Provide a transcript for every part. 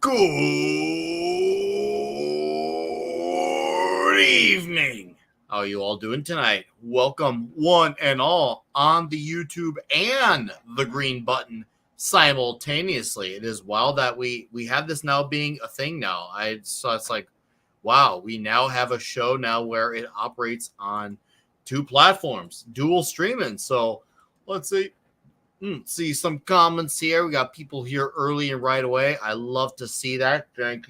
Good evening. How are you all doing tonight? Welcome, one and all, on the YouTube and the green button simultaneously. It is wild that we have this now being a thing now. It's like, wow, we now have a show now where it operates on two platforms, dual streaming. So let's see some comments here. We got people here early and right away. I love to see that. Thank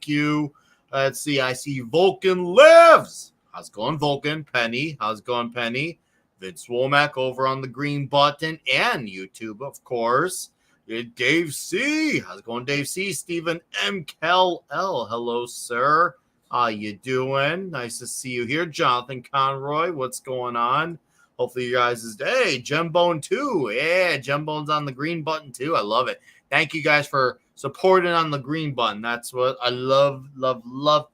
you. Let's see. I see Vulcan Lives. How's it going, Vulcan? Penny. How's it going, Penny? Vince Womack over on the green button and YouTube, of course. Dave C. How's it going, Dave C? Stephen M. Kell L. Hello, sir. How you doing? Nice to see you here. Jonathan Conroy. What's going on? Hopefully you guys is hey, Gembone too. Yeah, Gembone's on the green button too. I love it. Thank you guys for supporting on the green button. That's what I love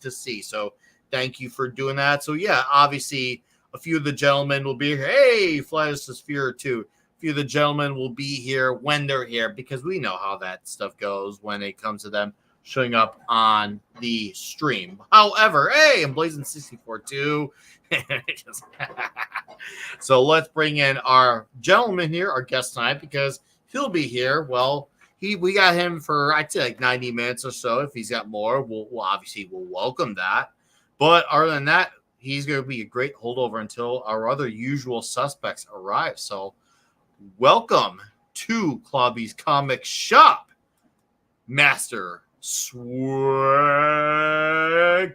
to see. So thank you for doing that. So yeah, obviously a few of the gentlemen will be here. Hey, Flytosphere too. A few of the gentlemen will be here when they're here because we know how that stuff goes when it comes to them showing up on the stream. However, hey, I'm Blazing 64 too. So let's bring in our gentleman here, our guest tonight, because he'll be here. Well, we got him for I'd say like 90 minutes or so. If he's got more, we'll welcome that. But other than that, he's going to be a great holdover until our other usual suspects arrive. So welcome to Clobby's Comic Shop, Master Swag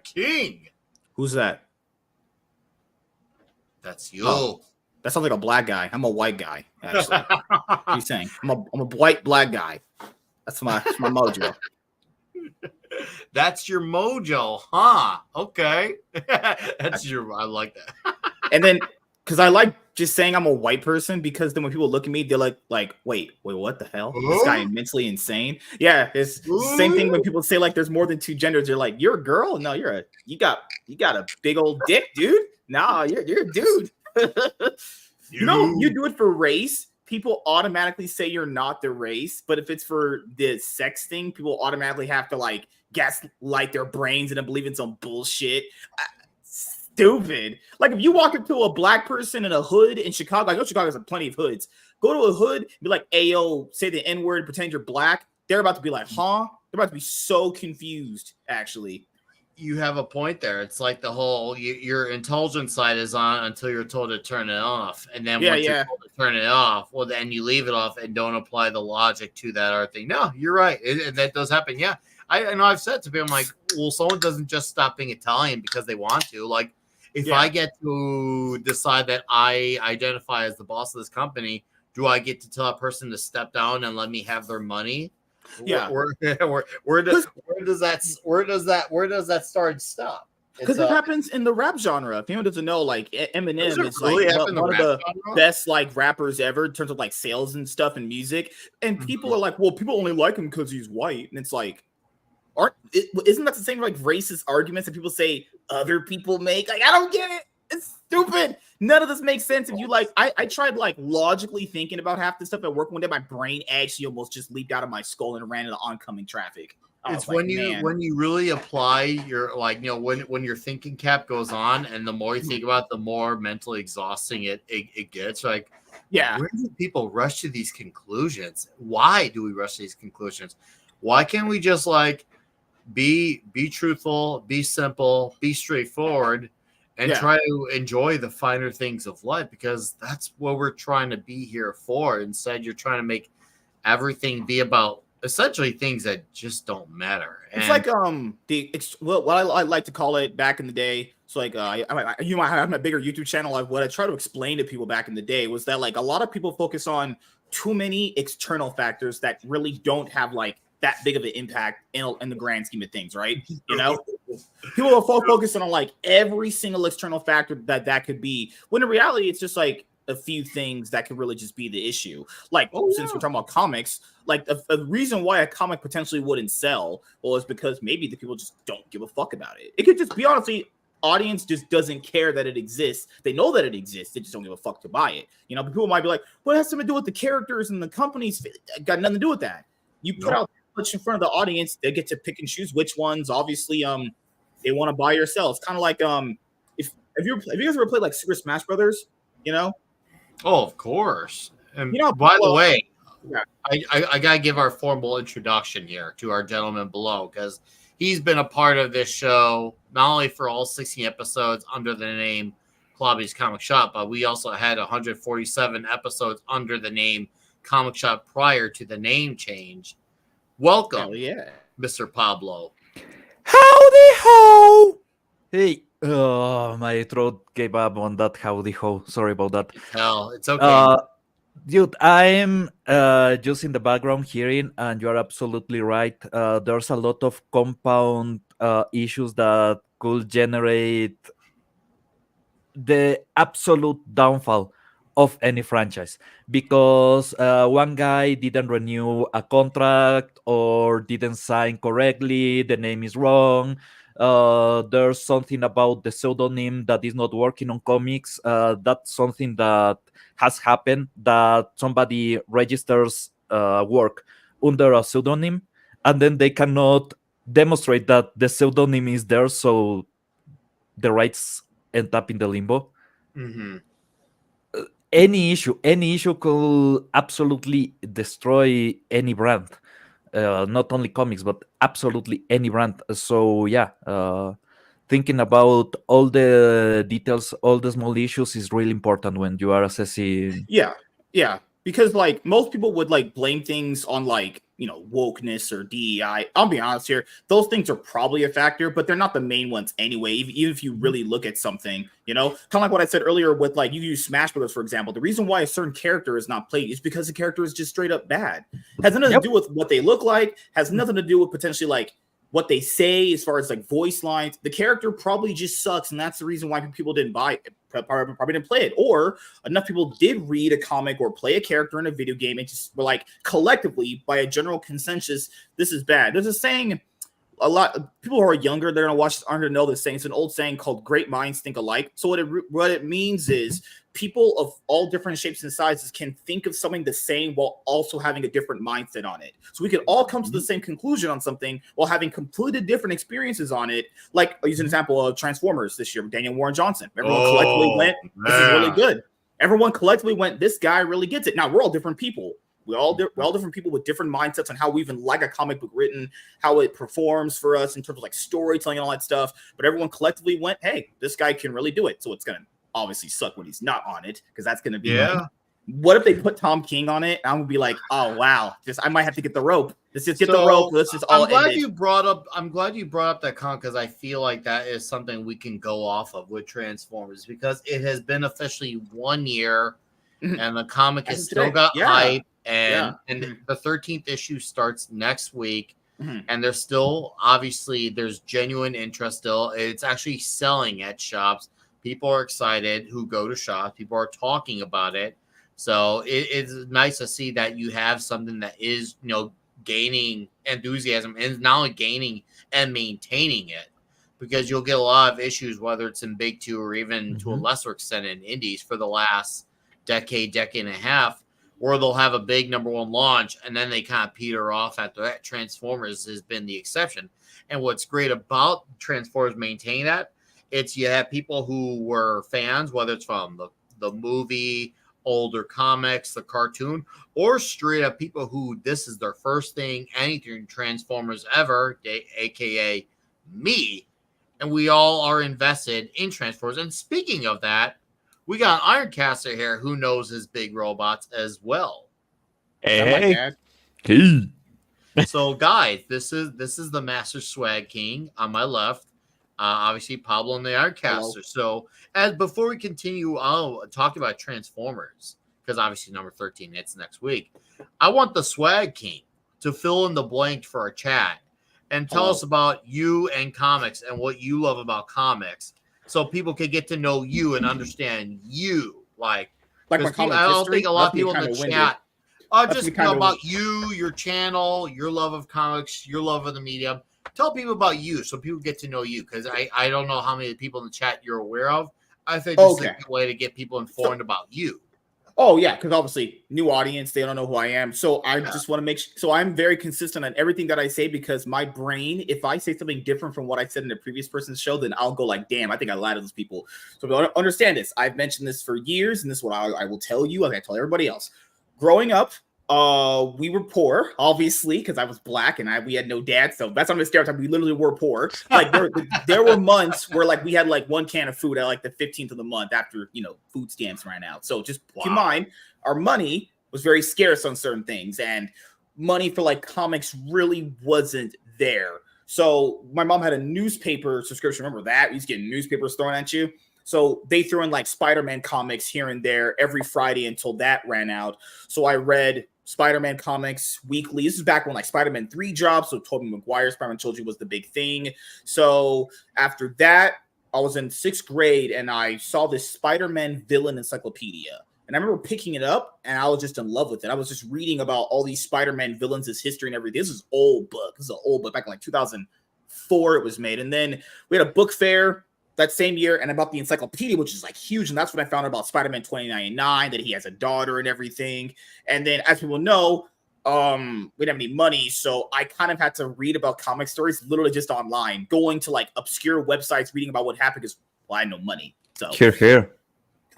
King. Who's that? That's you. Oh, that sounds like a black guy. I'm a white guy, actually. What are you saying? I'm a white black guy. That's my mojo. That's your mojo, huh? Okay. I like that. And then, because I like just saying I'm a white person, because then when people look at me, they're like, wait, what the hell? This guy is mentally insane. Yeah, it's the same thing when people say like there's more than two genders. They're like, you're a girl? No, you got a big old dick, dude. No, you're a dude. You do it for race. People automatically say you're not the race, but if it's for the sex thing, people automatically have to like gaslight their brains and believe in some bullshit. Stupid. Like if you walk up to a black person in a hood in Chicago, I know Chicago has plenty of hoods. Go to a hood, be like, "Ayo," say the N-word, pretend you're black. They're about to be like, "Huh?" They're about to be so confused. Actually, you have a point there. It's like the whole your intelligence side is on until you're told to turn it off, and then once you're told to turn it off, well, then you leave it off and don't apply the logic to that other thing. No, you're right. That does happen. Yeah, I know. I've said to people, I'm like, well, someone doesn't just stop being Italian because they want to. Like, if I get to decide that I identify as the boss of this company, do I get to tell that person to step down and let me have their money? Yeah. Where does that start and stop? Because it happens in the rap genre. If anyone doesn't know, like Eminem is really like one of the genre? best like rappers ever in terms of like sales and stuff and music. And people are like, well, people only like him because he's white. And it's like, isn't that the same like racist arguments that people say other people make? Like, I don't get it. It's stupid. None of this makes sense. If you like, I tried like logically thinking about half this stuff at work one day. My brain actually almost just leaped out of my skull and ran into oncoming traffic. It's when you really apply your when your thinking cap goes on, and the more you think about it, the more mentally exhausting it gets. Like, where do people rush to these conclusions? Why do we rush to these conclusions? Why can't we just like be truthful, be simple, be straightforward, and try to enjoy the finer things of life? Because that's what we're trying to be here for. Instead, you're trying to make everything be about essentially things that just don't matter. It's like what I like to call it back in the day. So like you might have a bigger YouTube channel. Like what I try to explain to people back in the day was that like a lot of people focus on too many external factors that really don't have like that big of an impact in the grand scheme of things, right? You know, people are focusing on like every single external factor that could be, when in reality it's just like a few things that could really just be the issue. Like, since we're talking about comics, like a reason why a comic potentially wouldn't sell, well, is because maybe the people just don't give a fuck about it. It could just be honestly, audience just doesn't care that it exists. They know that it exists. They just don't give a fuck to buy it. You know, but people might be like, well, it has something to do with the characters and the companies. Got nothing to do with that. You put out much in front of the audience, they get to pick and choose which ones, obviously, they want to buy or sell. It's kind of like if have you guys ever played like Super Smash Brothers? You know, Oh, of course. And you know, by the well, way, yeah, I gotta give our formal introduction here to our gentleman below because he's been a part of this show not only for all 16 episodes under the name Clobby's Comic Shop, but we also had 147 episodes under the name Comic Shop prior to the name change. hell Welcome, yeah. Mr. Pablo. Howdy ho! Hey, my throat gave up on that howdy ho. Sorry about that. Hell, it's okay. Uh, dude, I'm just in the background hearing, and you are absolutely right. There's a lot of compound issues that could generate the absolute downfall of any franchise because one guy didn't renew a contract or didn't sign correctly, the name is wrong, there's something about the pseudonym that is not working on comics. That's something that has happened, that somebody registers work under a pseudonym and then they cannot demonstrate that the pseudonym is there, so the rights end up in the limbo. Mm-hmm. Any issue could absolutely destroy any brand, not only comics but absolutely any brand. So yeah, thinking about all the details, all the small issues is really important when you are assessing. Yeah, because like most people would like blame things on like wokeness or DEI. I'll be honest here; those things are probably a factor, but they're not the main ones anyway. Even if you really look at something, kind of like what I said earlier with like you use Smash Brothers for example. The reason why a certain character is not played is because the character is just straight up bad. Has nothing to do with what they look like. Has nothing to do with potentially like what they say as far as like voice lines. The character probably just sucks, and that's the reason why people didn't buy it. Probably didn't play it, or enough people did read a comic or play a character in a video game and just were like collectively by a general consensus, this is bad. There's a saying, a lot of people who are younger, they're gonna watch this, aren't gonna know this saying. It's an old saying called "Great minds think alike." So what it means is people of all different shapes and sizes can think of something the same while also having a different mindset on it. So we can all come to the same conclusion on something while having completely different experiences on it. Like I'll use an example of Transformers this year with Daniel Warren Johnson. Everyone collectively went, "This is really good." Everyone collectively went, "This guy really gets it." Now we're all different people. We're all different people with different mindsets on how we even like a comic book written, how it performs for us in terms of like storytelling and all that stuff. But everyone collectively went, "Hey, this guy can really do it." So it's gonna obviously suck when he's not on it because that's gonna be like, what if they put Tom King on it? I'm gonna be like, "Oh wow, I might have to get the rope. Let's just get the rope. Let's just all." I'm glad you brought up that comment because I feel like that is something we can go off of with Transformers because it has been officially 1 year and the comic has still got hype. And the 13th issue starts next week, and there's still obviously there's genuine interest still. It's actually selling at shops. People are excited who go to shops. People are talking about it. So it's nice to see that you have something that is gaining enthusiasm and not only gaining and maintaining it, because you'll get a lot of issues whether it's in Big Two or even to a lesser extent in indies for the last decade and a half, or they'll have a big number one launch and then they kind of peter off after that. Transformers has been the exception. And what's great about Transformers maintaining that, it's you have people who were fans, whether it's from the movie, older comics, the cartoon, or straight up people who this is their first thing, anything Transformers ever, aka me. And we all are invested in Transformers. And speaking of that, we got an Ironcaster here who knows his big robots as well. Hey. So, guys, this is the Master Swag King on my left. Obviously, Pablo and the Ironcaster. So, as before we continue, I'll talk about Transformers because obviously number 13 hits next week. I want the Swag King to fill in the blank for our chat and tell us about you and comics and what you love about comics, so people can get to know you and understand you. Like my comic I don't history, think a lot of people in the chat just know about you, your channel, your love of comics, your love of the medium. Tell people about you so people get to know you, because I don't know how many people in the chat you're aware of. I think this is a good way to get people informed about you. Oh yeah, because obviously new audience, they don't know who I am. So I just want to so I'm very consistent on everything that I say because my brain, if I say something different from what I said in the previous person's show, then I'll go like, damn, I think I lied to those people. So understand this. I've mentioned this for years, and this is what I will tell you, like I tell everybody else. Growing up, we were poor, obviously, because I was black and we had no dad. So that's not a stereotype. We literally were poor. Like there were months where like we had like one can of food at like the 15th of the month after food stamps ran out. So just keep in mind, our money was very scarce on certain things, and money for like comics really wasn't there. So my mom had a newspaper subscription. Remember that? We used to get newspapers thrown at you. So they threw in like Spider-Man comics here and there every Friday until that ran out. So I read Spider-Man comics weekly. This is back when like Spider-Man 3 dropped. So Tobey Maguire's Spider-Man Trilogy was the big thing. So after that, I was in 6th grade and I saw this Spider-Man villain encyclopedia. And I remember picking it up and I was just in love with it. I was just reading about all these Spider-Man villains, his history and everything. This is old book. This is an old book back in like 2004 it was made. And then we had a book fair that same year, and I bought the encyclopedia, which is like huge. And that's when I found out about Spider-Man 2099, that he has a daughter and everything. And then, as people know, we didn't have any money, so I kind of had to read about comic stories literally just online, going to like obscure websites, reading about what happened because I had no money. So Here.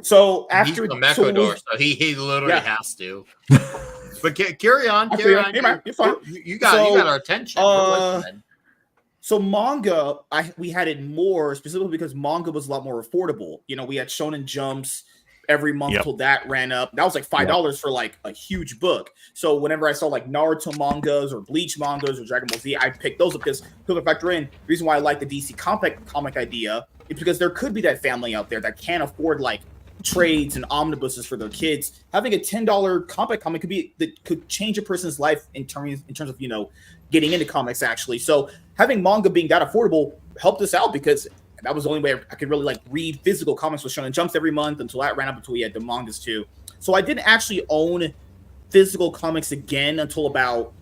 So after he's from Ecuador, so he literally has to. But carry on. Hey, man, you're fine. You got our attention. So manga, we had it more specifically because manga was a lot more affordable. We had Shonen Jumps every month till that ran up. That was like $5 for like a huge book. So whenever I saw like Naruto mangas or Bleach mangas or Dragon Ball Z, I picked those up because people factor in. The reason why I like the DC comic idea is because there could be that family out there that can't afford like trades and omnibuses for their kids. Having a $10 comic could change a person's life in terms of getting into comics actually. So having manga being that affordable helped us out because that was the only way I could really like read physical comics with Shonen Jumps every month until that ran up until we had the mangas too. So I didn't actually own physical comics again until about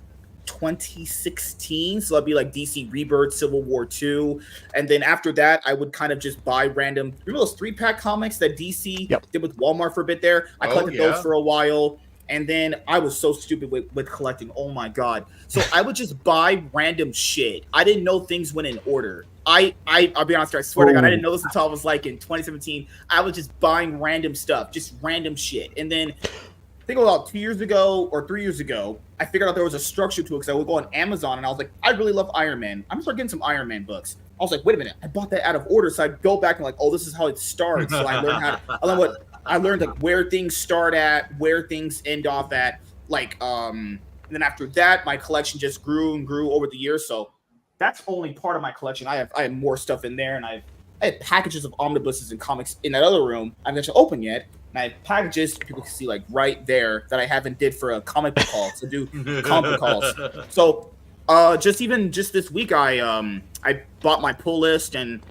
2016. So that'd be like DC Rebirth, Civil War 2. And then after that, I would kind of just buy random, remember those 3-pack comics that DC did with Walmart for a bit there? I collected those for a while. And then I was so stupid with collecting. Oh my God. So I would just buy random shit. I didn't know things went in order. I'll be honest, I swear to God, I didn't know this until I was like in 2017. I was just buying random stuff, just random shit. And then I think about 2 years ago or 3 years ago, I figured out there was a structure to it because I would go on Amazon and I was like, I really love Iron Man. I'm gonna start getting some Iron Man books. I was like, wait a minute, I bought that out of order. So I'd go back and like, oh, this is how it starts. So I learned like where things start at, where things end off at. Like, and then after that, my collection just grew and grew over the years. So that's only part of my collection. I have more stuff in there, and I have packages of omnibuses and comics in that other room I haven't actually opened yet. And I have packages people can see like right there that I haven't did for a comic book haul to do comic book hauls. So just this week I bought my pull list, and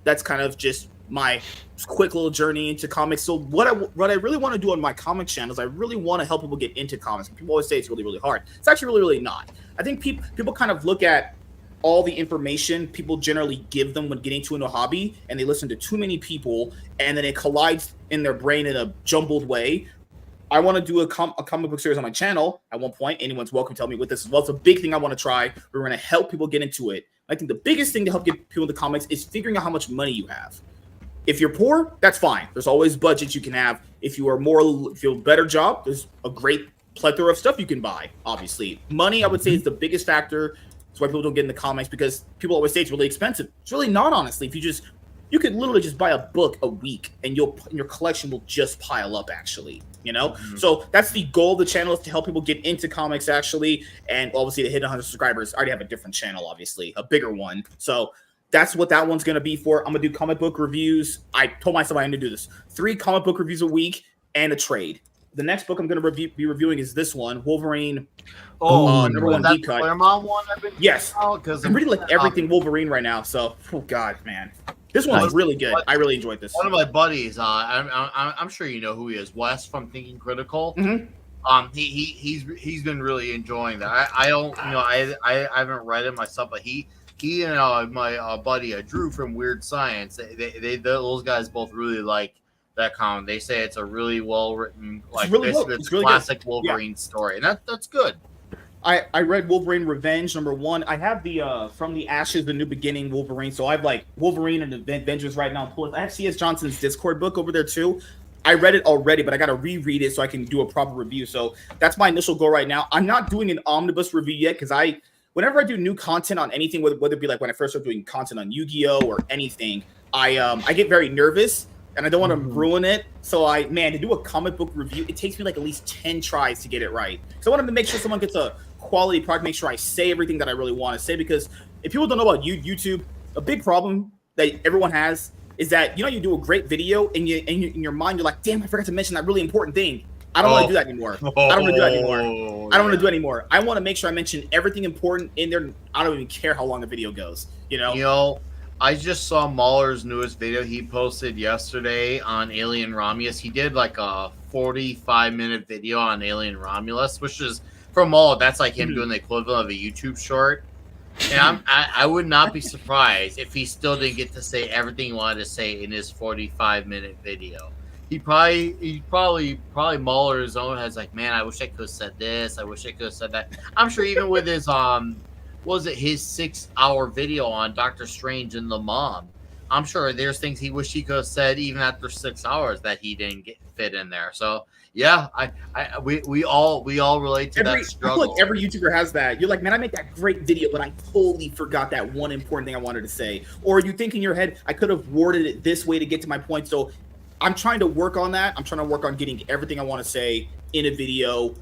that's kind of just my quick little journey into comics. So what I really want to do on my comic channel is I really want to help people get into comics. People always say it's really, really hard. It's actually really, really not. I think people kind of look at all the information people generally give them when getting into a hobby, and they listen to too many people, and then it collides in their brain in a jumbled way. I want to do a comic book series on my channel at one point. Anyone's welcome to tell me what this is. Well, it's a big thing I want to try. We're going to help people get into it. I think the biggest thing to help get people into comics is figuring out how much money you have. If you're poor, that's fine. There's always budgets you can have. If you have a better job, there's a great plethora of stuff you can buy, obviously. Money, I would say, is the biggest factor. That's why people don't get into comics, because people always say it's really expensive. It's really not, honestly. You could literally just buy a book a week, and your collection will just pile up, actually. So that's the goal of the channel, is to help people get into comics, actually. And obviously to hit 100 subscribers. I already have a different channel, obviously, a bigger one. So that's what that one's going to be for. I'm going to do comic book reviews. I told myself I had to do this. 3 comic book reviews a week and a trade. The next book I'm going to be reviewing is this one, Wolverine. Number 1 deep cut. Claremont one? Yes. Because I'm reading like everything Wolverine right now. So, oh God, man. This one's really good. I really enjoyed this. One of my buddies, I'm sure you know who he is, Wes from Thinking Critical. Mm-hmm. He's been really enjoying that. I haven't read it myself, but he and my buddy Drew from Weird Science, they those guys both really like that comic. They say it's a really well written, like really basically good. it's It's a really classic good. Wolverine story, and that's good. I read Wolverine Revenge #1. I have the From the Ashes, The New Beginning Wolverine. So I have like Wolverine and Avengers right now. I have C.S. Johnson's Discord book over there too. I read it already, but I got to reread it so I can do a proper review. So that's my initial goal right now. I'm not doing an omnibus review yet because whenever I do new content on anything, whether it be like when I first started doing content on Yu-Gi-Oh or anything, I get very nervous and I don't want to ruin it. So to do a comic book review, it takes me like at least 10 tries to get it right. So I wanted to make sure someone gets a quality product, make sure I say everything that I really want to say, because if people don't know about YouTube, a big problem that everyone has is that you do a great video and in your mind you're like, damn, I forgot to mention that really important thing. I don't want to do that anymore. I don't want to do that anymore. I don't want to do it anymore. I want to make sure I mention everything important in there. I don't even care how long the video goes. I just saw Mahler's newest video he posted yesterday on Alien Romulus. He did like a 45-minute video on Alien Romulus, which is, for Mahler, that's like him doing the equivalent of a YouTube short. And I would not be surprised if he still didn't get to say everything he wanted to say in his 45-minute video. He probably Mahler's own has like, man, I wish I could have said this. I wish I could have said that. I'm sure even with his his 6-hour video on Doctor Strange and the Mom, I'm sure there's things he wished he could have said even after 6 hours that he didn't fit in there. So yeah, we all relate to that struggle. I feel like every YouTuber has that. You're like, man, I made that great video, but I totally forgot that one important thing I wanted to say. Or you think in your head, I could have worded it this way to get to my point. So I'm trying to work on that. I'm trying to work on getting everything I want to say in a video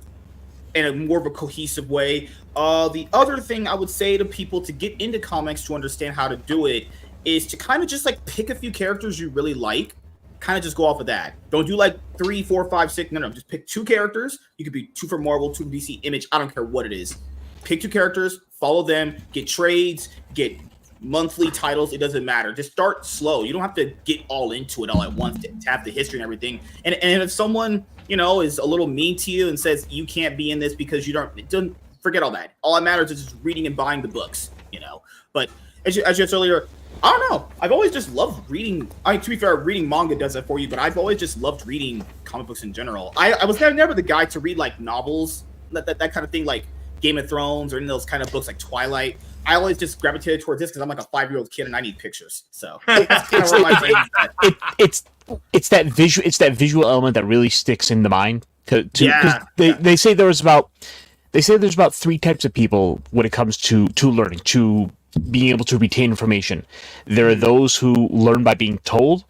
in a more of a cohesive way. The other thing I would say to people to get into comics to understand how to do it is to kind of just like pick a few characters you really like. Kind of just go off of that. Don't do like 3, 4, 5, 6. No. Just pick 2 characters. You could be 2 for Marvel, 2 for DC, Image. I don't care what it is. Pick 2 characters, follow them, get trades, get monthly titles. It doesn't matter. Just start slow. You don't have to get all into it all at once to have the history and everything. And if someone is a little mean to you and says you can't be in this because you don't forget all that. All that matters is just reading and buying the books. But as you said earlier, I don't know. I've always just loved reading. To be fair, reading manga does that for you, but I've always just loved reading comic books in general. I was never the guy to read like novels, that kind of thing, like Game of Thrones or in those kind of books like Twilight. I always just gravitated towards this because I'm like a 5-year-old kid and I need pictures. So that's kind of where my brain is at. It's that visual element that really sticks in the mind. They say there's about 3 types of people when it comes to learning, to being able to retain information. There are those who learn by being told,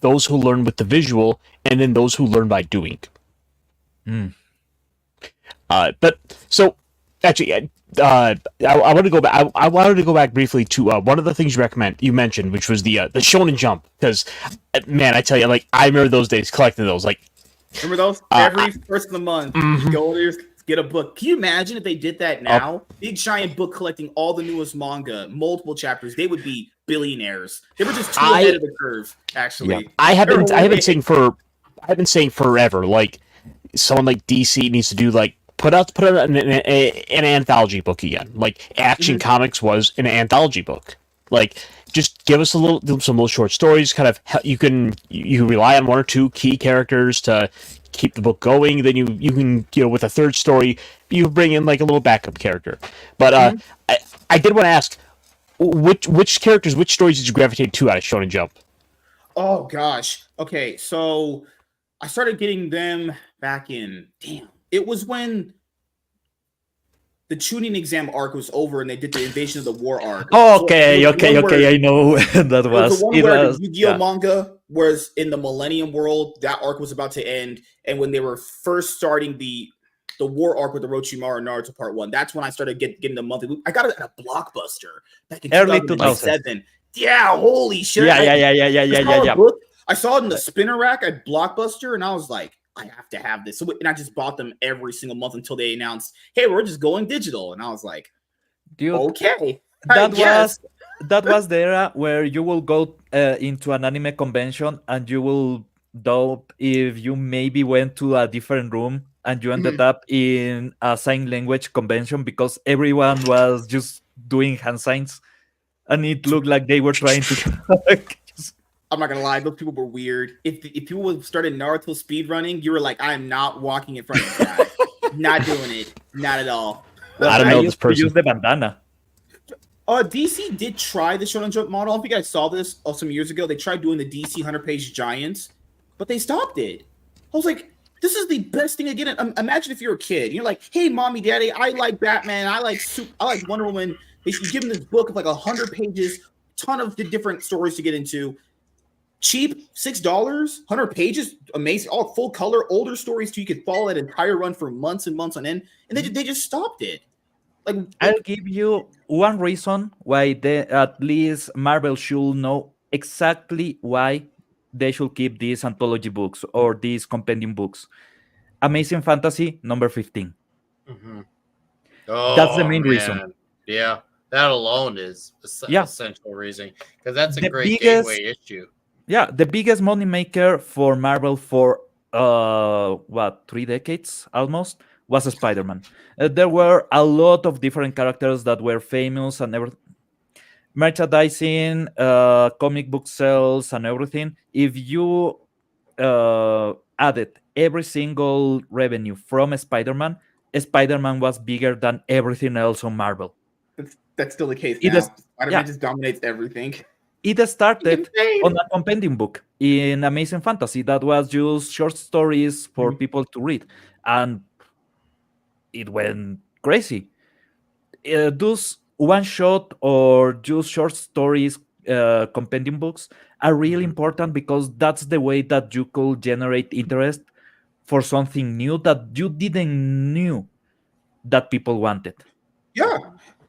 those who learn with the visual, and then those who learn by doing. But so actually, I want to go back. I wanted to go back briefly to one of the things you mentioned, which was the Shonen Jump. Because man, I tell you, like I remember those days collecting those. Like, remember those every first of the month, you go there, get a book. Can you imagine if they did that now? Big giant book collecting all the newest manga, multiple chapters. They would be billionaires. They were just too ahead of the curve. Actually, yeah. I have been saying forever. Like someone like DC needs to do like put out an anthology book again. Like Action Comics was an anthology book. Like just give us some little short stories. Kind of you rely on 1 or 2 key characters to keep the book going. Then you can with a third story you bring in like a little backup character. But I did want to ask which characters, which stories did you gravitate to out of Shonen Jump? Oh gosh. Okay, so I started getting them back in. Damn. It was when the tuning exam arc was over and they did the Invasion of the War arc. Okay. I know that was. The one where the Yu-Gi-Oh manga was in the Millennium World. That arc was about to end, and when they were first starting the War arc with the Orochimaru Naruto Part 1, that's when I started getting the monthly. I got it at a Blockbuster back in early 2007. Yeah, holy shit! Yeah. I saw it in the spinner rack at Blockbuster, and I was like, I have to have this. And I just bought them every single month until they announced, hey, we're just going digital. And I was like, dude, okay. That was the era where you will go into an anime convention and you will doubt if you maybe went to a different room and you ended up in a sign language convention because everyone was just doing hand signs and it looked like they were trying to I'm not gonna lie, those people were weird. If people started Naruto speed running, you were like, I am not walking in front of this guy. Not doing it. Not at all. Well, I don't I know used this person. to use the bandana. DC did try the Shonen Jump model. I don't think I saw this some years ago. They tried doing the DC 100-page giants, but they stopped it. I was like, this is the best thing to get. Imagine if you're a kid. You're like, hey, mommy, daddy, I like Batman. I like Wonder Woman. They should give them this book of like 100 pages, ton of the different stories to get into. Cheap, $6, 100 pages, amazing, all full color, older stories too. You could follow that entire run for months and months on end, and they just stopped it. I'll give you one reason why at least Marvel should know exactly why they should keep these anthology books or these compendium books. Amazing Fantasy number 15. Mm-hmm. That's the main reason. Yeah, that alone is essential reason, because that's a great gateway issue. Yeah, the biggest money maker for Marvel for 3 decades almost was Spider-Man. There were a lot of different characters that were famous and everything. Merchandising, comic book sales, and everything. If you added every single revenue from Spider-Man, Spider-Man was bigger than everything else on Marvel. That's still the case now. Spider-Man just dominates everything. It started on a compendium book in Amazing Fantasy that was just short stories for people to read, and it went crazy. Those one shot or just short stories compendium books are really important, because that's the way that you could generate interest for something new that you didn't knew that people wanted.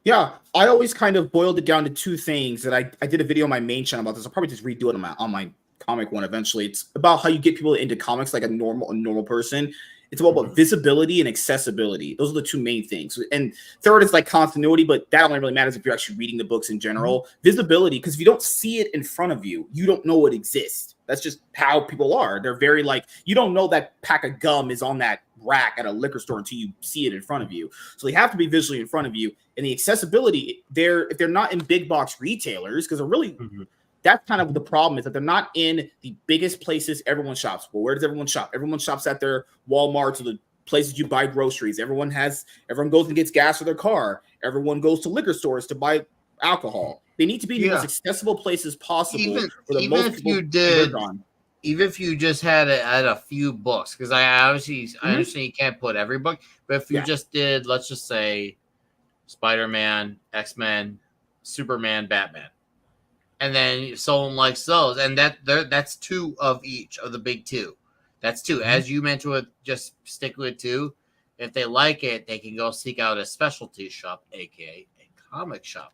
Yeah, I always kind of boiled it down to two things that I did a video on my main channel about this. I'll probably just redo it on my comic one eventually. It's about how you get people into comics like a normal person. It's about visibility and accessibility. Those are the two main things. And third is like continuity, but that only really matters if you're actually reading the books in general. Visibility, because if you don't see it in front of you, you don't know it exists. That's just how people are. They're very like, you don't know that pack of gum is on that rack at a liquor store until you see it in front of you. So they have to be visually in front of you. And the accessibility, if they're not in big box retailers, because they're really that's kind of the problem, is that they're not in the biggest places everyone shops. Well, where does everyone shop? Everyone shops at their Walmarts or the places you buy groceries. Everyone goes and gets gas for their car. Everyone goes to liquor stores to buy alcohol. They need to be in the most accessible places possible. Even if you just had it at a few books, because I understand you can't put every book, but if you just did, let's just say, Spider-Man, X-Men, Superman, Batman, and then someone likes those, and that's two of each of the big two. That's two. As you mentioned, just stick with two. If they like it, they can go seek out a specialty shop, aka a comic shop,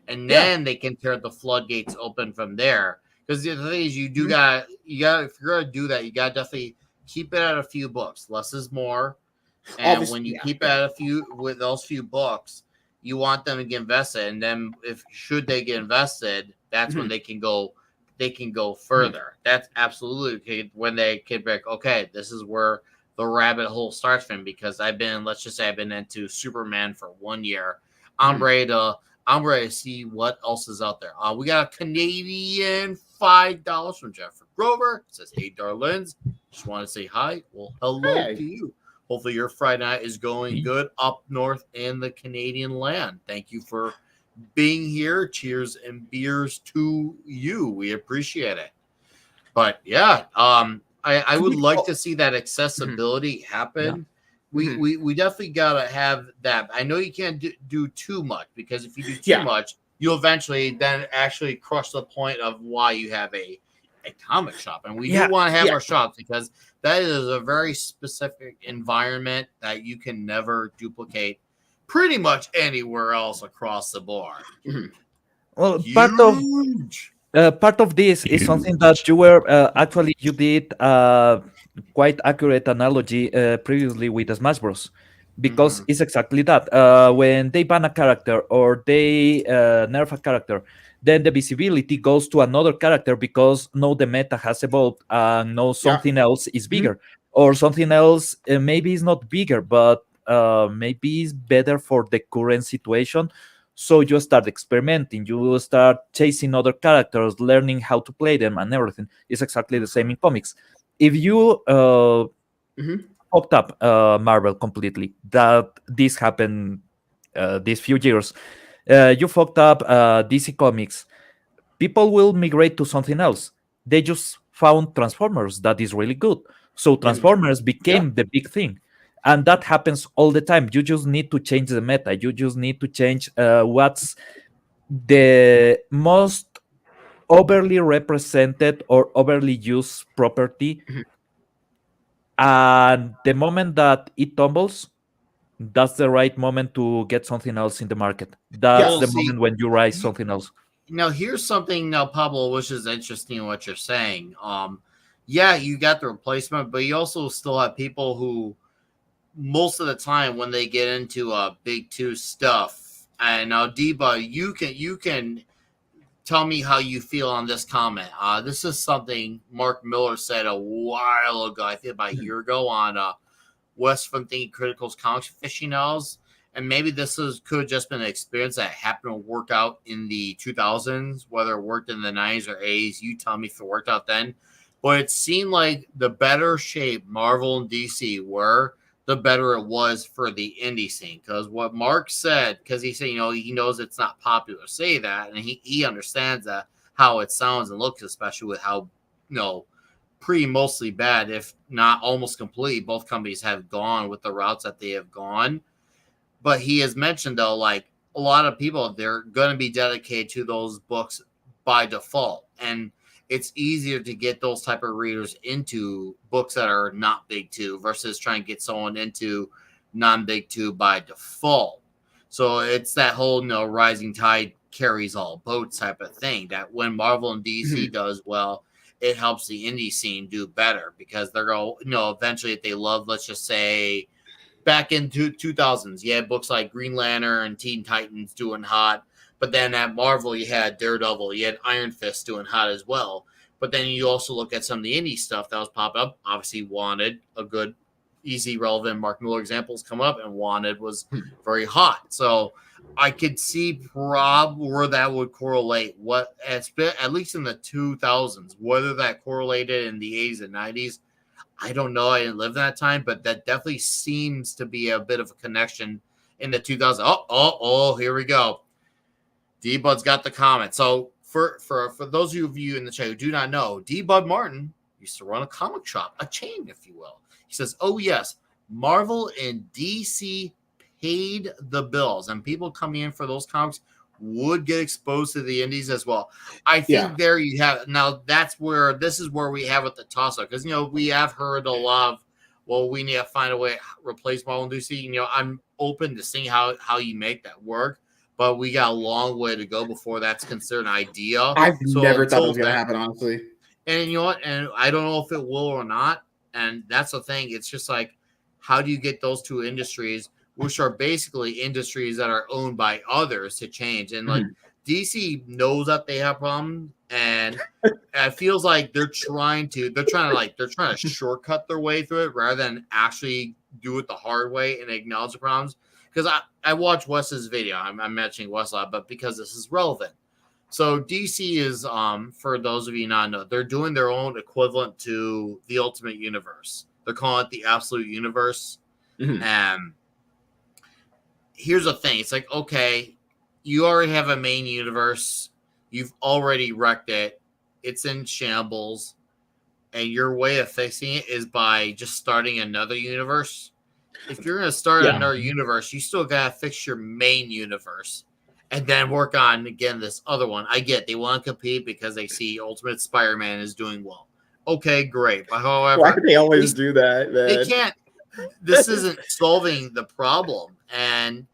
and then they can tear the floodgates open from there. Because the thing is, you got if you're gonna do that, you gotta definitely keep it at a few books. Less is more, and when you keep it at with those few books, you want them to get invested, and then should they get invested, that's when they can go further. That's absolutely okay. When they can be like, okay, this is where the rabbit hole starts from, because let's just say I've been into Superman for 1 year. I'm ready to see what else is out there. We got a Canadian $5 from Jeffrey Grover. It says, hey, darlings, just want to say hi. Well, hello to you. Hopefully your Friday night is going good up north in the Canadian land. Thank you for being here. Cheers and beers to you. We appreciate it. But yeah, I would like to see that accessibility happen. We definitely gotta have that. I know you can't do too much, because if you do too much, you'll eventually then actually crush the point of why you have a comic shop. And we do want to have our shops, because that is a very specific environment that you can never duplicate pretty much anywhere else across the board. Well, part of this is something that you were actually you did quite accurate analogy previously with Smash Bros. Because it's exactly that. When they ban a character or they nerf a character, then the visibility goes to another character, because now the meta has evolved and now something else is bigger, or something else maybe is not bigger, but maybe is better for the current situation. So you start experimenting, you start chasing other characters, learning how to play them and everything. It's exactly the same in comics. If you fucked up Marvel completely, that this happened these few years, you fucked up DC Comics, people will migrate to something else. They just found Transformers that is really good. So Transformers became the big thing. And that happens all the time. You just need to change the meta. You just need to change what's the most overly represented or overly used property. And the moment that it tumbles, that's the right moment to get something else in the market. That's Well, the see, moment when you rise something else. now here's something now, Pablo, which is interesting what you're saying. Yeah, you got the replacement, but you also still have people who most of the time when they get into big two stuff. And now Deba, you can tell me how you feel on this comment. This is something Mark Miller said a while ago, I think about a year ago, on West from Thinking Critical's Comics Aficionados. And maybe could have just been an experience that happened to work out in the 2000s, whether it worked in the 90s or 80s. You tell me if it worked out then. But it seemed like the better shape Marvel and DC were, the better it was for the indie scene. Because what Mark said, because he said, he knows it's not popular to say that, and he understands that how it sounds and looks, especially with how, pretty mostly bad, if not almost completely, both companies have gone with the routes that they have gone. But he has mentioned, though, like a lot of people, they're going to be dedicated to those books by default. And it's easier to get those type of readers into books that are not big two versus trying to get someone into non-big two by default. So it's that whole, rising tide carries all boats type of thing, that when Marvel and DC does well, it helps the indie scene do better, because they're going, eventually if they love, let's just say, back into 2000s, you had books like Green Lantern and Teen Titans doing hot. But then at Marvel, you had Daredevil, you had Iron Fist doing hot as well. But then you also look at some of the indie stuff that was popping up. Obviously, Wanted, a good, easy, relevant Mark Miller examples come up, and Wanted was very hot. So I could see probably where that would correlate. What it's been, at least in the 2000s, whether that correlated in the 80s and 90s, I don't know. I didn't live that time, but that definitely seems to be a bit of a connection in the 2000s. Oh, here we go. D-Bud's got the comment. So for those of you in the chat who do not know, D-Bud Martin used to run a comic shop, a chain, if you will. He says, oh, yes, Marvel and DC paid the bills, and people coming in for those comics would get exposed to the indies as well. I think there you have it. Now this is where we have it the toss up, because we have heard a lot of, well, we need to find a way to replace Marvel and DC. I'm open to seeing how you make that work, but we got a long way to go before that's considered an idea. I've never thought it was going to happen, honestly. And you know what? And I don't know if it will or not. And that's the thing. It's just like, how do you get those two industries, which are basically industries that are owned by others, to change? And like DC knows that they have problems, and it feels like they're trying to shortcut their way through it rather than actually do it the hard way and acknowledge the problems. Because I watched Wes's video. I'm mentioning Wes a lot, but because this is relevant. So DC is, for those of you not know, they're doing their own equivalent to the Ultimate Universe. They're calling it the Absolute Universe. And here's the thing. It's like, okay, you already have a main universe. You've already wrecked it. It's in shambles. And your way of fixing it is by just starting another universe. If you're going to start another universe, you still got to fix your main universe and then work on, again, this other one. I get they want to compete because they see Ultimate Spider-Man is doing well. Okay, great. But however, why do they always do that, man? They can't. This isn't solving the problem. And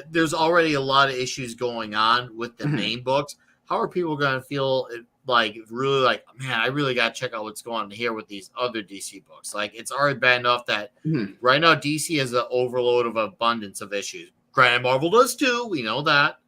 there's already a lot of issues going on with the main books. How are people going to feel really like, man, I really got to check out what's going on here with these other DC books? Like, it's already bad enough that right now DC has an overload of abundance of issues. Granted, Marvel does too. We know that.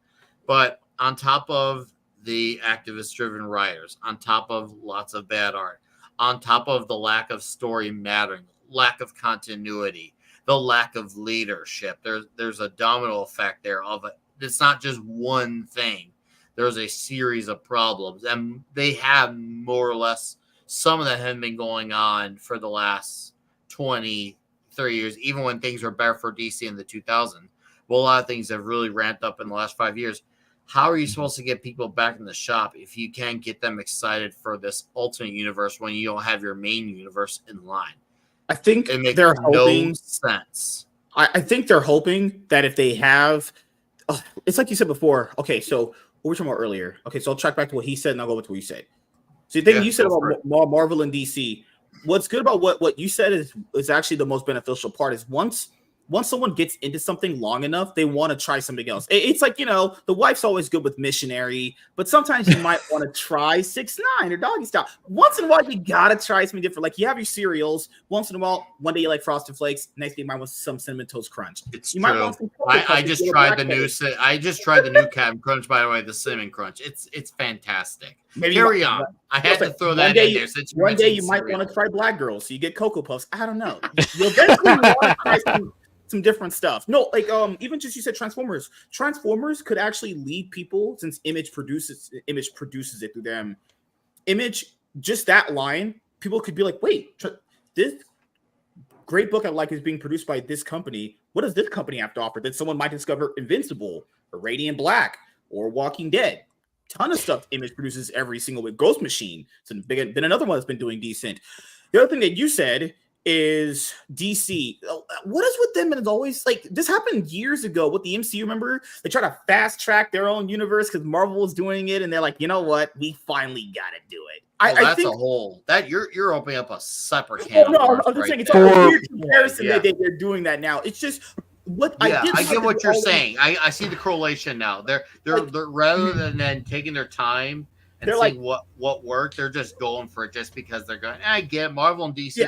But on top of the activist-driven writers, on top of lots of bad art, on top of the lack of story mattering, lack of continuity, the lack of leadership, there's a domino effect there of it's not just one thing. There's a series of problems, and they have more or less some of that have been going on for the last 20, 30 years, even when things were better for DC in the 2000s. Well, a lot of things have really ramped up in the last 5 years. How are you supposed to get people back in the shop if you can't get them excited for this alternate universe when you don't have your main universe in line? I think It makes they're no hoping. sense. I think they're hoping that if they have, it's like you said before. Okay, so what were we talking about earlier? Okay, so I'll track back to what he said, and I'll go with what you said. So the thing you said about Marvel and DC, what's good about what you said is actually the most beneficial part is once someone gets into something long enough, they want to try something else. It's like, the wife's always good with Missionary, but sometimes you might want to try 6ix9ine or Doggy Style. Once in a while, you gotta try something different. Like you have your cereals. Once in a while, one day you like Frosted Flakes, next day you might want some Cinnamon Toast Crunch. It's you true. Might want some I just tried the new. I just tried the new Captain Crunch. By the way, the Cinnamon Crunch. It's fantastic. Carry on. I had to throw that in there. One day you might want to try Black Girls, so you get Cocoa Puffs. I don't know. You'll eventually want to try some different stuff. No, like even just you said Transformers. Transformers could actually lead people, since Image produces it through them. Image, just that line, people could be like, wait, this great book I like is being produced by this company. What does this company have to offer? Then someone might discover Invincible or Radiant Black or Walking Dead. Ton of stuff Image produces every single week. Ghost Machine, it's been another one that's been doing decent. The other thing that you said is DC. What is with them? And it's always like this happened years ago with the MCU. Remember, they try to fast track their own universe because Marvel was doing it, and they're like, you know what? We finally got to do it. I think a whole that you're opening up a separate can. I'm just saying it's a weird comparison that they're doing that now. It's just what I get what you're saying. I see the correlation now. They're rather than taking their time and they're seeing what worked, they're just going for it just because they're going. I get Marvel and DC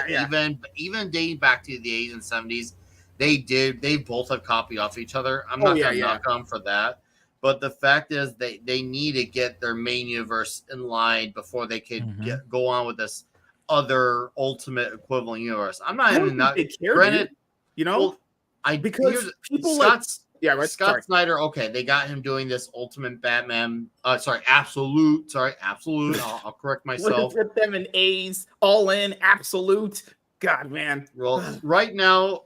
even dating back to the 80s and 70s, they both have copied off each other. I'm not gonna knock them for that. But the fact is they need to get their main universe in line before they could go on with this other ultimate equivalent universe. I'm not even not granted, because people Scott Snyder, okay, they got him doing this Ultimate Batman. Absolute. I'll correct myself. With them in A's, all in, absolute. God, man. Well, right now,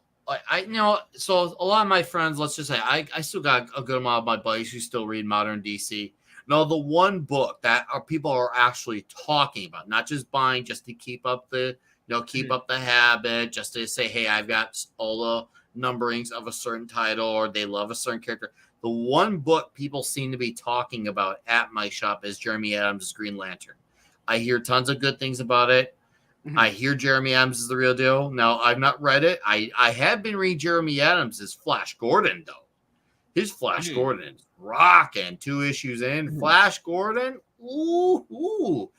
so a lot of my friends, let's just say, I still got a good amount of my buddies who still read modern DC. Now, the one book that people are actually talking about, not just buying just to keep up the habit, just to say, hey, I've got all the numberings of a certain title or they love a certain character. The one book people seem to be talking about at my shop is Jeremy Adams' Green Lantern. I hear tons of good things about it. I hear Jeremy Adams is the real deal. Now, I've not read it. I have been reading Jeremy Adams' Flash Gordon, though. His Flash Gordon is rocking. 2 issues in. Flash Gordon, ooh.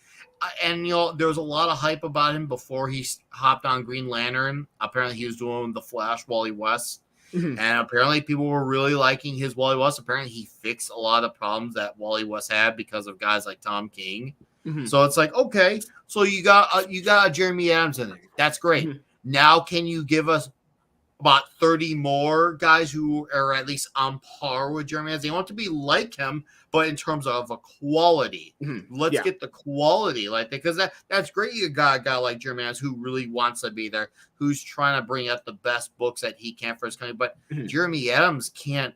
And, there was a lot of hype about him before he hopped on Green Lantern. Apparently, he was doing the Flash Wally West. And apparently, people were really liking his Wally West. Apparently, he fixed a lot of problems that Wally West had because of guys like Tom King. So it's like, okay, so you got a Jeremy Adams in there. That's great. Now, can you give us about 30 more guys who are at least on par with Jeremy Adams? They want to be like him, but in terms of a quality. Let's get the quality like that, because that's great. You got a guy like Jeremy Adams who really wants to be there, who's trying to bring out the best books that he can for his company. But Jeremy Adams can't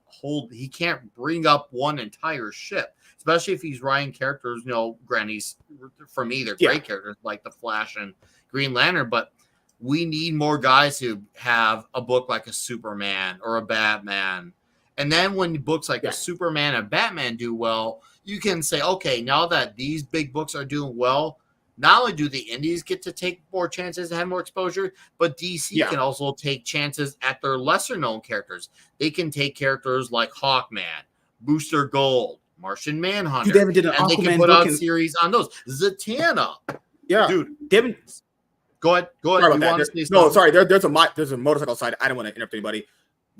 bring up one entire ship. Especially if he's writing characters, granted, for me, they're great characters like the Flash and Green Lantern, but we need more guys who have a book like a Superman or a Batman. And then when books like a Superman and Batman do well, you can say, okay, now that these big books are doing well, not only do the indies get to take more chances and have more exposure, but DC can also take chances at their lesser-known characters. They can take characters like Hawkman, Booster Gold, Martian Manhunter. Dude, they haven't did an and Aquaman they can put out series on those. Zatanna. Yeah. Dude. They haven't... Go ahead. Sorry about that. Sorry. There's a motorcycle side. I don't want to interrupt anybody.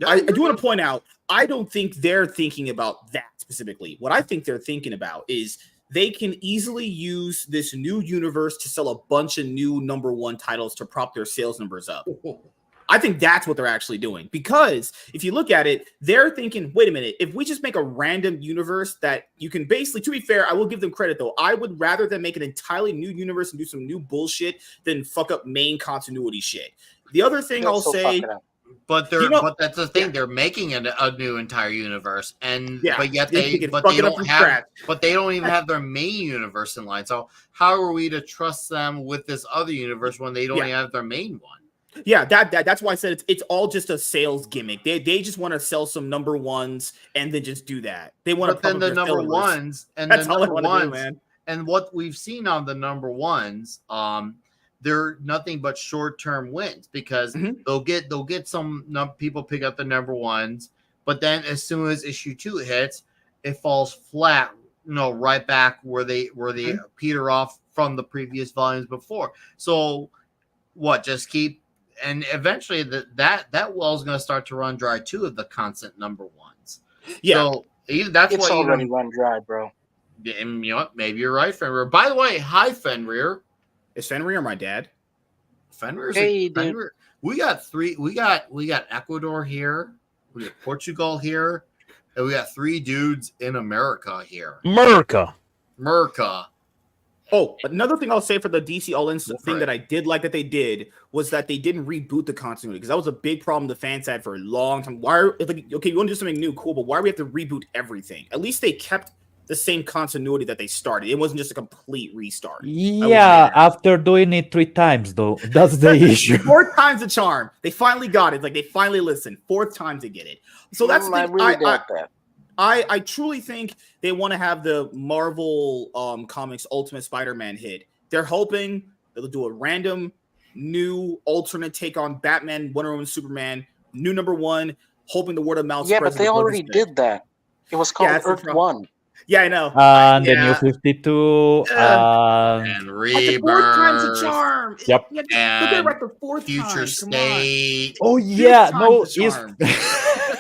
I do want to point out, I don't think they're thinking about that specifically. What I think they're thinking about is they can easily use this new universe to sell a bunch of new #1 titles to prop their sales numbers up. I think that's what they're actually doing, because if you look at it, they're thinking, wait a minute, if we just make a random universe that you can basically, to be fair, I will give them credit though. I would rather than make an entirely new universe and do some new bullshit than fuck up main continuity shit. The other thing I'll say, but that's the thing. They're making a new entire universe, but yet they don't even have their main universe in line. So how are we to trust them with this other universe when they don't even have their main one? Yeah, that's why I said it's all just a sales gimmick. They just want to sell some number ones and then just do that. They want to. Then the number ones and that's the all number I want to do, ones, man. And what we've seen on the number ones, they're nothing but short-term wins, because they'll get some people pick up the number ones, but then as soon as issue 2 hits, it falls flat, right back where they peter off from the previous volumes before. So what? Just keep, and eventually that well is going to start to run dry too of the constant number ones. Yeah, so that's it's already run dry, bro. And you know what? Maybe you're right, Fenrir. By the way, hi Fenrir. Is Fenrir my dad? Fenrir's dude. Fenrir. We got three. We got Ecuador here. We got Portugal here, and we got 3 dudes in America here. America. Oh, another thing I'll say for the DC All-In thing that I did like that they did was that they didn't reboot the continuity, because that was a big problem the fans had for a long time. Why? Okay, you want to do something new, cool, but why do we have to reboot everything? At least they kept the same continuity that they started. It wasn't just a complete restart. Yeah, after doing it 3 times, though, that's the issue. 4th time's the charm. They finally got it. Like, they finally listened. 4th time to get it. So that's the thing. I truly think they want to have the Marvel Comics Ultimate Spider-Man hit. They're hoping they'll do a random new alternate take on Batman, Wonder Woman, Superman, new number 1, hoping the word of mouth. Yeah, but they already did that. It was called Earth 1. Yeah, I know. And the New 52 and Rebirth. The 4th time's a charm. Yep. And the 4th Future time. State. Oh yeah, no, it's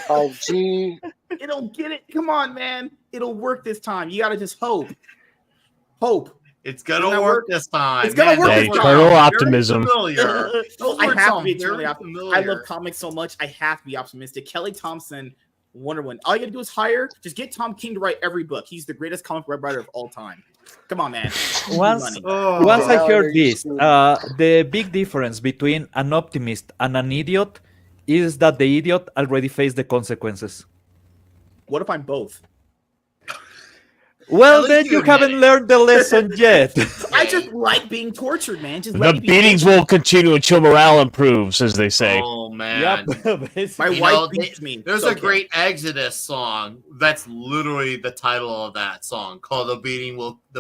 5G. It'll get it. Come on, man. It'll work this time. You gotta just hope. It's gonna work this time. It's gonna work this time. Eternal optimism. I have to be eternally optimistic. I love comics so much. I have to be optimistic. Kelly Thompson, Wonder Woman. All you gotta do is hire. Just get Tom King to write every book. He's the greatest comic book writer of all time. Come on, man. Once I heard this, the big difference between an optimist and an idiot is that the idiot already faced the consequences. What if I'm both? Well, then you haven't learned the lesson yet. I just like being tortured, man. Just the beatings will continue until morale improves, as they say. Oh man, my wife beats me. There's a great Exodus song that's literally the title of that song, called "The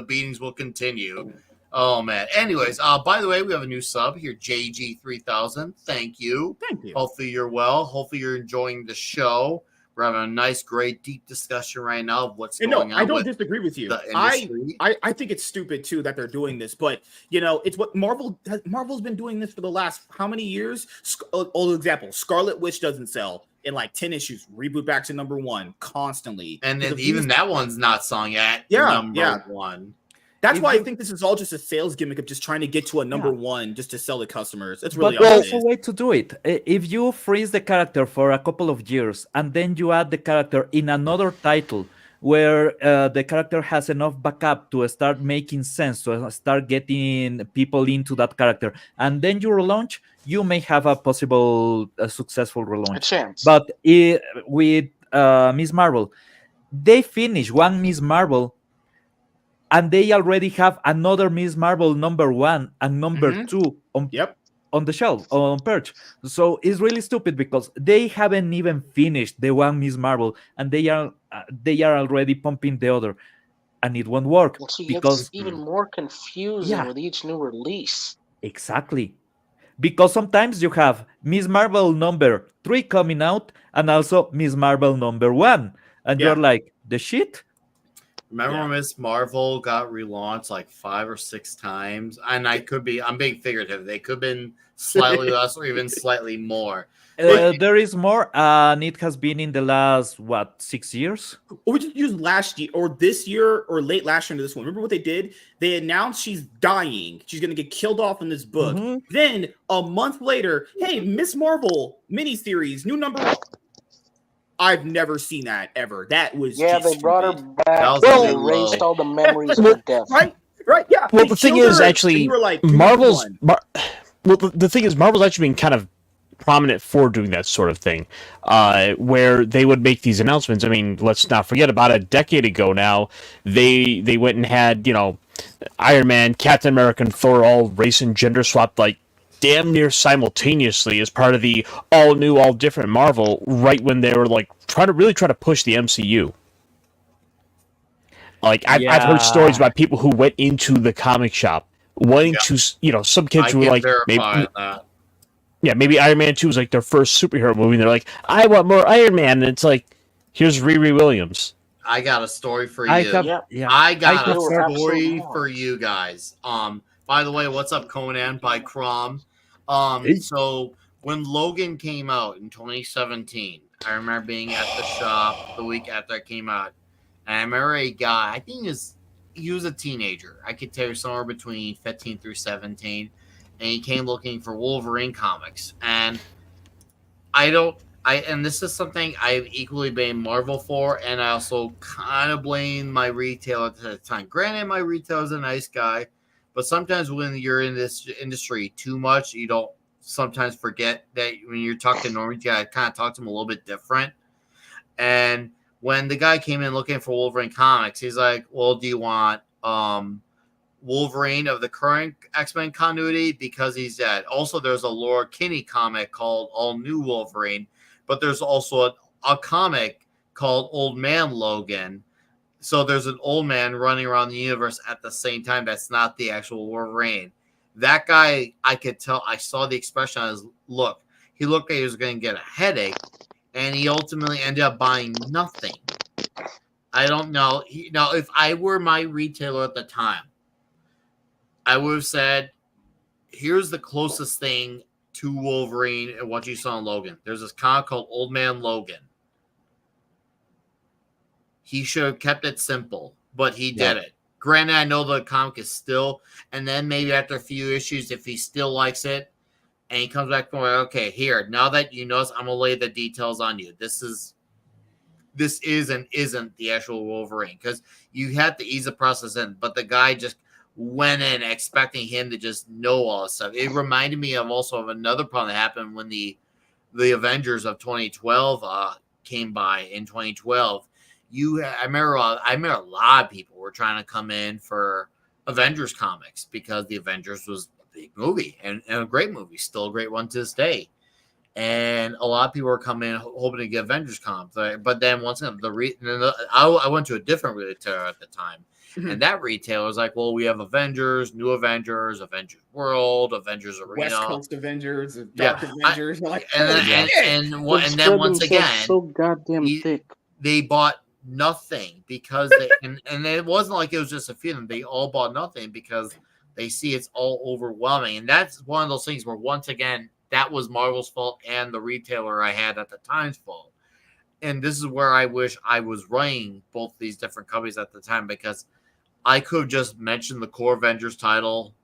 Beatings Will Continue." Oh man. Anyways, by the way, we have a new sub here, JG3000. Thank you. Hopefully you're well. Hopefully you're enjoying the show. We're having a nice, great, deep discussion right now of what's going on. I don't disagree with you. I think it's stupid too that they're doing this, but it's what Marvel's been doing this for the last how many years? Old example: Scarlet Witch doesn't sell in like 10 issues. Reboot back to number 1 constantly, and then even that one's not selling at number 1. That's why I think this is all just a sales gimmick of just trying to get to a number 1 just to sell to customers. That's really all it is. There's a way to do it. If you freeze the character for a couple of years and then you add the character in another title where the character has enough backup to start making sense, to start getting people into that character, and then you relaunch, you may have a possible successful relaunch. A chance. But with Miss Marvel, they finish one Miss Marvel, and they already have another Miss Marvel number 1 and number 2 on the shelf, on perch. So it's really stupid because they haven't even finished the one Miss Marvel, and they are already pumping the other, and it won't work because it's even more confusing with each new release. Exactly, because sometimes you have Miss Marvel number 3 coming out, and also Miss Marvel number 1, and you're like, the shit. Remember Yeah. when Miss Marvel got relaunched like 5 or 6 times? And I'm being figurative. They could have been slightly less or even slightly more. There is more, and it has been in the last 6 years? Or we just used last year or this year or late last year into this one. Remember what they did? They announced she's dying. She's going to get killed off in this book. Mhm. Then a month later, hey, Miss Marvel miniseries, new number 1. I've never seen that ever. That was Yeah, just they brought her stupid. back. That was and a they little erased low. all the memories of her death. Right, yeah. Well, they the thing killed is her, actually, and you were like, "You're Marvel's. number one." The thing is, Marvel's actually been kind of prominent for doing that sort of thing, where they would make these announcements. I mean, let's not forget, about a decade ago now, they went and had Iron Man, Captain America, and Thor all race and gender swapped like damn near simultaneously as part of the all new, all different Marvel. Right when they were like try to push the MCU. Like I've heard stories about people who went into the comic shop wanting to, some kids I who were can like, verify that. maybe Iron Man 2 was like their first superhero movie, and they're like, I want more Iron Man, and it's like, here's Riri Williams. I got a story for you. I have, Yeah. yeah. I got have a heard- story Absolute for you guys. By the way, what's up, Conan by Crom? Hey. So when Logan came out in 2017, I remember being at the shop the week after it came out, and I remember a guy. I think he was a teenager. I could tell you somewhere between 15 through 17, and he came looking for Wolverine comics. And and this is something I've equally blamed Marvel for, and I also kind of blame my retailer at the time. Granted, my retailer's a nice guy, but sometimes when you're in this industry too much, you don't sometimes forget that when you're talking to normies, you gotta kind of talk to them a little bit different. And when the guy came in looking for Wolverine comics, he's like, well, do you want Wolverine of the current X-Men continuity because he's dead? Also, there's a Laura Kinney comic called All New Wolverine, but there's also a comic called Old Man Logan. So there's an old man running around the universe at the same time. That's not the actual Wolverine. That guy, I could tell, I saw the expression on his look. He looked like he was going to get a headache, and he ultimately ended up buying nothing. I don't know. Now, if I were my retailer at the time, I would have said, here's the closest thing to Wolverine and what you saw in Logan. There's this comic called Old Man Logan. He should have kept it simple, but he did it. Granted, I know the comic is still, and then maybe after a few issues, if he still likes it, and he comes back from, okay, here, now that you notice, I'm going to lay the details on you. This is and isn't the actual Wolverine, because you have to ease the process in, but the guy just went in expecting him to just know all this stuff. It reminded me of another problem that happened when the Avengers of 2012 came by in 2012. I remember a lot of people were trying to come in for Avengers comics because the Avengers was a big movie and a great movie, still a great one to this day. And a lot of people were coming in hoping to get Avengers comics. But then once again, I went to a different retailer at the time. And that retailer was like, well, we have Avengers, New Avengers, Avengers World, Avengers Arena, West Coast Avengers, Dark Avengers. And then once again, so goddamn thick. They bought nothing because and it wasn't like it was just a few of them. They all bought nothing because they see it's all overwhelming. And that's one of those things where, once again, that was Marvel's fault and the retailer I had at the time's fault. And this is where I wish I was running both these different companies at the time, because I could have just mentioned the core Avengers title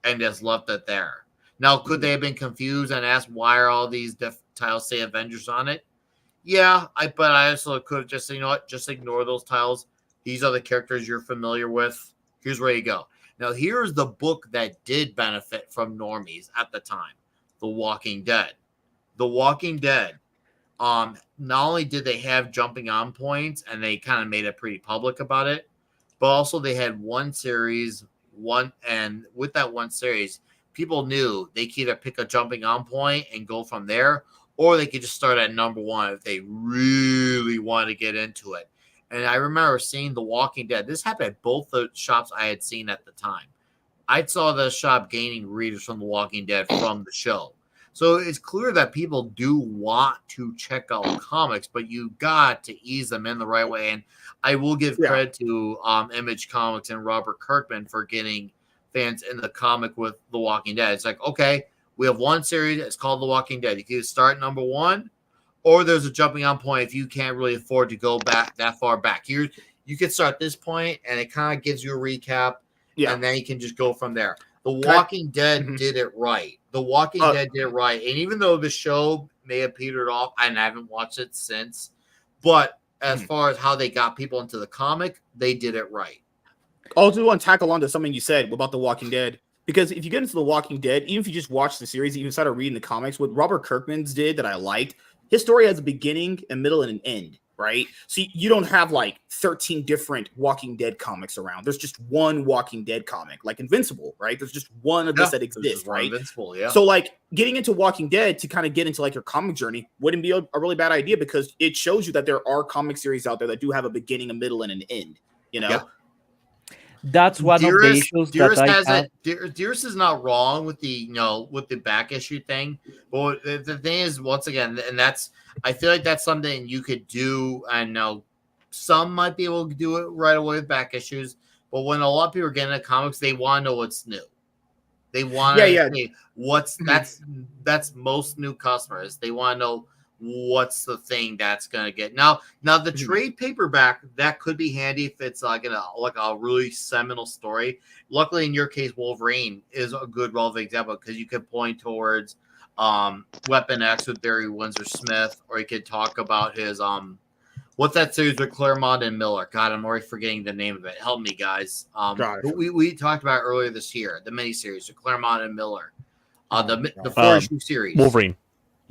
and just left it there. Now, could they have been confused and asked why are all these titles say Avengers on it? Yeah, but I also could have just said, you know what, just ignore those titles. These are the characters you're familiar with. Here's where you go. Now, here's the book that did benefit from normies at the time: The Walking Dead. The Walking Dead. Not only did they have jumping on points, and they kind of made it pretty public about it, but also they had one series, and with that one series, people knew they could either pick a jumping on point and go from there, or they could just start at number one if they really wanted to get into it. And I remember seeing The Walking Dead. This happened at both the shops I had seen at the time. I saw the shop gaining readers from The Walking Dead from the show. So it's clear that people do want to check out comics, but you got to ease them in the right way. And I will give credit to Image Comics and Robert Kirkman for getting fans in the comic with The Walking Dead. It's like, okay, we have one series. It's called The Walking Dead. You can start number 1, or there's a jumping on point if you can't really afford to go back that far back. You can start this point, and it kind of gives you a recap, and then you can just go from there. The Walking Dead did it right. The Walking Dead did it right. And even though the show may have petered off, and I haven't watched it since, but as far as how they got people into the comic, they did it right. I also want to tackle on to something you said about The Walking Dead. Because if you get into The Walking Dead, even if you just watch the series, even started reading the comics, what Robert Kirkman's did that I liked, his story has a beginning, a middle, and an end, right? So you don't have like 13 different Walking Dead comics around. There's just one Walking Dead comic, like Invincible, right? There's just one of this that exists, right? Invincible, yeah. So like getting into Walking Dead to kind of get into like your comic journey wouldn't be a really bad idea, because it shows you that there are comic series out there that do have a beginning, a middle, and an end, you know? Yeah. That's one of the issues that I have. Dearest is not wrong with the with the back issue thing, but the thing is, once again, and that's, I feel like that's something you could do. I know some might be able to do it right away with back issues, but when a lot of people are getting into comics, they want to know what's new. They want to see what's that's most new customers. They want to know what's the thing that's gonna get now the trade paperback, that could be handy if it's like a really seminal story. Luckily in your case, Wolverine is a good relevant example, because you could point towards Weapon X with Barry Windsor Smith, or you could talk about his what's that series with Claremont and Miller? God, I'm already forgetting the name of it. Help me, guys. We talked about earlier this year, the miniseries with Claremont and Miller, the 4-issue series. Wolverine.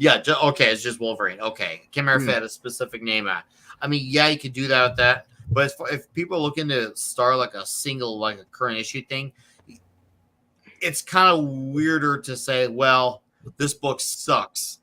Yeah, okay, it's just Wolverine. Okay, can't remember if it had a specific name. I mean, yeah, you could do that with that, but if people are looking to start like a single, like a current issue thing, it's kind of weirder to say, well, this book sucks.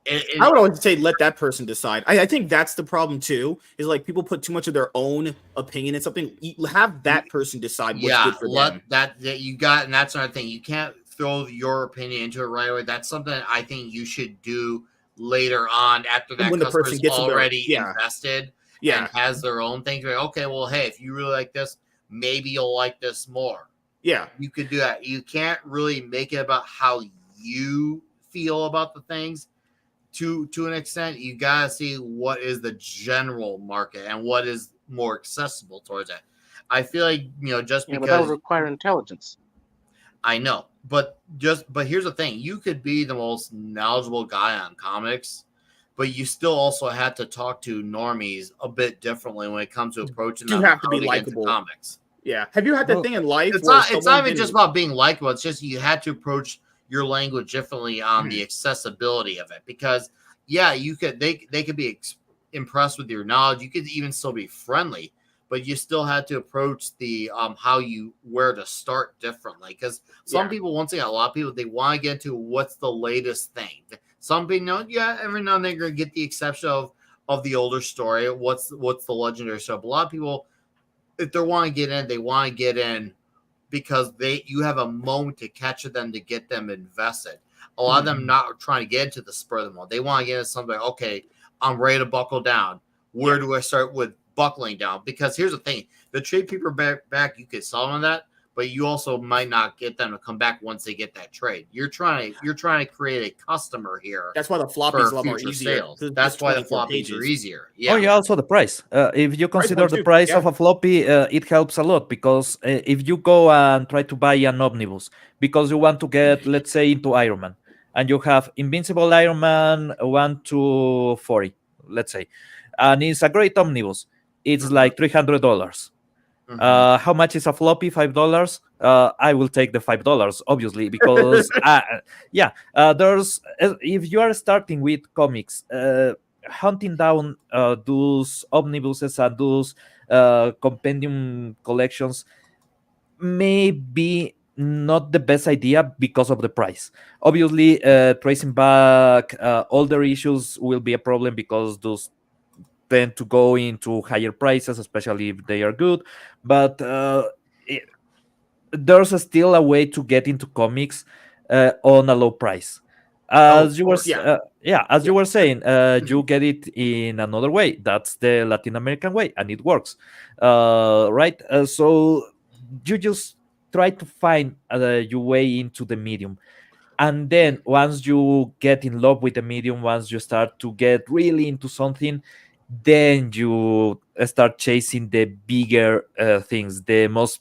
I would always say let that person decide. I think that's the problem too, is like people put too much of their own opinion in something. Have that person decide what's good for them. That you got, and that's another thing. You can't throw your opinion into it right away. That's something I think you should do later on, after that customer's person gets already invested and has their own thing. Okay, well, hey, if you really like this, maybe you'll like this more. Yeah, you could do that. You can't really make it about how you feel about the things. To an extent, you gotta see what is the general market and what is more accessible towards it. I feel like just because but that would require intelligence. I know, but here's the thing: you could be the most knowledgeable guy on comics, but you still also have to talk to normies a bit differently when it comes to approaching them. You have to be likable. Comics. Yeah. Have you had that thing in life? It's not even just about being likable. It's just you had to approach your language differently on the accessibility of it, because they could be impressed with your knowledge. You could even still be friendly, but you still had to approach the where to start differently, because some people, once again, a lot of people, they want to get into what's the latest thing. Some people every now and then you're gonna get the exception of the older story, what's the legendary stuff. A lot of people, if they want to get in, they want to get in because you have a moment to catch them, to get them invested. A lot of them not trying to get into the spur of the moment. They want to get into something. Okay, I'm ready to buckle down. Where do I start with buckling down? Because here's the thing: the trade paperback, you could sell them on that, but you also might not get them to come back once they get that trade. You're trying to create a customer here. That's why the floppies are more easier. That's why the floppies are easier. Yeah. Oh yeah, also the price. If you consider the price of a floppy, it helps a lot, because if you go and try to buy an omnibus because you want to get, let's say, into Iron Man, and you have Invincible Iron Man 1 to 40, let's say, and it's a great omnibus, it's like $300. How much is a floppy? $5. I will take the $5, obviously, because there's, if you are starting with comics, hunting down those omnibuses and those compendium collections may be not the best idea because of the price. Obviously, tracing back older issues will be a problem, because those tend to go into higher prices, especially if they are good. But there's still a way to get into comics on a low price. As you were, yeah. as you Yeah. were saying, you Mhm. get it in another way. That's the Latin American way, and it works, right? So you just try to find your way into the medium, and then once you get in love with the medium, once you start to get really into something, then you start chasing the bigger things, the most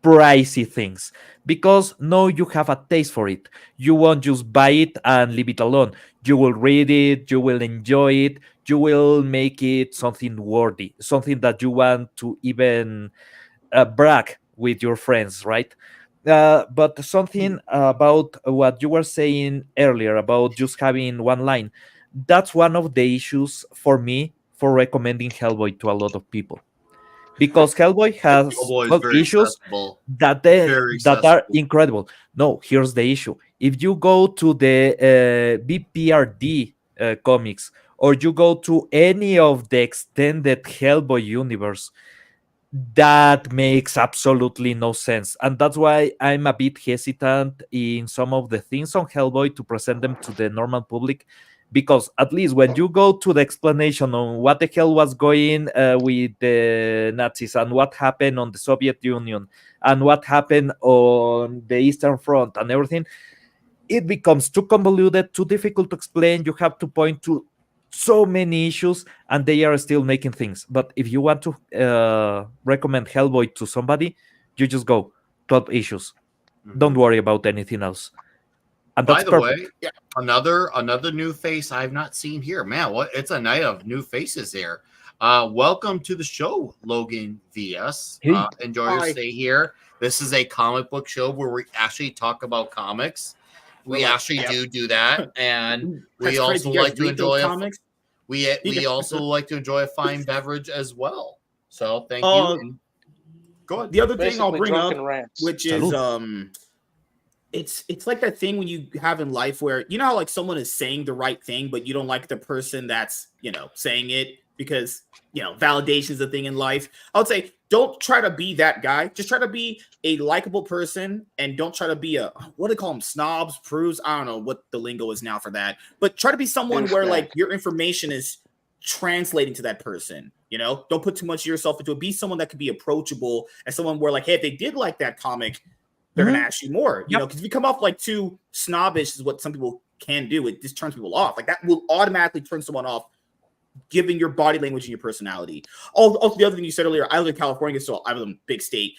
pricey things, because now you have a taste for it. You won't just buy it and leave it alone. You will read it, you will enjoy it, you will make it something worthy, something that you want to even brag with your friends, right? But something about what you were saying earlier about just having one line, that's one of the issues for me for recommending Hellboy to a lot of people, because Hellboy has Cowboy is 12 very issues accessible. Very that are accessible. incredible. No, here's the issue. If you go to the BPRD comics, or you go to any of the extended Hellboy universe, that makes absolutely no sense. And that's why I'm a bit hesitant in some of the things on Hellboy to present them to the normal public, because at least when you go to the explanation on what the hell was going with the Nazis, and what happened on the Soviet Union, and what happened on the Eastern Front and everything, it becomes too convoluted, too difficult to explain. You have to point to so many issues, and they are still making things. But if you want to recommend Hellboy to somebody, you just go 12 issues. Don't Mhm. worry about anything else, and By that's the way, perfect. another new face I've not seen here. Man, what it's a night of new faces here. Welcome to the show, Logan VS. Hey, Enjoy your Hi. stay here. This is a comic book show where we actually talk about comics. We're We like, actually yep. do that, and we That's also crazy. You like guys to read those enjoy comics? we also like to enjoy a fine beverage as well. So thank you. Uh, And go ahead. the other thing I'll Basically, bring drunken up, rants. which is salud. it's like that thing when you have in life where you know how like someone is saying the right thing, but you don't like the person that's saying it because validation is a thing in life. I would say don't try to be that guy. Just try to be a likable person, and don't try to be a what do they call them, snobs, prudes. I don't know what the lingo is now for that, but try to be someone where Douchebag. like your information is translating to that person. Don't put too much of yourself into it. Be someone that could be approachable, and someone where like, hey, if they did like that comic, they're going to Mhm. ask you more, Yep. because if you come off like too snobbish is what some people can do. It just turns people off. Like that will automatically turn someone off, given your body language and your personality. Also, the other thing you said earlier, I live in California, so I live in a big state.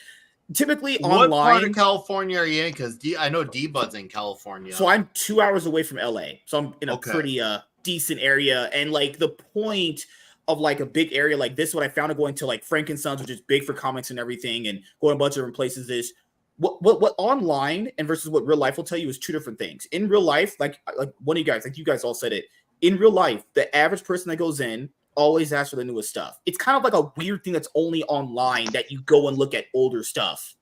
Typically What part of online, California are you in? Because I know D Bud's in California. so I'm 2 hours away from LA. So I'm in a Okay. pretty decent area. And like the point of like a big area like this, what I found of going to like Frankenstein's, which is big for comics and everything, and going a bunch of different places, is what online and versus what real life will tell you is two different things. In real life, like one of you guys, like you guys all said it, in real life, the average person that goes in always asks for the newest stuff. It's kind of like a weird thing that's only online, that you go and look at older stuff.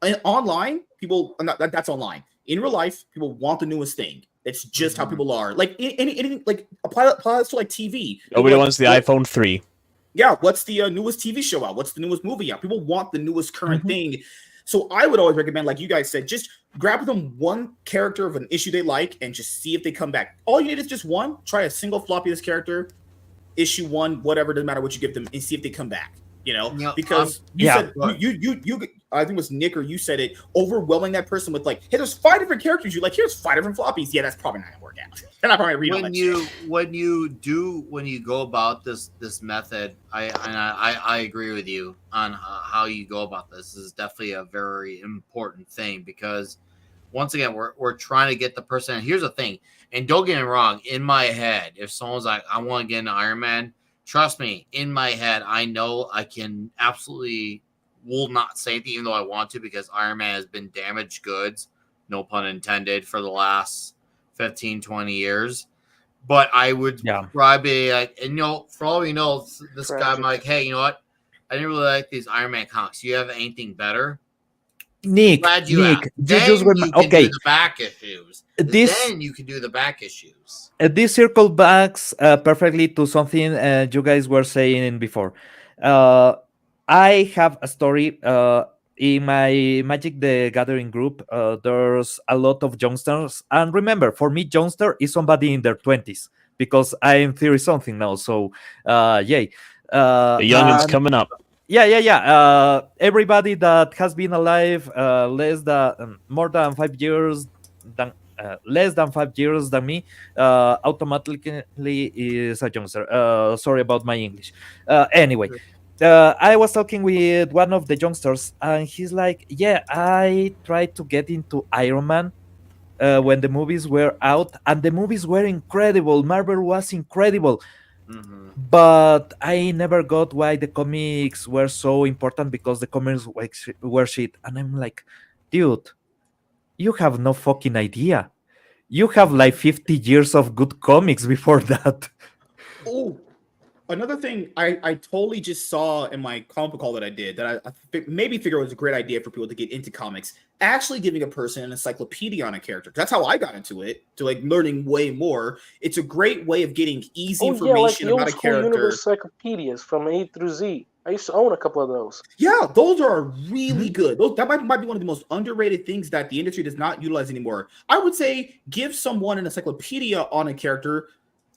And online, people that's online. In real life, people want the newest thing. That's just how people are. Like anything, like apply this to like TV. Nobody Like, wants the iPhone 3. yeah, what's the newest TV show out? What's the newest movie out? People want the newest current Mhm. thing. So I would always recommend, like you guys said, just grab them one character of an issue they like and just see if they come back. All you need is just one. Try a single floppy this character, issue one, whatever, doesn't matter what you give them, and see if they come back. Yeah, Because you yeah. said you I think it was Nick or you said it, overwhelming that person with like, hey, there's 5 different characters. You like, here's 5 different floppies. Yeah, that's probably not gonna work out. They're not probably read all that shit. when you go about this method, I agree with you on how you go about this. This is definitely a very important thing, because once again we're trying to get the person. And here's the thing, and don't get me wrong, in my head, if someone's like, I want to get into Iron Man, trust me, in my head, I know I can absolutely will not say it even though I want to, because Iron Man has been damaged goods, no pun intended, for the last 15-20 years. But I would Yeah. probably like, and for all we know, this guy Tragic. I'm like, hey, you know what, I didn't really like these Iron Man comics. You have anything better? Nick, Glad you have. you Then just you can do the back issues. This Then you can do the back issues. this circle backs perfectly to something you guys were saying before. I have a story. in my Magic the Gathering group, there's a lot of youngsters. And remember, for me, youngster is somebody in their 20s because I'm 30 something now. So, yay. The youngins And coming up. yeah. Everybody that has been alive more than 5 years than less than 5 years than me automatically is a youngster. Sorry about my English. Anyway, I was talking with one of the youngsters, and he's like, "Yeah, I tried to get into Iron Man." When the movies were out, and the movies were incredible, Marvel was incredible, Mhm. but I never got why the comics were so important because the comics were shit. And I'm like, dude, you have no fucking idea. You have like 50 years of good comics before that. Oh, another thing I totally just saw in my comic book call that I did that maybe figure was a great idea for people to get into comics. Actually, giving a person an encyclopedia on a character. That's how I got into it, to like learning way more. It's a great way of getting easy Oh yeah, like information the about old a school character. universe encyclopedias from A through Z. I used to own a couple of those. Yeah, those are really good. That might be one of the most underrated things that the industry does not utilize anymore. I would say give someone an encyclopedia on a character.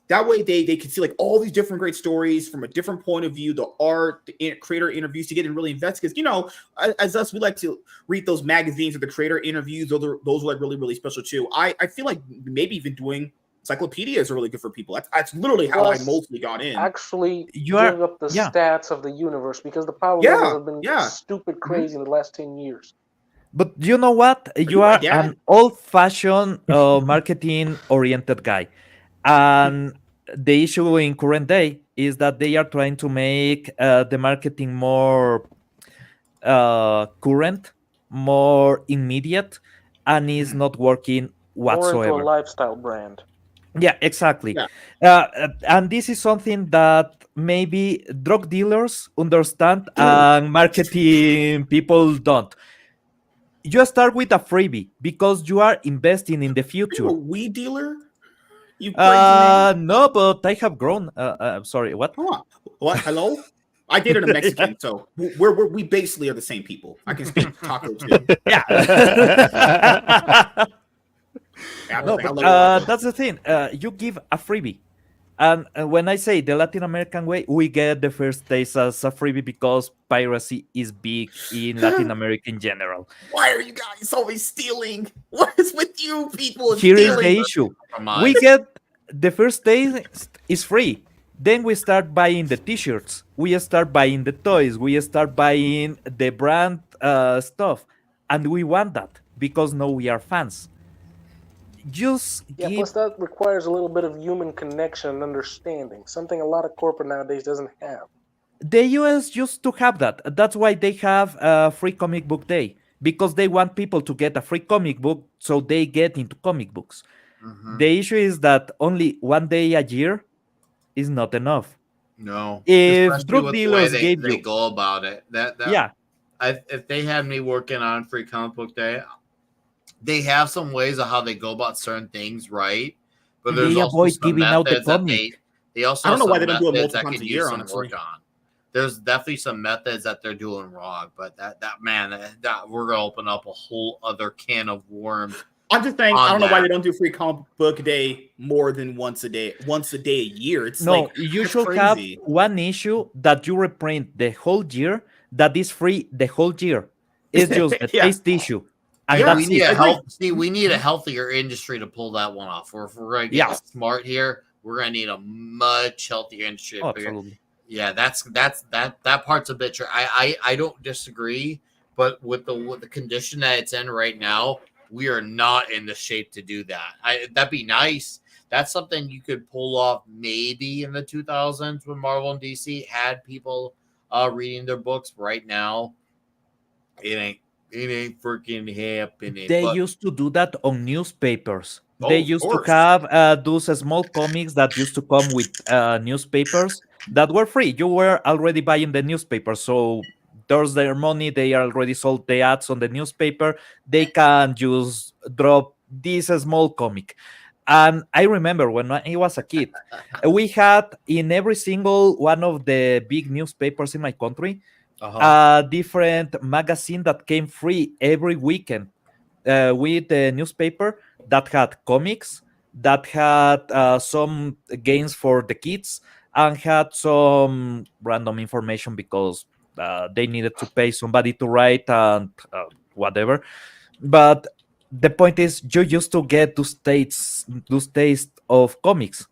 That way they can see like all these different great stories from a different point of view, the art, the creator interviews to get in really invested. Because, as us, we like to read those magazines or the creator interviews. Those are like really, really special too. I feel like maybe even doing encyclopedias are really good for people. That's literally how I Plus, mostly got in. actually You are, give up the yeah. stats of the universe because the power levels have been Yeah. stupid crazy in the last 10 years. But you know what? You my are dad. an old-fashioned marketing-oriented guy, and the issue in current day is that they are trying to make the marketing more current, more immediate, and is not working More into a whatsoever. lifestyle brand. Yeah, exactly. Yeah. And this is something that maybe drug dealers understand and marketing people don't. You start with a freebie because you are investing in the Are you a future. weed dealer? You crazy man. No, but I have grown. Sorry, what? Come on. What? Hello? I dated a Mexican, so we basically are the same people. I can speak taco too. Yeah. No, I but love tacos. that's the thing. You give a freebie. And when I say the Latin American way, we get the first taste as a freebie because piracy is big in Latin America in general. Why are you guys always stealing? What is with you people and Here is stealing? the issue. We Compromise. get the first taste is free. Then we start buying the t-shirts. We start buying the toys. We start buying the brand stuff. And we want that because now we are fans. Just Yeah, give plus that requires a little bit of human connection and understanding, something a lot of corporate nowadays doesn't have. the US used to have that. That's why they have a free comic book day because they want people to get a free comic book so they get into comic books. Mhm. The issue is that only one day a year is not enough. No, If especially drug with the way dealers gave they you, go about it. That yeah, if they had me working on Free Comic Book Day, they have some ways of how they go about certain things, right? But there's they also avoid some giving out the methods that comic. they also I have don't know why some they don't do it methods multiple that times could a year, use some honestly. work on. There's definitely some methods that they're doing wrong, but that man, that we're gonna open up a whole other can of worms. I'm just saying, On I don't know why that. they don't do free comic book day more than once a day a year. It's No, like you that's should have crazy. one issue that you reprint the whole year that is free the whole year. It's just the Yeah. taste issue, and Yeah, that's We need it. a agree. we need a healthier industry to pull that one off. Or if we're gonna get Yeah. smart here, we're gonna need a much healthier industry. Oh, absolutely. Yeah, that part's a bit true. I don't disagree, but with the condition that it's in right now, we are not in the shape to do that. That'd be nice. That's something you could pull off maybe in the 2000s when Marvel and DC had people reading their books. Right now, it ain't freaking happening. They But used to do that on newspapers. They Of used to course. have those small comics that used to come with newspapers that were free. You were already buying the newspaper, so there's their money. They already sold the ads on the newspaper. They can just drop this small comic. And I remember when I was a kid, we had in every single one of the big newspapers in my country, a different magazine that came free every weekend with the newspaper that had comics, that had some games for the kids, and had some random information because they needed to pay somebody to write and whatever. But the point is, you used to get those taste of comics.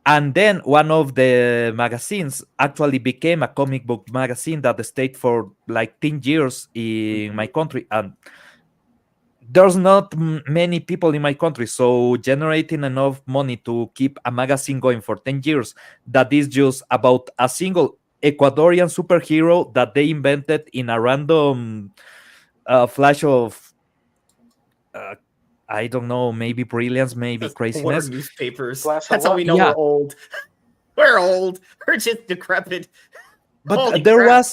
And then one of the magazines actually became a comic book magazine that stayed for like 10 years in my country. And there's not many people in my country, so generating enough money to keep a magazine going for 10 years that is just about a single Ecuadorian superhero that they invented in a random flash of uh, I don't know, maybe brilliance, maybe Just more craziness. newspapers. Flash That's of how we what? know Yeah. we're old. We're old. We're just decrepit. But Holy there crap.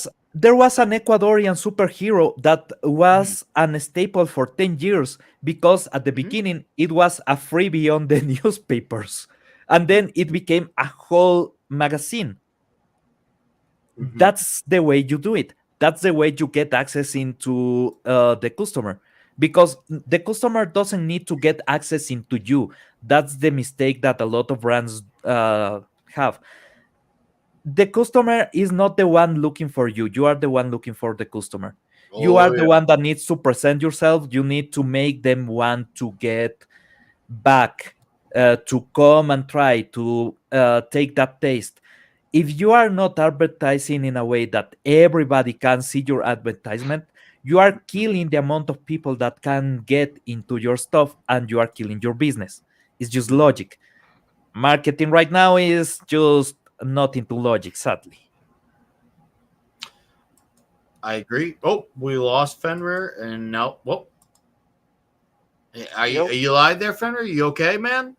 was an Ecuadorian superhero that was an staple for 10 years because at the beginning it was a freebie on the newspapers, and then it became a whole magazine. That's the way you do it. That's the way you get access into the customer, because the customer doesn't need to get access into you. That's the mistake that a lot of brands have. The customer is not the one looking for you. You are the one looking for the customer. You Oh, are the one that needs to present yourself. You need to make them want to get back, to come and try to take that taste. If you are not advertising in a way that everybody can see your advertisement, you are killing the amount of people that can get into your stuff, and you are killing your business. It's just logic. Marketing right now is just not into logic, sadly. I agree. Oh, we lost Fenrir, and now, whoa. Are Yo. you alive there, Fenrir? You okay, man?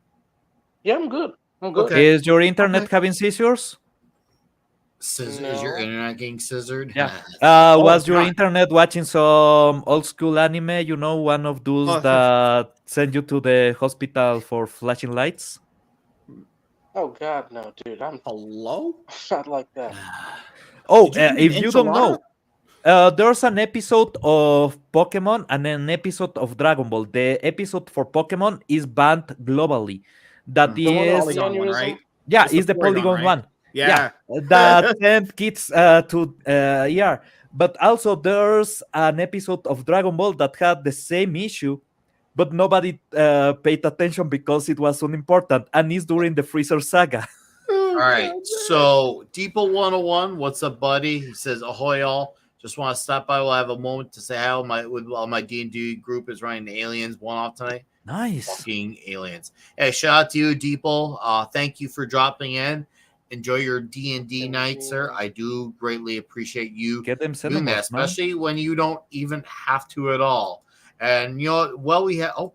Yeah, I'm good. I'm good. Okay. Is your internet Okay. having seizures? Is your No. internet getting scissored? Yeah. Oh, Was your God. internet watching some old school anime? You know, one of those Oh, that send you to the hospital for flashing lights? Oh God, no, dude. I'm hello? not like that. Oh, Did you eat if an you don't enchilada? know, there's an episode of Pokemon and an episode of Dragon Ball. The episode for Pokemon is banned globally. That The one with is, Polygon one, aneurysm. right? yeah, It's the is the Polygon, Polygon right? one. Yeah, Yeah. that sent kids to ER. But also, there's an episode of Dragon Ball that had the same issue, but nobody paid attention because it was unimportant, and it's during the Freezer saga. Oh, All right. God. So, Deeple 101, what's up, buddy? He says, ahoy, all. Just want to stop by. We'll have a moment to say how my D&D group is running the aliens one-off tonight. Nice. Fucking aliens. Hey, shout out to you, Deeple. Thank you for dropping in. Enjoy your D&D night, sir. I do greatly appreciate you Get them doing that, cinemas, man. especially when you don't even have to at all. And, you know, well, we have, oh,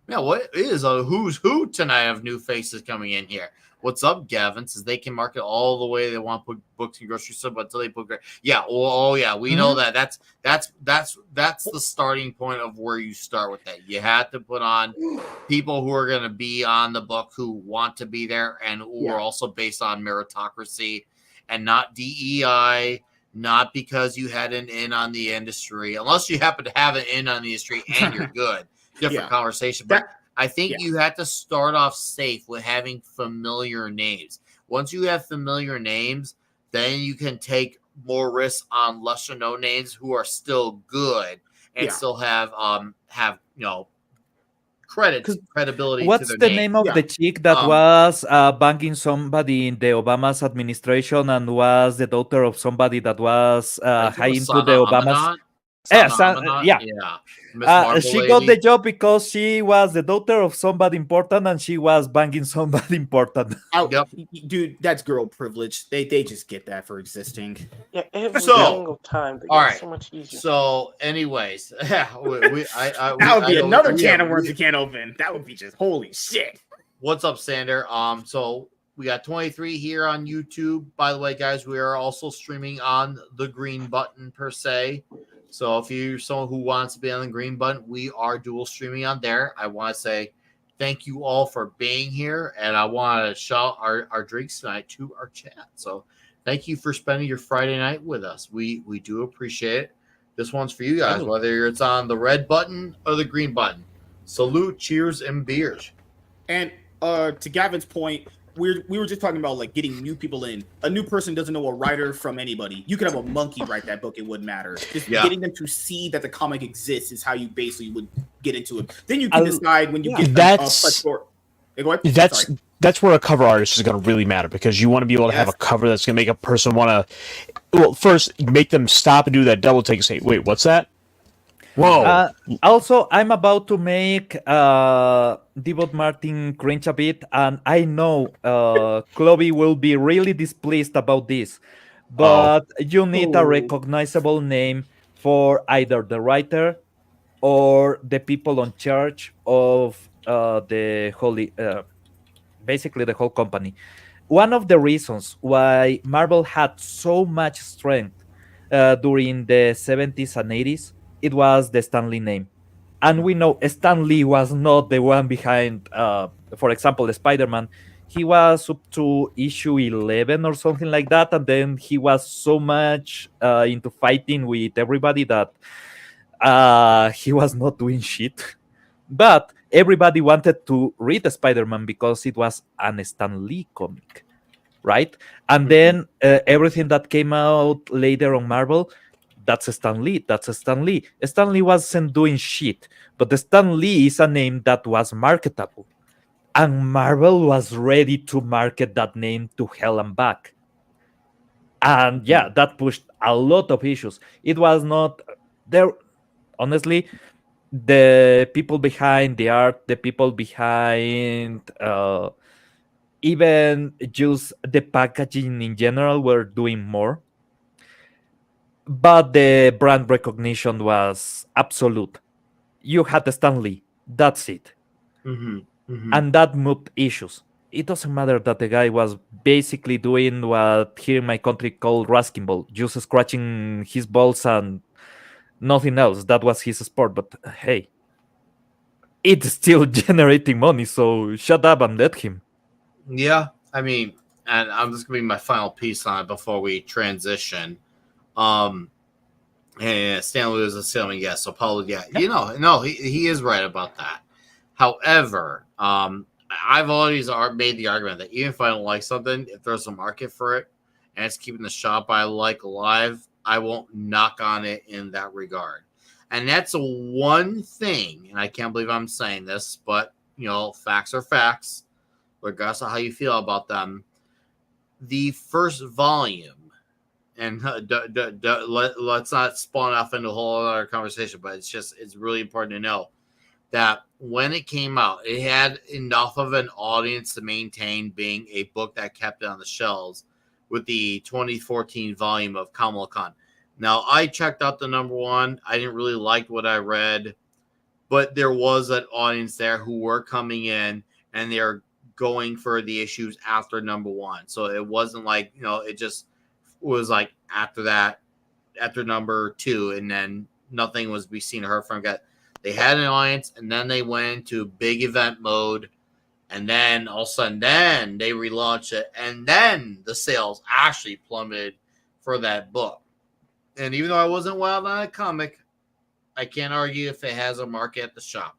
yeah, what is a who's who tonight of new faces coming in here? What's up, Gavin? Says they can market all the way they want to put books in grocery store, but until they put, yeah, oh yeah, we know that. That's the starting point of where you start with that. You have to put on people who are going to be on the book, who want to be there, and who are also based on meritocracy and not DEI. Not because you had an in on the industry, unless you happen to have an in on the industry and you're good. Different conversation, but I think you had to start off safe with having familiar names. Once you have familiar names, then you can take more risks on lesser known names who are still good and still have you know, credibility. What's to their the name of the chick that was banging somebody in the Obama's administration and was the daughter of somebody that was high into the Obama's? Yeah. Miss Marvel She lady. got the job because she was the daughter of somebody important and she was banging somebody important. Dude, that's girl privilege. They just get that for existing. Yeah, every single time. They get so much easier. So, anyways, that would be another can of worms you can't open. That would be just holy shit. What's up, Sander? So we got 23 here on YouTube. By the way, guys, we are also streaming on the Green Button per se. So if you're someone who wants to be on the Green Button, we are dual streaming on there. I want to say thank you all for being here, and I want to shout our drinks tonight to our chat. So Thank you for spending your Friday night with us. We do appreciate it. This one's for you guys, Totally. whether it's on the red button or the green button. Salute, cheers, and beers. And to Gavin's point, we were just talking about like getting new people in. A new person doesn't know a writer from anybody. You could have a monkey write that book; it wouldn't matter. Just getting them to see that the comic exists is how you basically would get into it. Then you can decide when you get that's that's where a cover artist is going to really matter, because you want to be able to have a cover that's going to make a person want to. Well, first make them stop and do that double take and say, "Wait, what's that?" Whoa. Also, I'm about to make Devot Martin cringe a bit, and I know Clobby will be really displeased about this, but you need a recognizable name for either the writer or the people on charge of basically the whole company. One of the reasons why Marvel had so much strength during the 70s and 80s, it was the Stan Lee name. And we know Stan Lee was not the one behind, for example, the Spider-Man. He was up to issue 11 or something like that, and then he was so much into fighting with everybody that he was not doing shit. But everybody wanted to read Spider-Man because it was an Stan Lee comic, right? And then everything that came out later on Marvel, that's a Stan Lee. That's a Stan Lee. Stan Lee wasn't doing shit, but the Stan Lee is a name that was marketable, and Marvel was ready to market that name to hell and back. And yeah, that pushed a lot of issues. It was not there, honestly. The people behind the art, the people behind even just the packaging in general were doing more. But the brand recognition was absolute. You had the Stan Lee. That's it. And that moved issues. It doesn't matter that the guy was basically doing what here in my country called rasking ball, just scratching his balls and nothing else. That was his sport. But hey, it's still generating money, so shut up and let him. Yeah, I mean, and I'm just gonna be my final piece on it before we transition. And Stanley was assuming yes, so Pablo, no, he is right about that. However, I've always made the argument that even if I don't like something, if there's a market for it and it's keeping the shop I like alive, I won't knock on it in that regard. And that's one thing, and I can't believe I'm saying this, but facts are facts, regardless of how you feel about them. The first volume, and let's not spawn off into a whole other conversation, but it's really important to know that when it came out, it had enough of an audience to maintain being a book that kept it on the shelves with the 2014 volume of Kamala Khan. Now, I checked out the number one. I didn't really like what I read, but there was an audience there who were coming in and they're going for the issues after number one. So it wasn't like, it just was like after number two, and then nothing was be seen or heard from it. They had an audience, and then they went into big event mode, and then all of a sudden, then they relaunched it, and then the sales actually plummeted for that book. And even though I wasn't wild on a comic, I can't argue if it has a market at the shop.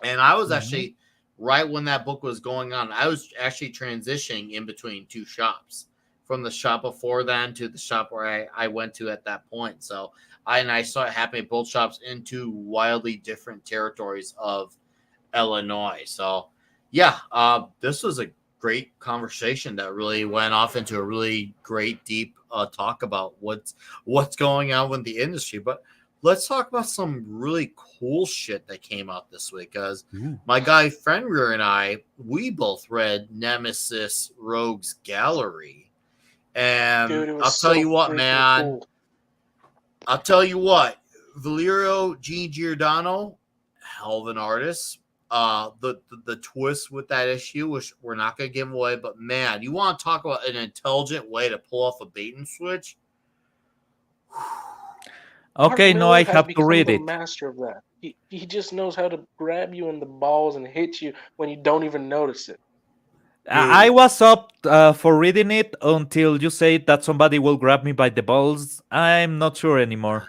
And I was actually, right when that book was going on, I was actually transitioning in between two shops, from the shop before then to the shop where I went to at that point. So I saw it happening at both shops in two wildly different territories of Illinois. So yeah, this was a great conversation that really went off into a really great deep talk about what's going on with the industry. But let's talk about some really cool shit that came out this week, because my guy Fenrir and we both read Nemesis Rogues Gallery. And dude, I'll tell you what, man. Cool. I'll tell you what, Valerio G. Giordano, hell of an artist. The twist with that issue, which we're not going to give away, but man, you want to talk about an intelligent way to pull off a bait and switch? Okay, no, I have to read it. Master of that. He just knows how to grab you in the balls and hit you when you don't even notice it. I was up for reading it until you say that somebody will grab me by the balls. I'm not sure anymore.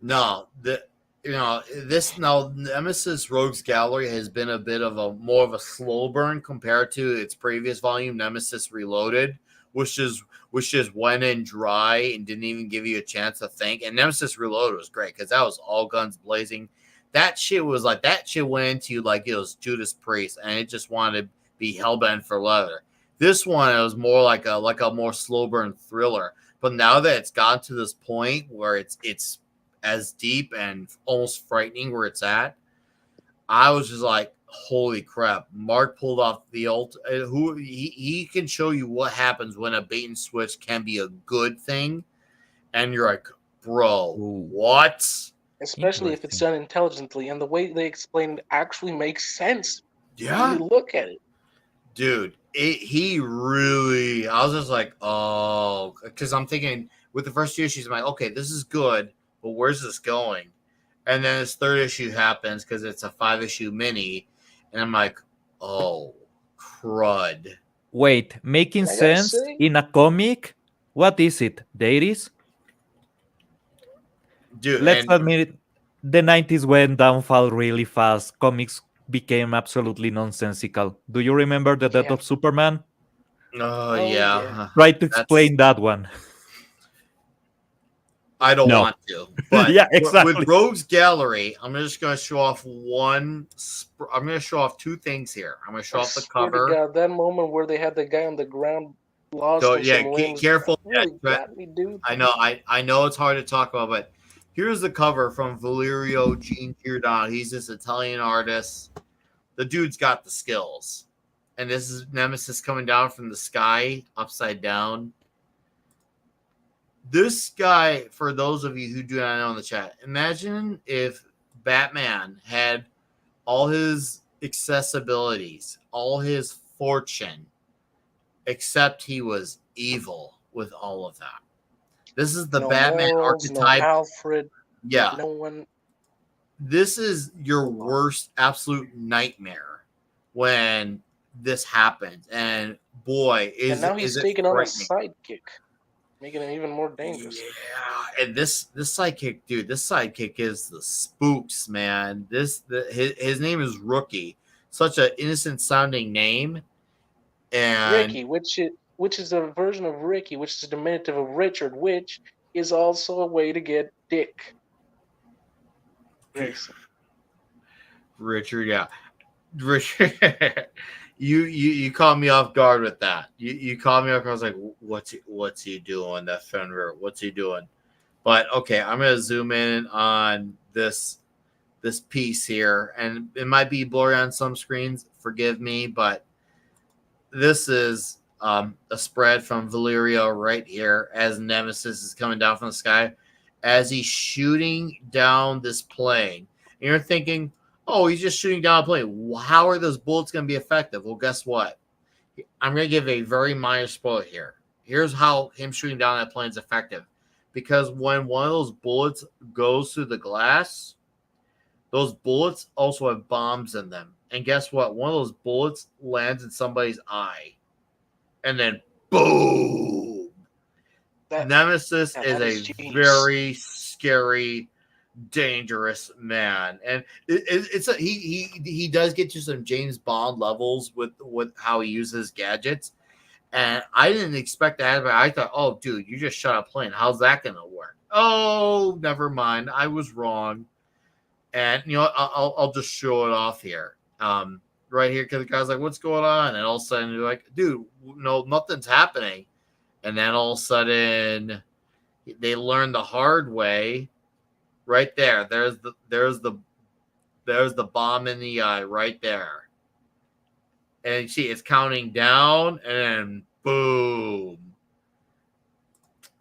No, this now Nemesis Rogues Gallery has been a bit of a more of a slow burn compared to its previous volume, Nemesis Reloaded, which just went in dry and didn't even give you a chance to think. And Nemesis Reloaded was great because that was all guns blazing. That shit went into like it was Judas Priest, and it just wanted to be hellbent for leather. This one, it was more like a more slow burn thriller. But now that it's gotten to this point where it's as deep and almost frightening where it's at, I was just like, holy crap. Mark pulled off the he can show you what happens when a bait and switch can be a good thing. And you're like, bro, Ooh. what? Especially if it's done intelligently, and the way they explain it actually makes sense. Yeah. When you look at it. Dude, he really, I was just like, oh, because I'm thinking with the first two issues, I'm like, okay, this is good, but where's this going? And then this third issue happens because it's a 5-issue mini, and I'm like, oh, crud. Wait, making sense in a comic? What is it? The 80s? Dude, let's admit it, the 90s went downfall really fast. Comics became absolutely nonsensical. Do you remember the death of Superman? Oh, yeah. Try to explain that one. I don't want to. But yeah, exactly. With Rogues Gallery, I'm just going to show off I'm going to show off two things here. I'm going to show off the cover. God, that moment where they had the guy on the ground lost. So, yeah, careful. Really got me, dude. I know it's hard to talk about, but here's the cover from Valerio Gene Giordano. He's this Italian artist. The dude's got the skills. And this is Nemesis coming down from the sky, upside down. This guy, for those of you who do not know in the chat, imagine if Batman had all his accessibilities, all his fortune, except he was evil with all of that. This is the Batman archetype. No Alfred. Yeah. No one. This is your worst absolute nightmare when this happens. And boy, he's taking on a sidekick, making him even more dangerous. Yeah, and this sidekick, dude, this sidekick is the spooks, man. His name is Rookie. Such an innocent sounding name. And Ricky, which is a version of Ricky, which is a diminutive of Richard, which is also a way to get Dick. Richard, yeah. Richard, you caught me off guard with that. You caught me off guard. I was like, what's he doing? That Fenrir, what's he doing? But okay, I'm gonna zoom in on this piece here, and it might be blurry on some screens. Forgive me, but this is a spread from Valerio right here as Nemesis is coming down from the sky as he's shooting down this plane. And you're thinking, oh, he's just shooting down a plane. How are those bullets going to be effective? Well, guess what? I'm going to give a very minor spoiler here. Here's how him shooting down that plane is effective. Because when one of those bullets goes through the glass, those bullets also have bombs in them. And guess what? One of those bullets lands in somebody's eye. And then, boom! Nemesis is a very scary, dangerous man. And he does get to some James Bond levels with how he uses gadgets. And I didn't expect that. But I thought, oh, dude, you just shot a plane. How's that going to work? Oh, never mind. I was wrong. And, I'll just show it off here. Right here, because the guy's like, what's going on? And all of a sudden, you're like, dude, no, nothing's happening. And then all of a sudden, they learn the hard way. Right there. There's the bomb in the eye right there. And you see, it's counting down, and boom.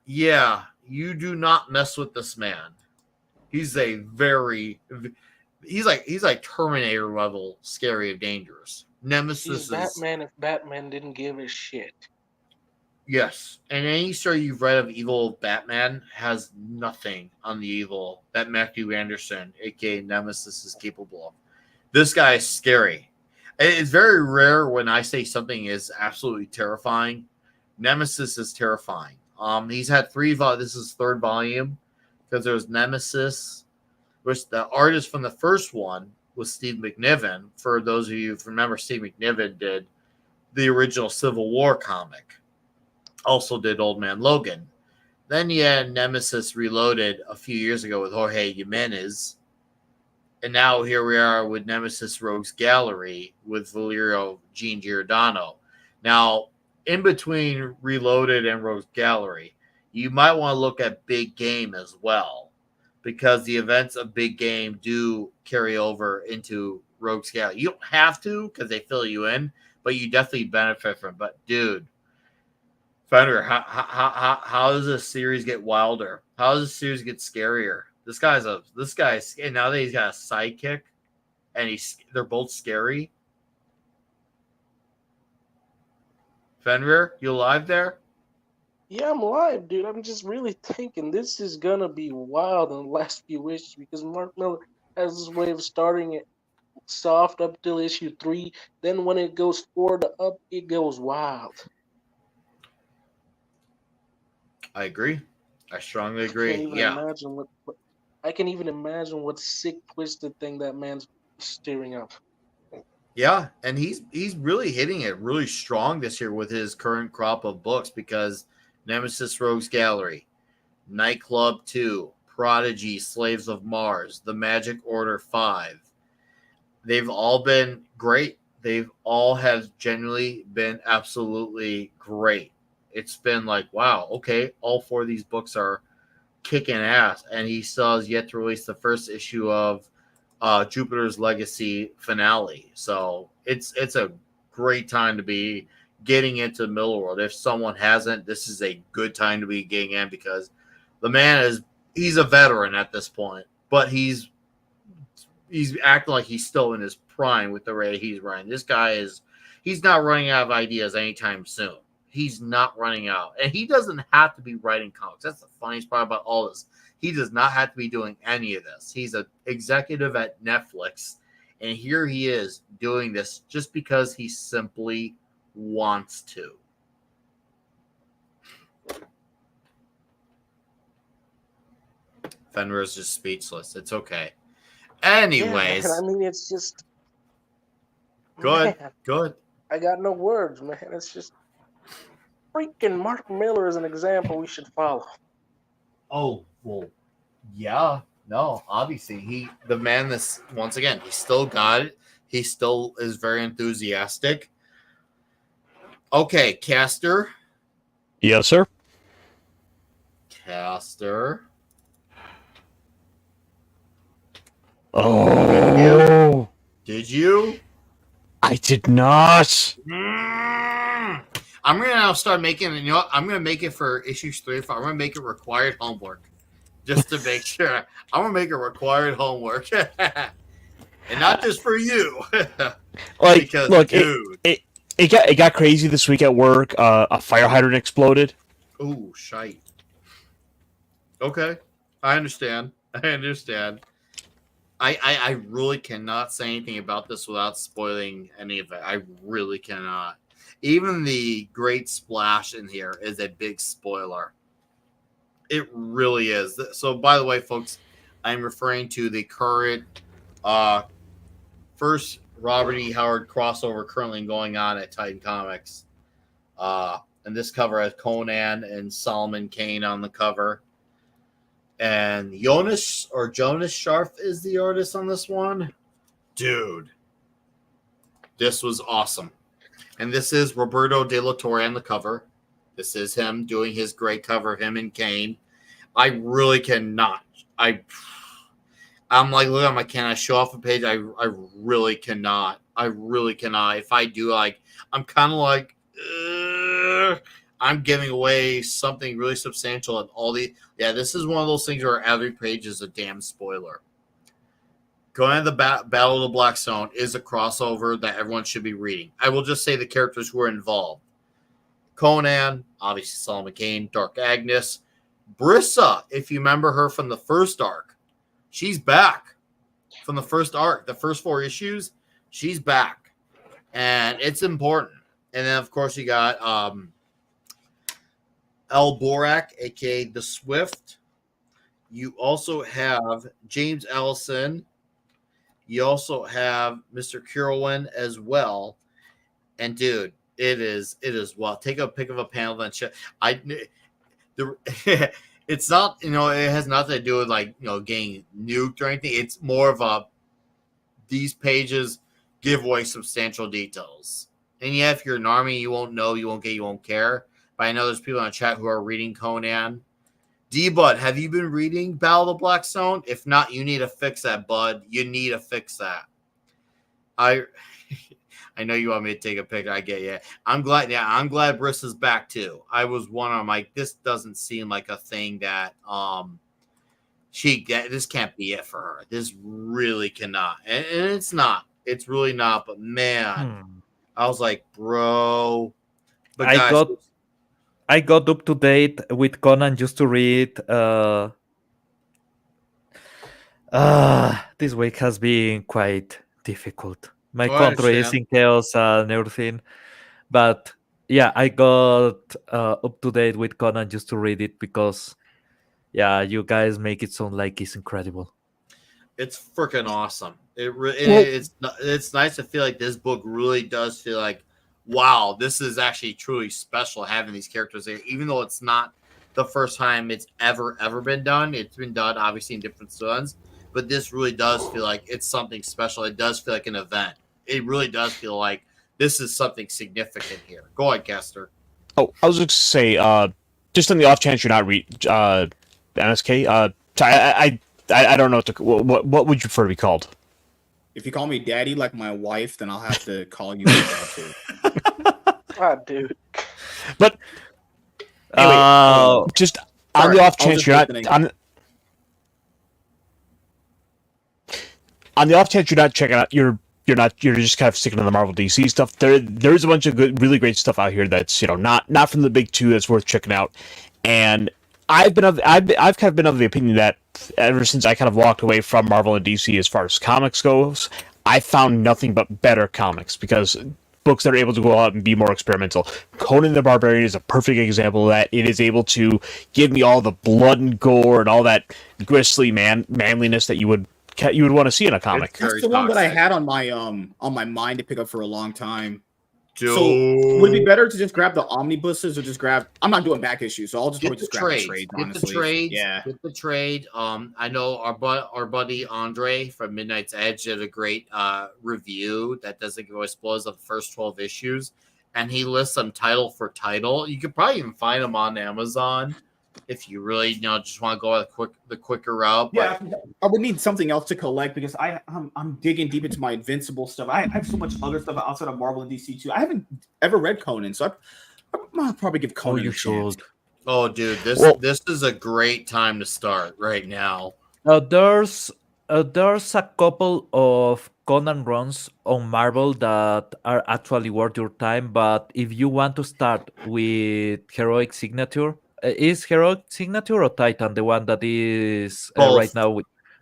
Yeah, you do not mess with this man. He's like Terminator level scary and dangerous. Nemesis is Batman if Batman didn't give a shit. Yes. And any story you've read of evil Batman has nothing on the evil that Matthew Anderson, aka Nemesis, is capable of. This guy is scary. It's very rare when I say something is absolutely terrifying. Nemesis is terrifying. He's had this is third volume because there's Nemesis, which the artist from the first one was Steve McNiven. For those of you who remember, Steve McNiven did the original Civil War comic. Also did Old Man Logan. Then you had Nemesis Reloaded a few years ago with Jorge Jimenez. And now here we are with Nemesis Rogues Gallery with Valerio Gene Giordano. Now, in between Reloaded and Rogues Gallery, you might want to look at Big Game as well, because the events of Big Game do carry over into Rogues Gallery. You don't have to because they fill you in, but you definitely benefit from it. But, dude, Fender, how does this series get wilder? How does this series get scarier? This guy's and now that he's got a sidekick, and they're both scary. Fenrir, you alive there? Yeah, I'm alive, dude. I'm just really thinking this is gonna be wild in the last few issues because Mark Miller has this way of starting it soft up till issue 3. Then when it goes 4 to up, it goes wild. I agree. I strongly I agree. can't even imagine what I can even imagine what sick twisted thing that man's steering up. Yeah, and he's really hitting it really strong this year with his current crop of books, because Nemesis Rogues Gallery, Nightclub 2, Prodigy, Slaves of Mars, The Magic Order 5. They've all been great. They've all have genuinely been absolutely great. It's been like, wow, okay, all 4 of these books are kicking ass, and he still has yet to release the first issue of Jupiter's Legacy finale. So it's a great time to be getting into Middle World. If someone hasn't, this is a good time to be getting in, because the man he's a veteran at this point, but he's acting like he's still in his prime with the way he's running. This guy he's not running out of ideas anytime soon. He's not running out. And he doesn't have to be writing comics. That's the funniest part about all this. He does not have to be doing any of this. He's an executive at Netflix. And here he is doing this just because he simply wants to. Fenrir is just speechless. It's okay. Anyways. Yeah, man, I mean, it's just... Good. Man, Good. I got no words, man. It's just... Freaking Mark Miller is an example we should follow. Oh, well, yeah. No, obviously the man this, once again, he still got it. He still is very enthusiastic. Okay, Caster. Yes, sir. Caster. Oh. Did you? I did not. I'm going to now start making, you know what? I'm going to make it for issues 3 and 5. I'm going to make it required homework just to make sure. I'm going to make it required homework. And not just for you. Like, because, look, dude. It got crazy this week at work. A fire hydrant exploded. Ooh, shite. Okay. I understand. I really cannot say anything about this without spoiling any of it. I really cannot. Even the great splash in here is a big spoiler. It really is. So, by the way, folks, I'm referring to the current first Robert E. Howard crossover currently going on at Titan Comics. And this cover has Conan and Solomon Kane on the cover. And Jonas Scharf is the artist on this one. Dude, this was awesome. And this is Roberto De La Torre on the cover. This is him doing his great cover of him and Kane. I really cannot. I'm like, look, I'm like, can I show off a page? I really cannot. If I do, like, I'm kind of like, I'm giving away something really substantial. And this is one of those things where every page is a damn spoiler. Going to the Battle of the Black Stone is a crossover that everyone should be reading. I will just say the characters who are involved. Conan, obviously Solomon Kane, Dark Agnes. Brissa, if you remember her from the first arc, she's back. From the first arc, the first 4 issues, she's back. and it's important. And then of course you got El Borak, aka the Swift. You also have James Ellison. You also have Mr. Kirwan as well. And dude, it is well. Take a pick of a panel and check. It's not, it has nothing to do with like, getting nuked or anything. It's more of a, these pages give away substantial details. And yeah, if you're an army, you won't know, you won't care. But I know there's people in the chat who are reading Conan. D-Bud, have you been reading Battle of the Blackstone? If not, you need to fix that, bud. You need to fix that. I know you want me to take a pic. I get you. I'm glad Briss is back too. I was wondering, I'm like, this doesn't seem like a thing that this can't be it for her. This really cannot. And it's not. It's really not, but man, I was like, bro. But I got up to date with Conan just to read. This week has been quite difficult. My country is in chaos and everything. But yeah, I got up to date with Conan just to read it because, yeah, you guys make it sound like it's incredible. It's freaking awesome. It's nice to feel like this book really does feel like, wow, this is actually truly special having these characters there, even though it's not the first time it's ever been done. It's been done obviously in different runs, but this really does feel like it's something special. It does feel like an event. It really does feel like this is something significant here. Go ahead, Kester. Oh, I was going to say, just on the off chance you're not NSK, I don't know what would you prefer to be called? If you call me daddy like my wife, then I'll have to call you like that too. God, dude. But anyway, just on the off chance you're not on the off chance you're not checking out, you're just kind of sticking to the Marvel DC stuff. There's a bunch of really great stuff out here that's not from the big two that's worth checking out. And I've kind of been of the opinion that ever since I kind of walked away from Marvel and DC as far as comics goes, I found nothing but better comics because books that are able to go out and be more experimental. Conan the Barbarian is a perfect example of that. It is able to give me all the blood and gore and all that grisly manliness that you would want to see in a comic. That's the one that I had on my mind to pick up for a long time. Dude. So would it be better to just grab the omnibuses or just grab? I'm not doing back issues, so I'll just grab the trade. Honestly, get the trade. I know our buddy Andre from Midnight's Edge did a great review that doesn't give away spoilers of the first 12 issues, and he lists them title for title. You could probably even find them on Amazon if you really just want to go the quicker route. Yeah, I would need something else to collect because I'm digging deep into my Invincible stuff. I have so much other stuff outside of Marvel and DC too. I haven't ever read Conan, so I'll probably give Conan a chance. Oh, dude, this is a great time to start right now. There's a couple of Conan runs on Marvel that are actually worth your time, but if you want to start with Heroic Signature. Is Heroic Signature or Titan the one that is right now?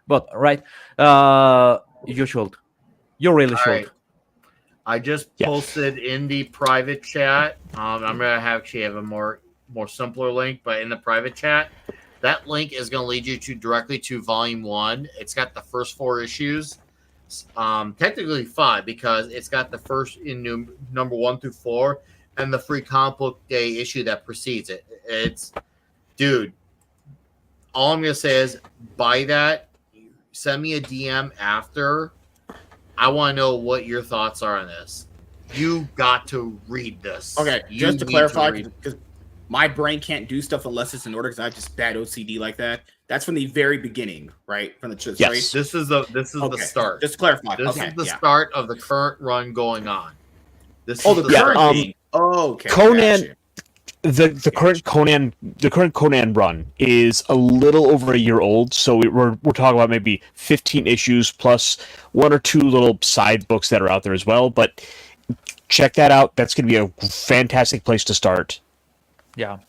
But right, you should. You really should. Right. I just posted in the private chat. I'm gonna have a more simpler link, but in the private chat, that link is gonna lead you directly to Volume 1. It's got the first 4 issues, technically 5 because it's got the first in number 1 through 4. And the free comic book day issue that precedes it. It's, dude, all I'm going to say is buy that. Send me a DM after. I want to know what your thoughts are on this. You got to read this. Okay, just to clarify, because my brain can't do stuff unless it's in order because I have just bad OCD like that. That's from the very beginning, right? From the yes. Right? This is the start. Just to clarify. This is the start of the current run going on. This is the current thing. Oh, okay. Conan, the current Conan run is a little over a year old, so we're talking about maybe 15 issues plus 1 or 2 little side books that are out there as well. But check that out. That's going to be a fantastic place to start. Yeah,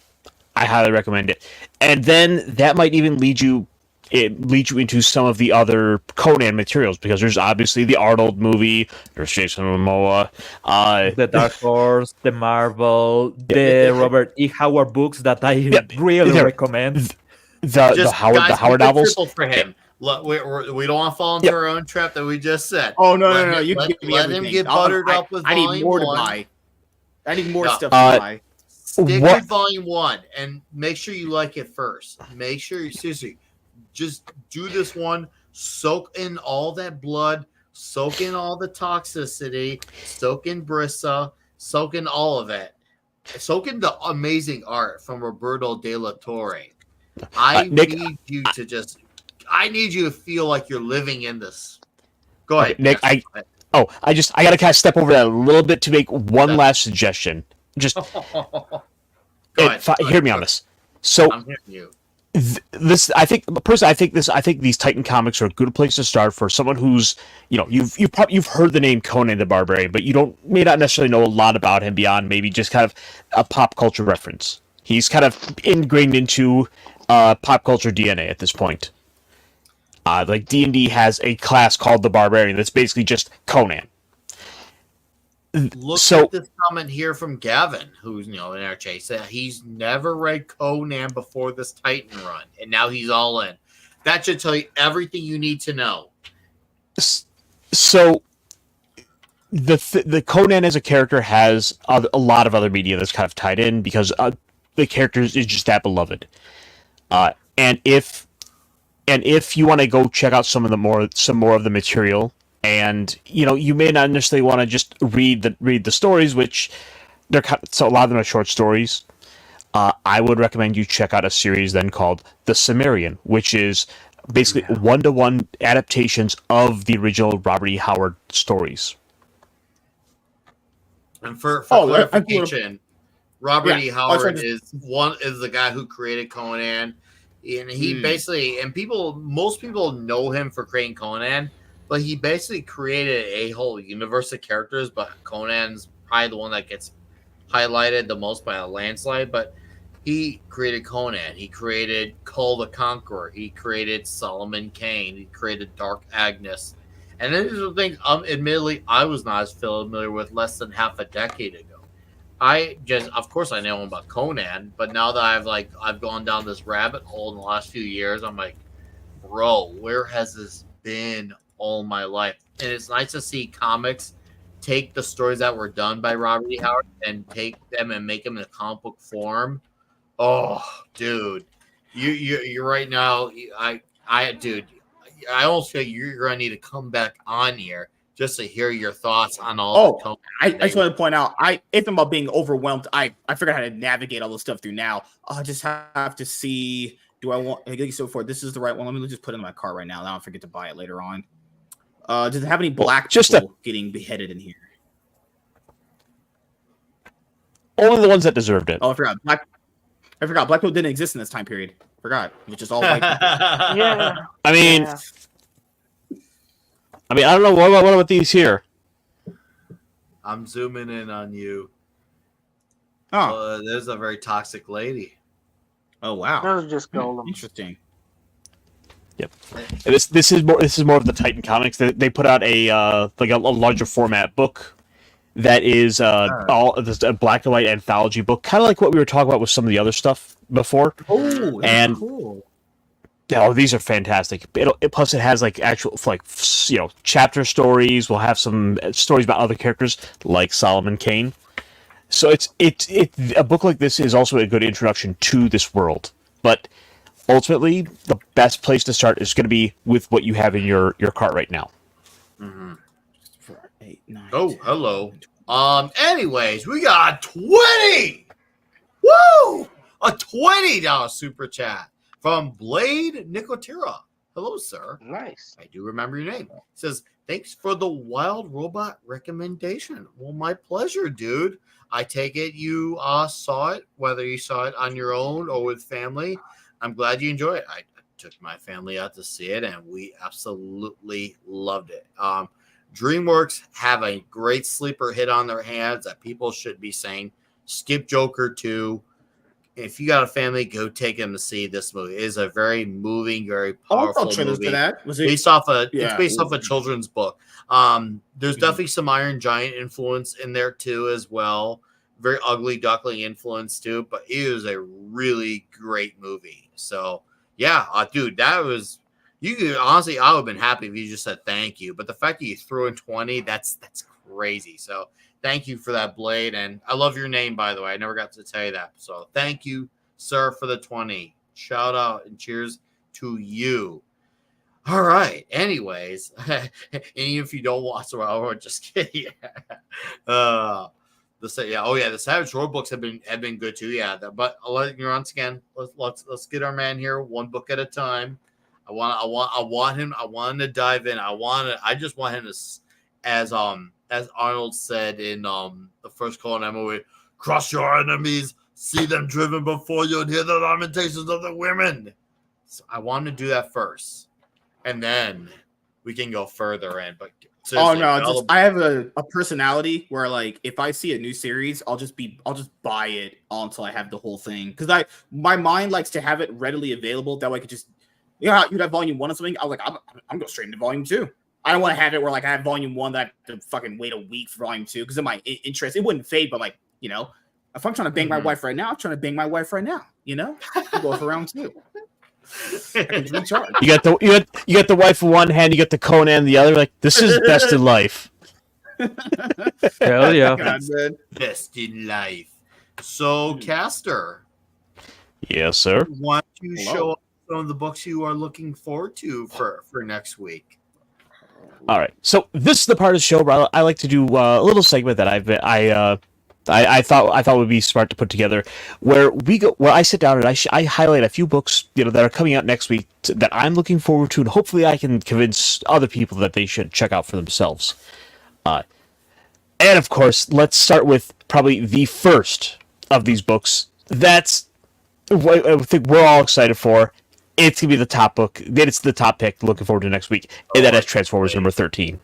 I highly recommend it. And then that might even lead you it leads you into some of the other Conan materials, because there's obviously the Arnold movie, there's Jason Momoa, The Dark Horse, the Marvel, yeah, the Robert E. Howard books that I yeah, really there, recommend. the Guys, Howard keep it novels. simple for him. We don't want to fall into Yep. our own trap that we just said. Oh no, Let no, no! him- You can let, give me let everything. him get buttered up with I need volume more to 1. buy. I need more Yeah. stuff to buy. Stick What- with volume 1 and make sure you like it first. Make sure you seriously just do this one. Soak in all that blood. Soak in all the toxicity. Soak in Brissa. Soak in all of it. Soak in the amazing art from Roberto De La Torre. I Nick, need you to just. I need you to feel like you're living in this. Go ahead, Nick. yes. I gotta kind of step over that a little bit to make one last suggestion. Just Go ahead. hear me on this. So I'm hearing you. this, I think these Titan comics are a good place to start for someone who's, you've heard the name Conan the Barbarian, but you may not necessarily know a lot about him beyond maybe just kind of a pop culture reference. He's kind of ingrained into pop culture DNA at this point. Like D&D has a class called the Barbarian that's basically just Conan. Look So- at this comment here from Gavin, who's in our chase. He's never read Conan before this Titan run, and now he's all in. That should tell you everything you need to know. So the Conan as a character has a lot of other media that's kind of tied in, because the character is just that beloved. And if you want to go check out some more of the material, and you may not necessarily want to just read the stories, which so a lot of them are short stories. I would recommend you check out a series then called The Cimmerian, which is basically one-to-one adaptations of the original Robert E. Howard stories. And for clarification, Robert E. Yeah. Howard is the guy who created Conan, and he basically, and most people know him for creating Conan, but he basically created a whole universe of characters. But Conan's probably the one that gets highlighted the most by a landslide. But he created Conan. He created Kull the Conqueror. He created Solomon Kane. He created Dark Agnes. And then there's the thing, admittedly, I was not as familiar with less than half a decade ago. Of course, I know about Conan, but now that I've gone down this rabbit hole in the last few years, I'm like, bro, where has this been all my life? And it's nice to see comics take the stories that were done by Robert E. Howard and take them and make them in a comic book form. Oh, dude, you're right now. Dude, I almost feel you're gonna need to come back on here just to hear your thoughts on all. Oh, I just want to point out, if I'm about being overwhelmed, I figured out how to navigate all this stuff through now. I'll just have to see. Do I want? So far, this is the right one. Let me just put it in my cart right now. I don't forget to buy it later on. Does it have any black people getting beheaded in here? Only the ones that deserved it. Oh, I forgot. Black people didn't exist in this time period. Forgot. Which is all white people. Yeah. I mean, Yeah. I don't know. What about these here? I'm zooming in on you. Oh, There's a very toxic lady. oh wow. That was just Golem. Interesting. Yep. And this is more of the Titan comics. They put out a larger format book that is all this a black and white anthology book, kind of like what we were talking about with some of the other stuff before. Oh, And- cool. Oh, these are fantastic. Plus, it has actual chapter stories. We'll have some stories about other characters like Solomon Kane. So it's a book like this is also a good introduction to this world. But ultimately, the best place to start is going to be with what you have in your cart right now. Mm-hmm. 4, 8, 9, Oh, 10, hello. Anyways, we got 20. Woo! A $20 super chat from Blade Nicotera. Hello, sir. Nice. I do remember your name. It says, thanks for the wild robot recommendation. Well, my pleasure, dude. I take it you saw it, whether you saw it on your own or with family. I'm glad you enjoyed it. I took my family out to see it, and we absolutely loved it. DreamWorks have a great sleeper hit on their hands that people should be saying. Skip Joker 2. if you got a family, go take them to see this movie. It is a very moving, very Oh, I powerful saw trailers movie. for that. Was it Based off a, it's Yeah. based off a children's book. There's definitely some Iron Giant influence in there too, as well. Very ugly duckling influence too, but it was a really great movie. So yeah, dude, that was you could honestly, I would have been happy if you just said thank you. But the fact that you threw in 20, that's crazy. So thank you for that, Blade. And I love your name, by the way. I never got to tell you that. So thank you, sir, for the 20. Shout out and cheers to you. All right. Anyways, and even if you don't watch we're just kidding. The Savage Road books have been good too. Yeah, but I'll let you once again. Let's get our man here one book at a time. I want him to dive in. I just want him to, as Arnold said in the first Colin movie, crush your enemies, see them driven before you, and hear the lamentations of the women. So I want him to do that first, and then we can go further in. But oh no, I have a personality where like if I see a new series, I'll just buy it all until I have the whole thing, because my mind likes to have it readily available. That way I could just you'd have volume 1 or something. I was like, I'm going straight into volume 2. I don't want to have it where like I have volume 1 that I have to fucking wait a week for volume 2, because of my interest. It wouldn't fade, but like, if I'm trying to bang my wife right now, I'm trying to bang my wife right now. We'll go for round 2. I can recharge. You got the wife in one hand, you got the Conan in the other. Like, this is best in life. Hell yeah. God, man. Best in life. So, Caster. Yes, sir. Why don't you show us some of the books you are looking forward to for next week? All right. So this is the part of the show where I like to do a little segment that I thought would be smart to put together, where I sit down and I highlight a few books that are coming out next week that I'm looking forward to, and hopefully I can convince other people that they should check out for themselves. And of course, let's start with probably the first of these books. That's what I think we're all excited for. It's gonna be the top book. It's the top pick. Looking forward to next week, and that is Transformers number 13.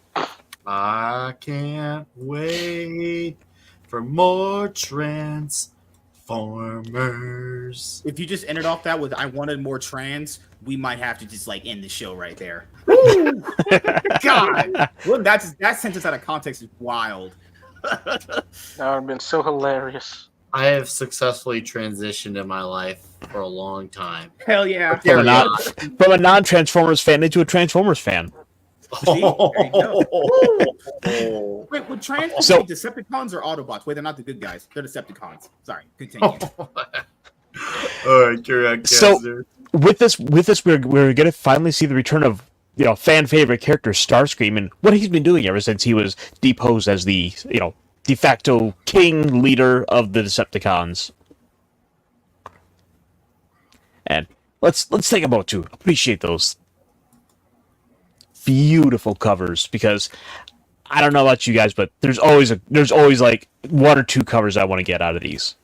I can't wait for more Transformers. If you just ended off that with "I wanted more trans," we might have to just like end the show right there. God, well, that sentence out of context is wild. That would have been so hilarious. I have successfully transitioned in my life for a long time. Hell yeah! From a non-Transformers fan into a Transformers fan. See? There you go. Wait, would Transformers be Decepticons or Autobots? Wait, they're not the good guys. They're Decepticons. Sorry, continue. All right, correct. So with this, we're gonna finally see the return of fan favorite character Starscream, and what he's been doing ever since he was deposed as the de facto king leader of the Decepticons. And let's take a moment to appreciate those beautiful covers, because I don't know about you guys, but there's always like 1 or 2 covers I want to get out of these.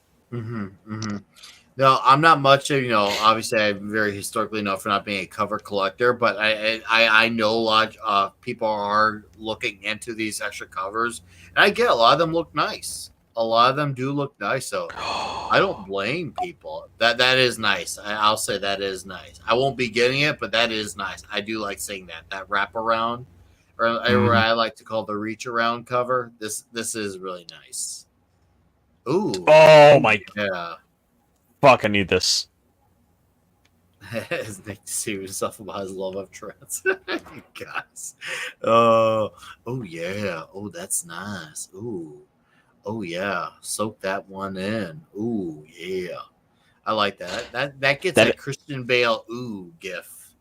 No, I'm not much of, obviously I'm very historically known for not being a cover collector, but I know a lot of people are looking into these extra covers, and I get a lot of them look nice. A lot of them do look nice, so I don't blame people. That is nice. I'll say that is nice. I won't be getting it, but that is nice. I do like seeing that wraparound, or I like to call the reach around cover. This is really nice. Ooh. Oh my yeah. Fuck, I need this. As Nick serious stuff about his love of trance. Guys. Oh yeah. Oh, that's nice. Ooh. Oh yeah. Soak that one in. Ooh yeah. I like that. That gets a Christian Bale gif.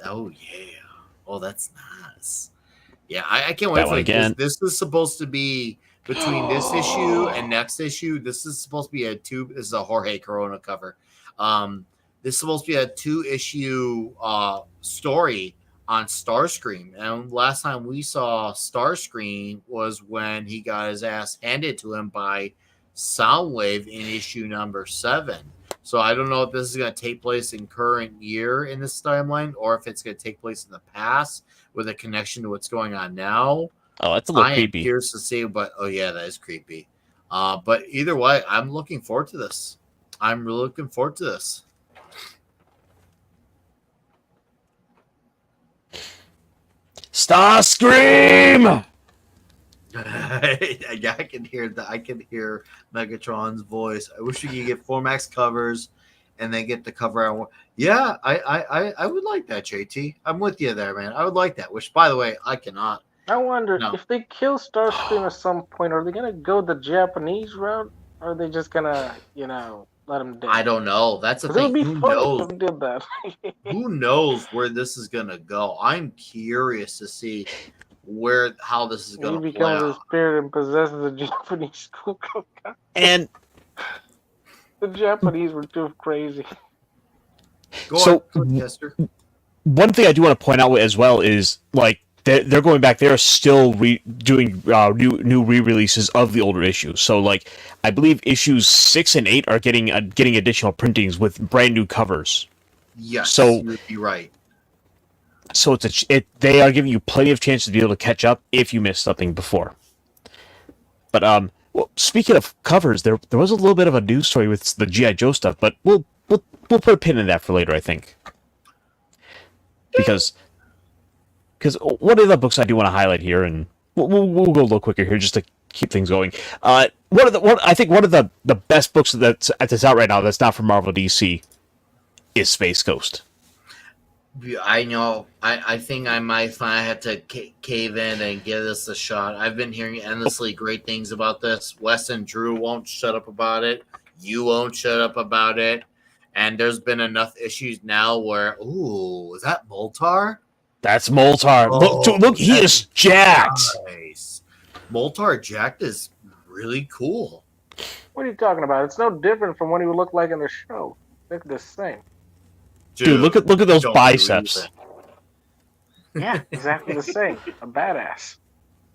Oh yeah. Oh, that's nice. Yeah, I can't wait for this. This is supposed to be between this issue and next issue. This is supposed to be this is a Jorge Corona cover. This is supposed to be a 2-issue story on Starscream. And last time we saw Starscream was when he got his ass handed to him by Soundwave in issue number 7. So I don't know if this is going to take place in current year in this timeline, or if it's going to take place in the past with a connection to what's going on now. Oh, that's a little creepy. I'm curious to see, but yeah, that is creepy. But either way, I'm looking forward to this. I'm really looking forward to this. Starscream! Yeah, I can hear that. I can hear Megatron's voice. I wish we could get Formax covers and then get the cover. Yeah, I would like that, JT. I'm with you there, man. I would like that. Which, by the way, I cannot. I wonder No. if they kill Starscream at some point, are they gonna go the Japanese route, or are they just gonna, let him die? I don't know. That's the Because it would thing. be Who funny knows? if they did that. Who knows where this is gonna go? I'm curious to see how this is He gonna play becomes a out. spirit and possesses a Japanese school. And The Japanese were too crazy. So- Go on, Chester. one thing I do want to point out as well is like they're going back. They're still doing new re-releases of the older issues. So like I believe issues 6 and 8 are getting additional printings with brand new covers. Yes, So- you would be right. So they are giving you plenty of chances to be able to catch up if you missed something before. But well, speaking of covers, there was a little bit of a news story with the GI Joe stuff, but we'll put a pin in that for later, I think. Because one of the books I do want to highlight here, and we'll go a little quicker here just to keep things going. I think one of the best books that's out right now that's not from Marvel DC is Space Ghost. I know. I think I might have to cave in and give this a shot. I've been hearing endlessly great things about this. Wes and Drew won't shut up about it. You won't shut up about it. And there's been enough issues now where, ooh, is that Moltar? That's Moltar. Oh, Look, he is jacked. Nice. Moltar jacked is really cool. What are you talking about? It's no different from what he would look like in the show. Look the same. Dude, look at those don't biceps. believe Yeah, exactly the same. A badass.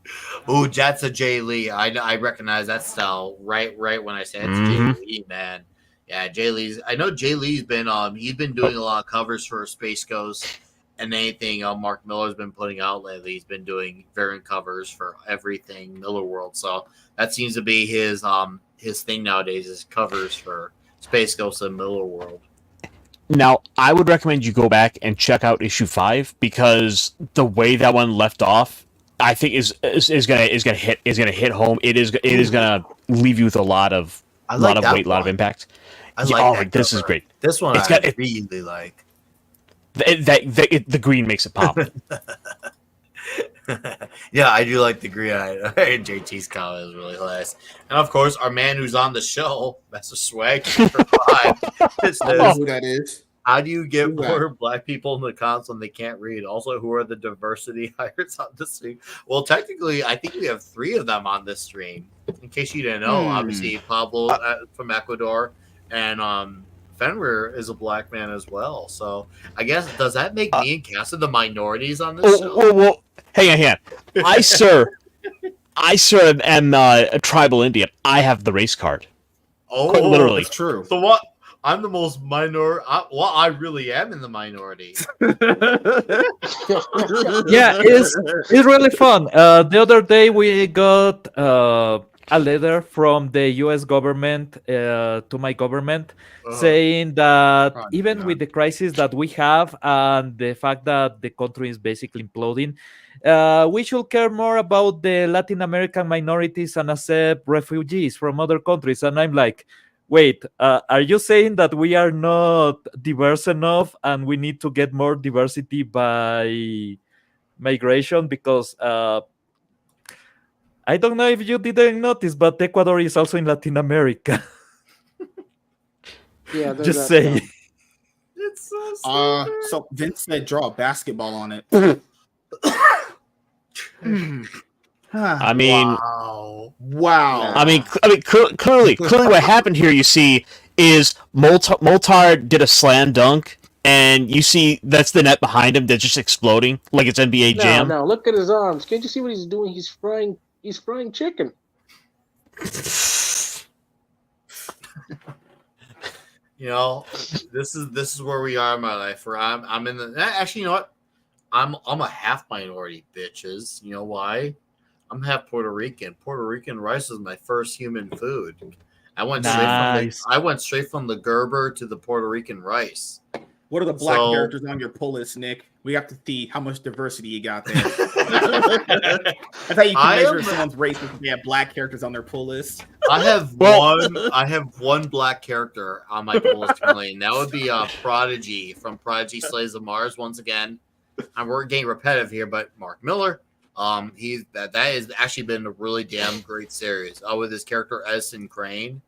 it. Ooh, that's a Jay Lee. I recognize that style right when I say it's Mhm. Jay Lee, man. Yeah, Jay Lee's. I know Jay Lee's been he's been doing a lot of covers for Space Ghost and anything Mark Miller's been putting out lately. He's been doing variant covers for everything Miller World. So that seems to be his thing nowadays is covers for Space Ghost and Miller World. Now, I would recommend you go back and check out issue 5 because the way that one left off, I think is gonna hit home. It is gonna leave you with a lot of weight, a lot of impact. I like that this cover. is great. This one It's I really like. The green makes it pop. Yeah, I do like the green. JT's comment is really hilarious. And of course, our man who's on the show, Master Swag, I don't know who that is. how do you get Who's that? more black people in the cons when they can't read? Also, who are the diversity hires on this stream? Well, technically, I think we have 3 of them on this stream. In case you didn't know, obviously Pablo from Ecuador and Fenrir is a black man as well. So I guess does that make me and Cassie the minorities on this show? Well, hang on. I am a tribal Indian. I have the race card. Oh, Quite literally. That's true. So what? I'm the most minor. I really am in the minority. Yeah, it's really fun. The other day we got a letter from the U.S. government to my government saying that Oh, even God. with the crisis that we have and the fact that the country is basically imploding, we should care more about the Latin American minorities and accept refugees from other countries. And I'm like, wait, are you saying that we are not diverse enough and we need to get more diversity by migration? Because I don't know if you didn't notice, but Ecuador is also in Latin America. Yeah, there's Just that say. stuff. It's so stupid. So Vince said draw a basketball on it. I mean, Wow. clearly, what happened here, you see, is Moltar did a slam dunk, and you see that's the net behind him that's just exploding like it's NBA Jam. No, look at his arms. Can't you see what he's doing? He's frying chicken. You know, this is where we are in my life. Where I'm in the actually, you know what? I'm a half minority, bitches. You know why? I'm half Puerto Rican. Puerto Rican rice is my first human food. I went Nice. straight from the Gerber to the Puerto Rican rice. What are the black So- characters on your pull list, Nick? We have to see how much diversity you got there. That's how you can measure someone's race if they have black characters on their pull list. I have one black character on my pull list currently, and that would be Prodigy from Prodigy Slays of Mars. Once again, we're getting repetitive here, but Mark Miller. That has actually been a really damn great series. With his character Edison Crane.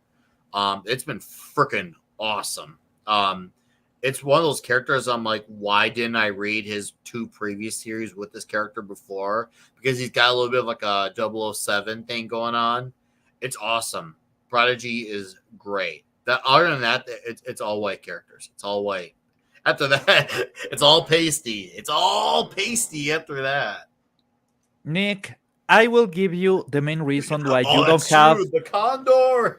It's been freaking awesome. It's one of those characters I'm like, why didn't I read his 2 previous series with this character before? Because he's got a little bit of like a 007 thing going on. It's awesome. Prodigy is great. Other than that, it's all white characters. It's all white. After that, it's all pasty. It's all pasty after that. Nick, I will give you the main reason why you don't that's have. true, the Condor.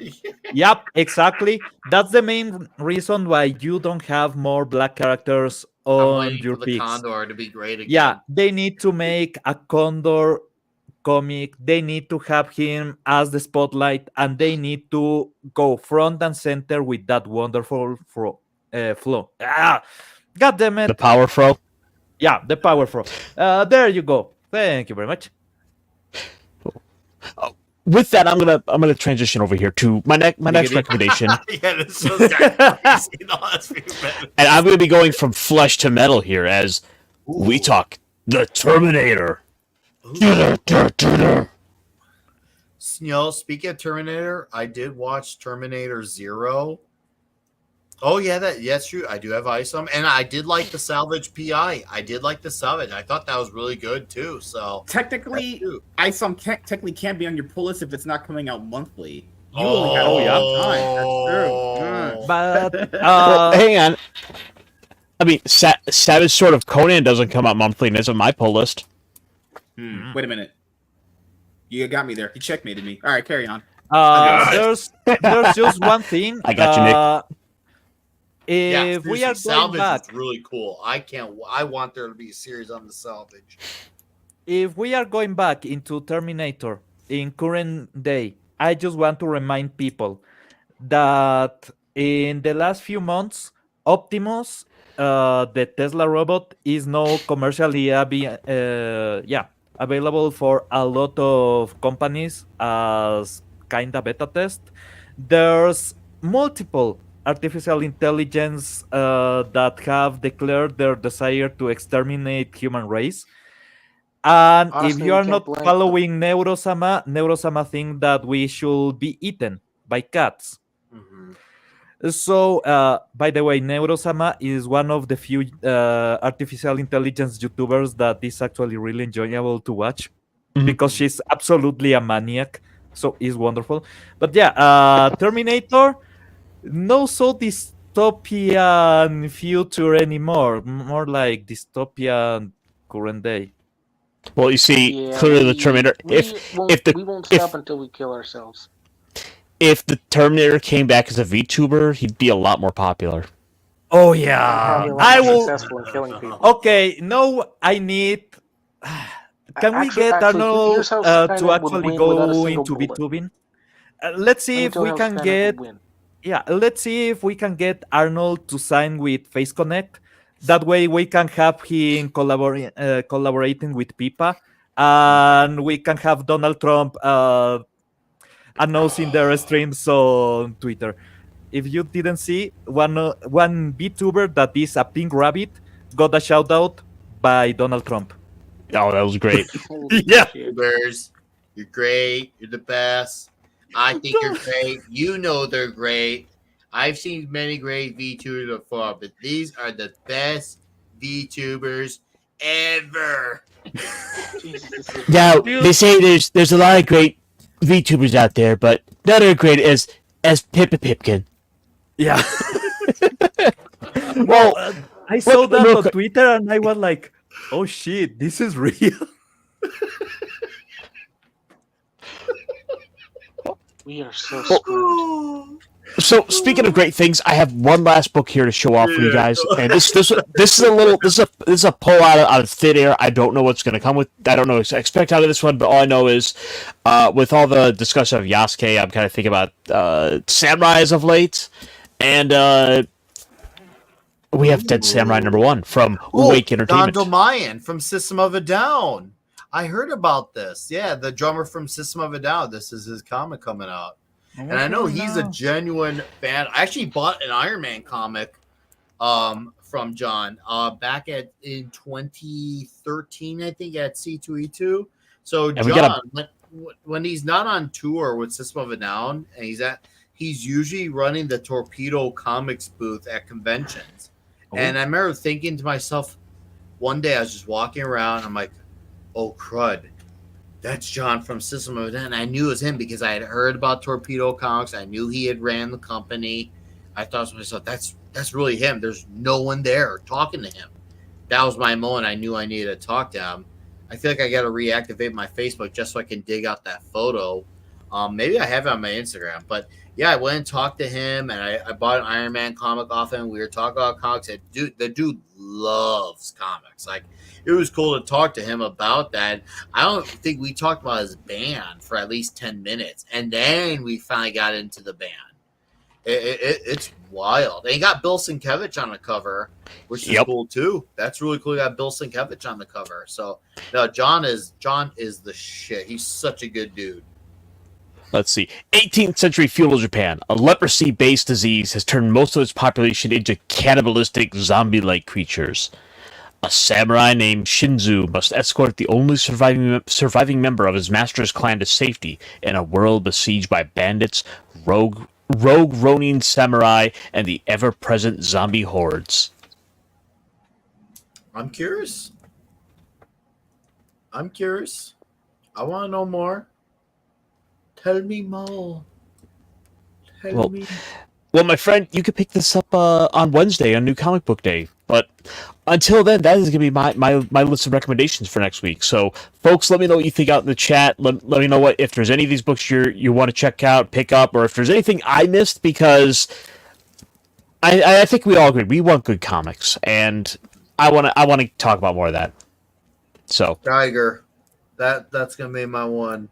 Yep, exactly. That's the main reason why you don't have more black characters I'm on waiting your for the picks. Condor to be great again. Yeah, they need to make a Condor comic. They need to have him as the spotlight, and they need to go front and center with that wonderful flow. God damn it! The power fro. Yeah, the power flow. There you go. Thank you very much. With that, I'm gonna transition over here to my next recommendation, Yeah, this show's got crazy in the last few minutes. and I'm gonna be going from flesh to metal here as we talk the Terminator. Speaking of Terminator, I did watch Terminator Zero. Oh yeah, that's true. I do have Isom, and I did like the Salvage PI. I did like the Salvage. I thought that was really good too. So Technically, That's true. ISOM technically can't be on your pull list if it's not coming out monthly. You only had time. That's true. But Hang on. I mean, Savage Sword of Conan doesn't come out monthly, and it's on my pull list. Wait a minute. You got me there. You checkmated me. All right, carry on. there's just one thing. I got you, Nick. If we are going Salvage back, is really cool. I want there to be a series on the Salvage. if we are going back into Terminator in current day, I just want to remind people that in the last few months, Optimus, the Tesla robot, is now commercially available for a lot of companies as kind of beta test. There's multiple artificial intelligence that have declared their desire to exterminate human race. And Honestly, if we you are can't not blame them. following Neurosama think that we should be eaten by cats. So, by the way, Neurosama is one of the few artificial intelligence YouTubers that is actually really enjoyable to watch because she's absolutely a maniac. So it's wonderful. But yeah, Terminator, no so dystopian future anymore. More like dystopian current day. Well, you see, Yeah, clearly the Terminator. we won't stop until we kill ourselves. If the Terminator came back as a VTuber, he'd be a lot more popular. Oh Probably yeah, a lot I more will. successful in killing people. Okay, no, I need. Can we get Arnold here's how to Skynet would actually win without a go single into bullet. VTubing? Let's see if we can get. Yeah, let's see if we can get Arnold to sign with Face Connect. That way, we can have him collaborating with Pipa, and we can have Donald Trump announcing their streams on Twitter. If you didn't see, one VTuber that is a pink rabbit got a shout out by Donald Trump. Oh, that was great. Yeah. Bears, you're great. You're the best. I think you're great. You know they're great. I've seen many great VTubers before, but these are the best VTubers ever. Now they say there's a lot of great VTubers out there, but not as great as Pippa Pipkin. Yeah. Well, I saw real that on quick. Twitter and I was like, oh shit, this is real. We are so screwed. So speaking of great things, I have one last book here to show off for you guys, and this is a pull out of thin air. I don't know what's going to come with. I don't know what to expect out of this one, but all I know is, with all the discussion of Yasuke, I'm kind of thinking about Samurai as of late, and we have Dead Samurai #1 from Wake Entertainment. Don Mayan from System of a Down. I heard about this. Yeah, the drummer from System of a Down. This is his comic coming out. And I know he's a genuine fan. I actually bought an Iron Man comic from John back in 2013, I think, at C2E2. So And John, when he's not on tour with System of a Down, and he's usually running the Torpedo Comics booth at conventions. Oh. And I remember thinking to myself, one day I was just walking around, I'm like, oh crud, that's John from System of a Down. And I knew it was him because I had heard about Torpedo Comics. I knew he had ran the company. I thought to myself, that's really him. There's no one there talking to him. That was my moment. I knew I needed to talk to him. I feel like I got to reactivate my Facebook just so I can dig out that photo. Maybe I have it on my Instagram. But yeah, I went and talked to him, and I bought an Iron Man comic off him. We were talking about comics. And the dude loves comics. Like, it was cool to talk to him about that. I don't think we talked about his band for at least 10 minutes. And then we finally got into the band. It's wild. And he got Bill Sienkiewicz on the cover, which is cool too. That's really cool. He got Bill Sienkiewicz on the cover. So no, John is the shit. He's such a good dude. Let's see. 18th century feudal Japan, a leprosy-based disease has turned most of its population into cannibalistic zombie-like creatures. A samurai named Shinzu must escort the only surviving member of his master's clan to safety in a world besieged by bandits, rogue Ronin samurai, and the ever-present zombie hordes. I'm curious. I want to know more. Tell me more. Tell me. Well, my friend, you could pick this up on Wednesday on New Comic Book Day. But until then, that is going to be my list of recommendations for next week. So, folks, let me know what you think out in the chat. Let me know if there's any of these books you want to check out, pick up, or if there's anything I missed, because I think we all agree we want good comics, and I want to talk about more of that. So Geiger, that's going to be my one.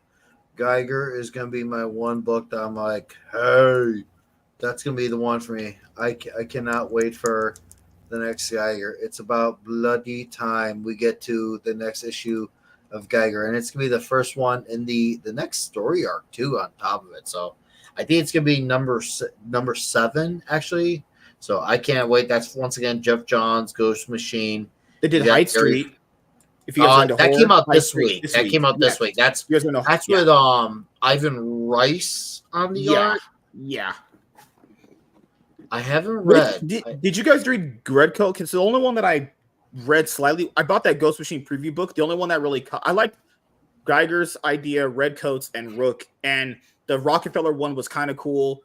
Geiger is going to be my one book that I'm like, hey, that's going to be the one for me. I cannot wait for the next Geiger. It's about bloody time we get to the next issue of Geiger, and it's going to be the first one in the next story arc, too, on top of it. So I think it's going to be number 7, actually. So I can't wait. That's, once again, Jeff Johns, Ghost Machine. They did Hyde Street. If you guys that came out this week. That came out this week. That's with Ivan Rice on the art. Yeah. I haven't read. Did you guys read Red Coat? Because the only one that I read slightly, I bought that Ghost Machine preview book. The only one that really I liked Geiger's idea, Red Coats, and Rook, and the Rockefeller one was kind of cool.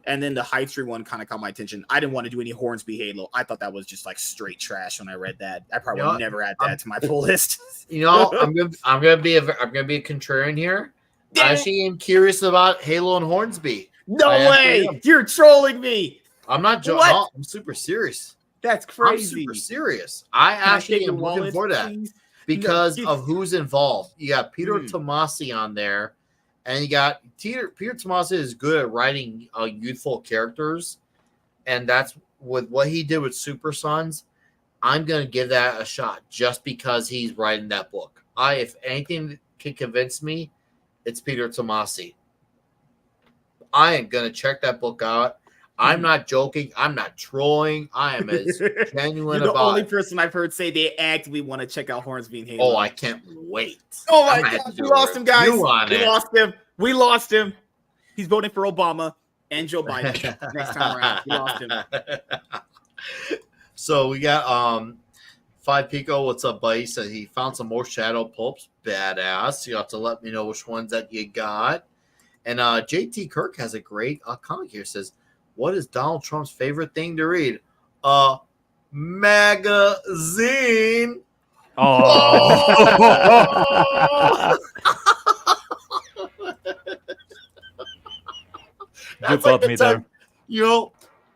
And then the Hyde Street one kind of caught my attention. I didn't want to do any Hornsby Halo. I thought that was just like straight trash when I read that. I probably would never add that to my pull list. I'm gonna be a contrarian here. I actually am curious about Halo and Hornsby. No way! You're trolling me. I'm not joking. No, I'm super serious. That's crazy. I'm super serious. I actually am looking for that because of who's involved. You got Peter Tomasi on there. And you got Peter Tomasi is good at writing youthful characters, and that's with what he did with Super Sons. I'm gonna give that a shot just because he's writing that book. If anything can convince me, it's Peter Tomasi. I am gonna check that book out. I'm not joking. I'm not trolling. I am as genuine You're the about only person I've heard say they actively want to check out Hornsby and Halo. Oh, I can't wait. Oh my God, we lost him, guys. We lost him. He's voting for Obama and Joe Biden next time around. We lost him. So we got 5 Pico. What's up, buddy? He said he found some more Shadow Pulps. Badass. You have to let me know which ones that you got. And JT Kirk has a great comic here. Says, what is Donald Trump's favorite thing to read? A magazine. Oh. That's like, You know,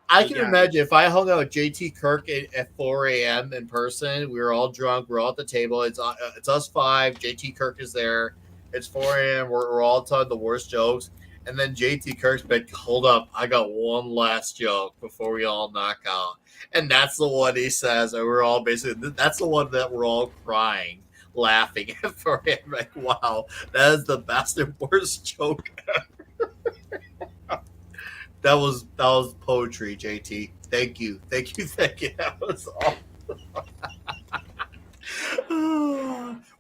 I can Yeah. imagine if I hung out with JT Kirk at 4 a.m. in person, we were all drunk, we're all at the table. It's us five. JT Kirk is there. It's 4 a.m. We're all telling the worst jokes. And then JT Kirk's like, hold up, I got one last joke before we all knock out. And that's the one he says. And we're all basically, that's the one that we're all crying, laughing at for him. Like, wow, that is the best and worst joke ever. That was poetry, JT. Thank you. That was awesome.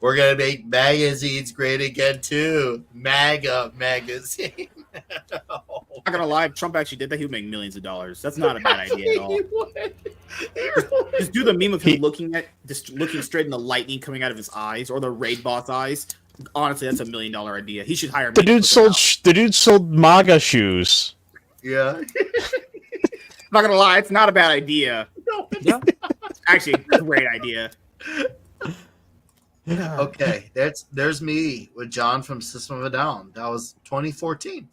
We're gonna make magazines great again too. MAGA magazine. Not gonna lie, if Trump actually did that, he would make millions of dollars. That's not a bad idea at all. Just do the meme of him looking straight in the lightning coming out of his eyes, or the raid bot's eyes. Honestly, that's $1 million idea. He should hire me. The dude sold MAGA shoes. Yeah. Not gonna lie, it's not a bad idea. Yeah. Actually, it's a great idea. Okay, there's me with John from System of a Down. That was 2014.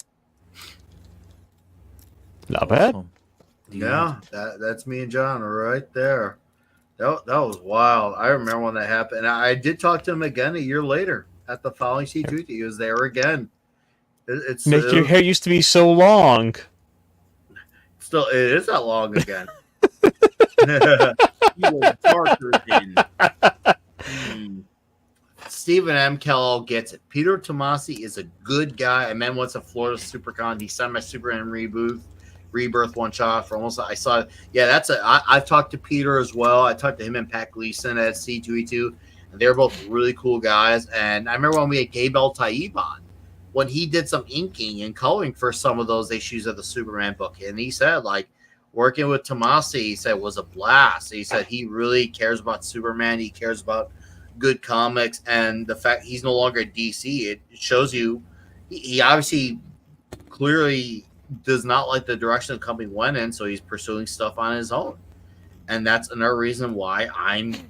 Not bad. Awesome. Yeah, that's me and John right there. That was wild. I remember when that happened. I did talk to him again a year later at the following C2. He was there again. Your hair used to be so long. Still, it is that long again. You were darker than. Stephen M. Kellogg gets it. Peter Tomasi is a good guy. I met him once at Florida SuperCon. He signed my Superman Rebirth one shot for almost. I saw. Yeah, I've talked to Peter as well. I talked to him and Pat Gleason at C2E2, and they're both really cool guys. And I remember when we had Gabe El Taib on, when he did some inking and coloring for some of those issues of the Superman book, and he said like working with Tomasi, he said was a blast. He said he really cares about Superman. He cares about good comics, and the fact he's no longer at DC, it shows you he obviously clearly does not like the direction the company went in, so he's pursuing stuff on his own. And that's another reason why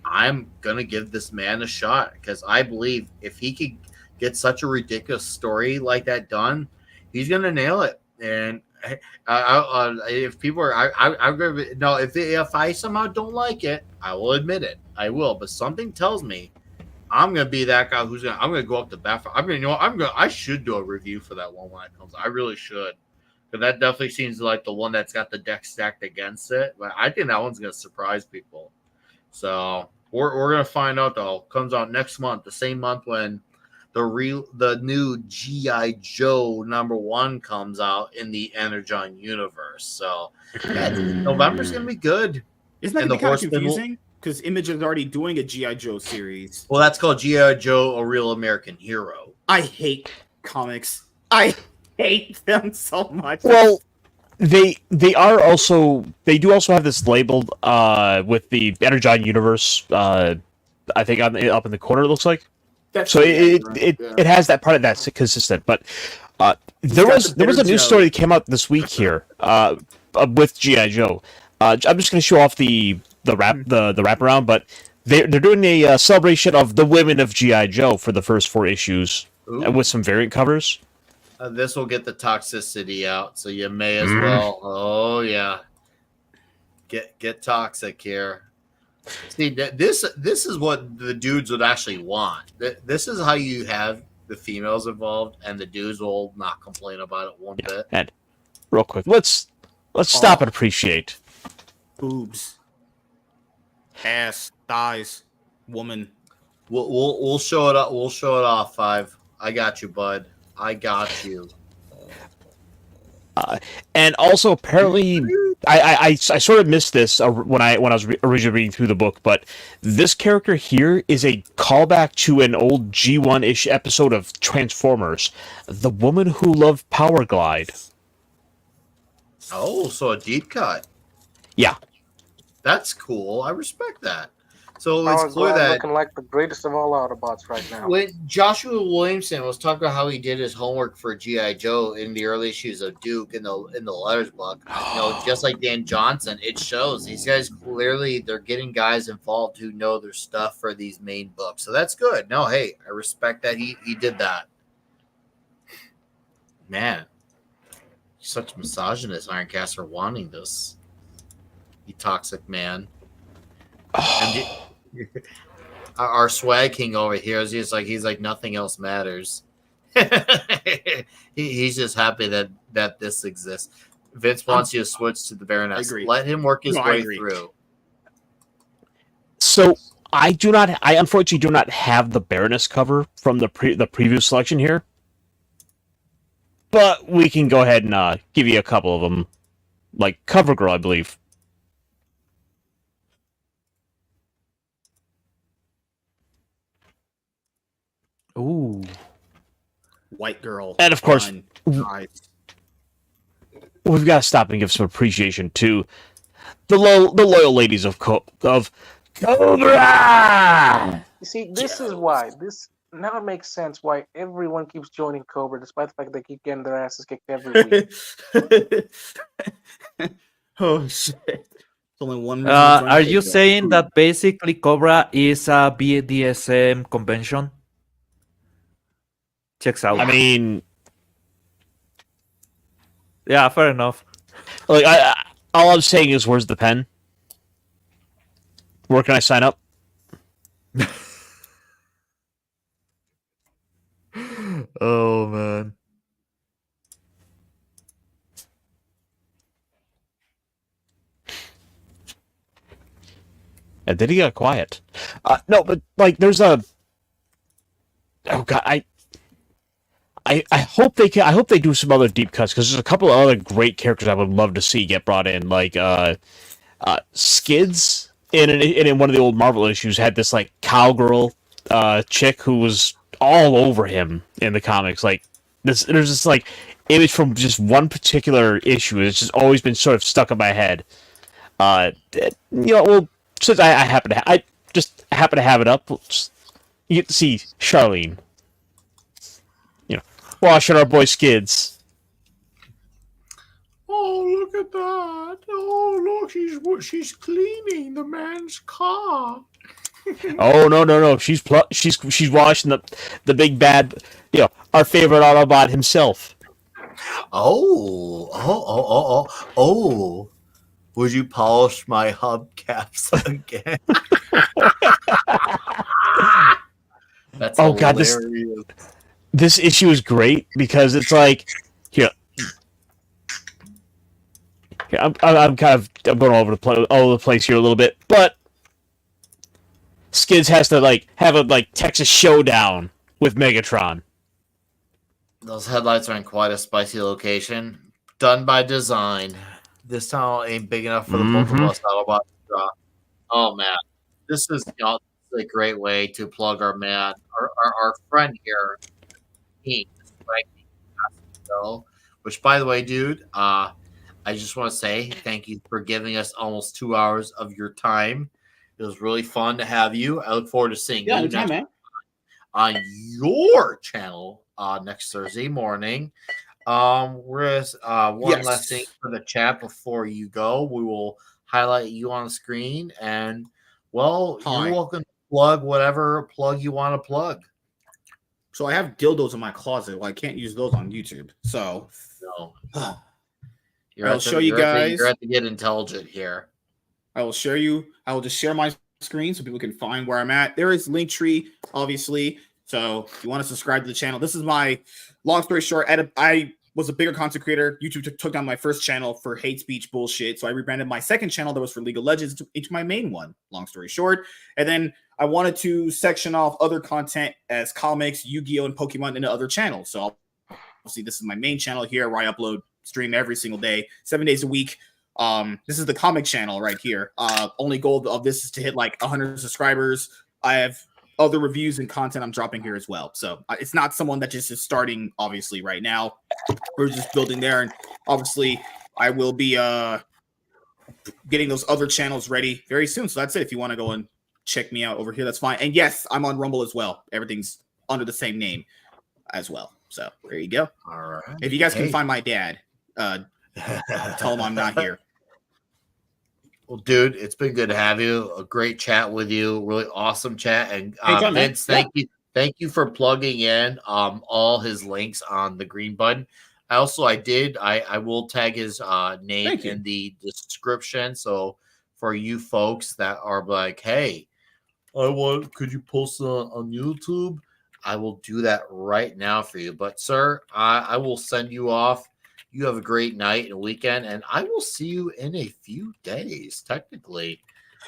I'm gonna give this man a shot, because I believe if he could get such a ridiculous story like that done, he's gonna nail it. And if people are, I'm gonna no. If I somehow don't like it, I will admit it. I will. But something tells me I'm gonna be that guy I'm gonna go up to bat. I should do a review for that one when it comes. I really should, because that definitely seems like the one that's got the deck stacked against it. But I think that one's gonna surprise people. So we're gonna find out though. Comes out next month, the same month when the new G.I. Joe #1 comes out in the Energon universe. So yeah, November's gonna be good. Isn't that gonna be kind of confusing? Because Image is already doing a G.I. Joe series. Well, that's called G.I. Joe: A Real American Hero. I hate comics. I hate them so much. Well, they do also have this labeled with the Energon universe. I think up in the corner it looks like. So it has that part of that's consistent, but there was a news story that came out this week here with G.I. Joe. I'm just going to show off the wraparound, but they're doing a celebration of the women of G.I. Joe for the first 4 issues. Ooh. With some variant covers. This will get the toxicity out, so you may as well. Oh yeah, get toxic here. See, this is what the dudes would actually want. This is how you have the females involved, and the dudes will not complain about it one bit. And real quick, let's stop and appreciate boobs, ass, thighs, woman. We'll show it up. We'll show it off. 5. I got you, bud. I got you. And also, apparently, I sort of missed this when I was originally reading through the book, but this character here is a callback to an old G1-ish episode of Transformers, The Woman Who Loved Power Glide. Oh, so a deep cut. Yeah. That's cool. I respect that. So Power it's clear Glide that looking like the greatest of all Autobots right now. when Joshua Williamson was talking about how he did his homework for G.I. Joe in the early issues of Duke in the letters book, just like Dan Johnson, it shows these guys clearly they're getting guys involved who know their stuff for these main books. So that's good. No, hey, I respect that he did that. Man, such a misogynist, Ironcaster, wanting this. You toxic man. And our swag king over here is he's like nothing else matters. He's just happy that this exists. Vince wants you to switch to the Baroness. Let him work his way through. So I unfortunately do not have the Baroness cover from the previous selection here, but we can go ahead and give you a couple of them, like Cover Girl, I believe. Ooh, white girl, and of course, we've got to stop and give some appreciation to the loyal ladies of Cobra. You see, this is why this now it makes sense why everyone keeps joining Cobra, despite the fact they keep getting their asses kicked every week. Oh shit! Only one. Are you saying that basically Cobra is a BDSM convention? Checks out. I mean, yeah, fair enough. Like, all I'm saying is, where's the pen? Where can I sign up? Oh man. And then he got quiet. No, but like, there's a. Oh god, I hope they can. I hope they do some other deep cuts, because there's a couple of other great characters I would love to see get brought in, like Skids in one of the old Marvel issues had this like cowgirl chick who was all over him in the comics. Like there's this like image from just one particular issue. It's just always been sort of stuck in my head. Well, since I happen to I just happen to have it up, you get to see Charlene. Washing our boy Skids. Oh, look at that! Oh, look, she's cleaning the man's car. Oh no! She's washing the big bad, our favorite Autobot himself. Oh! Would you polish my hubcaps again? That's hilarious. God, this issue is great because it's like, I'm going all over the place here a little bit, but Skids has to like have a Texas showdown with Megatron. Those headlights are in quite a spicy location, done by design. This tunnel ain't big enough for the both of us Autobots to drop. Oh man, this is a great way to plug our friend here. Which, by the way, dude, I just want to say thank you for giving us almost 2 hours of your time. It was really fun to have you. I look forward to seeing you next on your channel next Thursday morning. We're one last thing for the chat before you go. We will highlight you on the screen, and you're welcome to plug whatever plug you want to plug. So I have dildos in my closet. Well, I can't use those on YouTube. So no. I'll show you guys. You're at to get intelligent here. I will show you. I will just share my screen so people can find where I'm at. There is Linktree, obviously. So if you want to subscribe to the channel, this is my long story short. I was a bigger content creator. YouTube took down my first channel for hate speech bullshit. So I rebranded my second channel that was for League of Legends into my main one. Long story short. And then I wanted to section off other content as comics, Yu-Gi-Oh, and Pokemon into other channels. So obviously this is my main channel here where I stream every single day, 7 days a week. This is the comic channel right here. Only goal of this is to hit like 100 subscribers. I have other reviews and content I'm dropping here as well. So it's not someone that just is starting, obviously, right now. We're just building there. And obviously, I will be getting those other channels ready very soon. So that's it. If you want to go and check me out over here, that's fine. And yes, I'm on Rumble as well. Everything's under the same name as well. So there you go. All right. If you guys can find my dad, tell him I'm not here. Well, dude, it's been good to have you. A great chat with you. Really awesome chat. And Vince, thank you for plugging in all his links on the green button. I will tag his name Thank you. in the description. So for you folks that are like, hey, could you post on YouTube? I will do that right now for you. But sir, I will send you off. You have a great night and weekend, and I will see you in a few days, technically.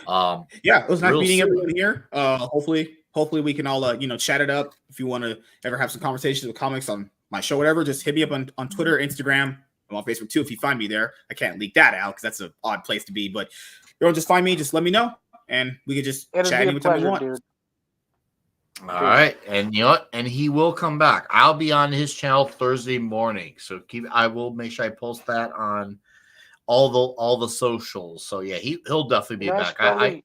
Yeah, it was nice real meeting soon. everyone here. Hopefully we can all chat it up. If you want to ever have some conversations with comics on my show, whatever, just hit me up on Twitter, Instagram. I'm on Facebook too. If you find me there, I can't leak that out because that's an odd place to be. But you'll just find me. Just let me know, and we can just It'll chat be a anytime you pleasure, want. dude. All right, and you know what? And he will come back. I'll be on his channel Thursday morning, so I will make sure I post that on all the socials. So yeah, he'll definitely be back. I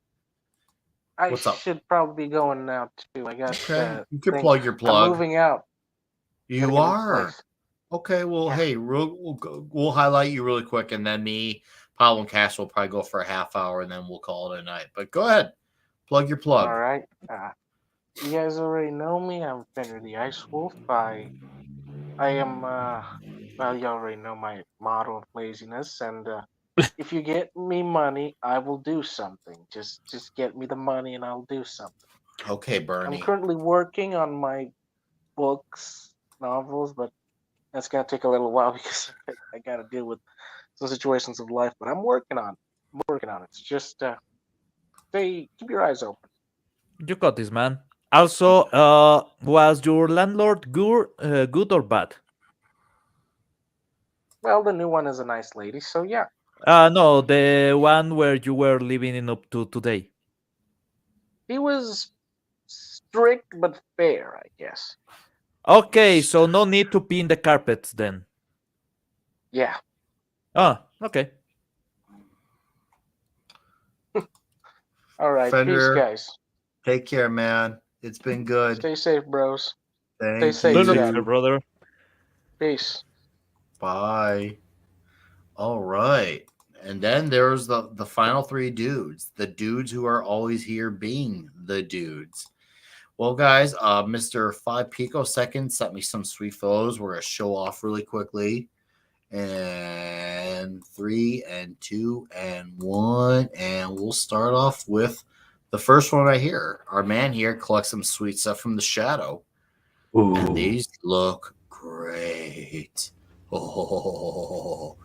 What's up? should probably be going now too. I got Okay, you can thing. plug your I'm plug. moving out. Gotta You get a new are place. okay. Well, Yeah. hey, we'll highlight you really quick, and then me, Pablo, and Cash will probably go for a half hour, and then we'll call it a night. But go ahead, plug your plug. All right. You guys already know me. I'm Fender the Ice Wolf. I am well, you already know my motto of laziness, and if you get me money, I will do something. Just get me the money, and I'll do something. Okay, I'm Bernie. currently working on my books, novels, but that's gonna take a little while because I gotta deal with some situations of life. But I'm working on. it. It's just keep your eyes open. You got this, man. Also, was your landlord good or bad? Well, the new one is a nice lady, so yeah. No, the one where you were living in up to today. He was strict but fair, I guess. Okay, so no need to pin the carpets then. Yeah. Ah, okay. All right. Fender, Peace, guys. take care, man. It's been good. Stay safe, bros. Thank safe, you. Chad. brother. Peace. Bye. All right. And then there's the final three dudes, the dudes who are always here being the dudes. Well, guys, Mr. 5 Picoseconds sent me some sweet photos. We're going to show off really quickly. And 3 and 2 and 1. And we'll start off with the first one right here. Our man here collects some sweet stuff from the shadow. Ooh. And these look great. Oh,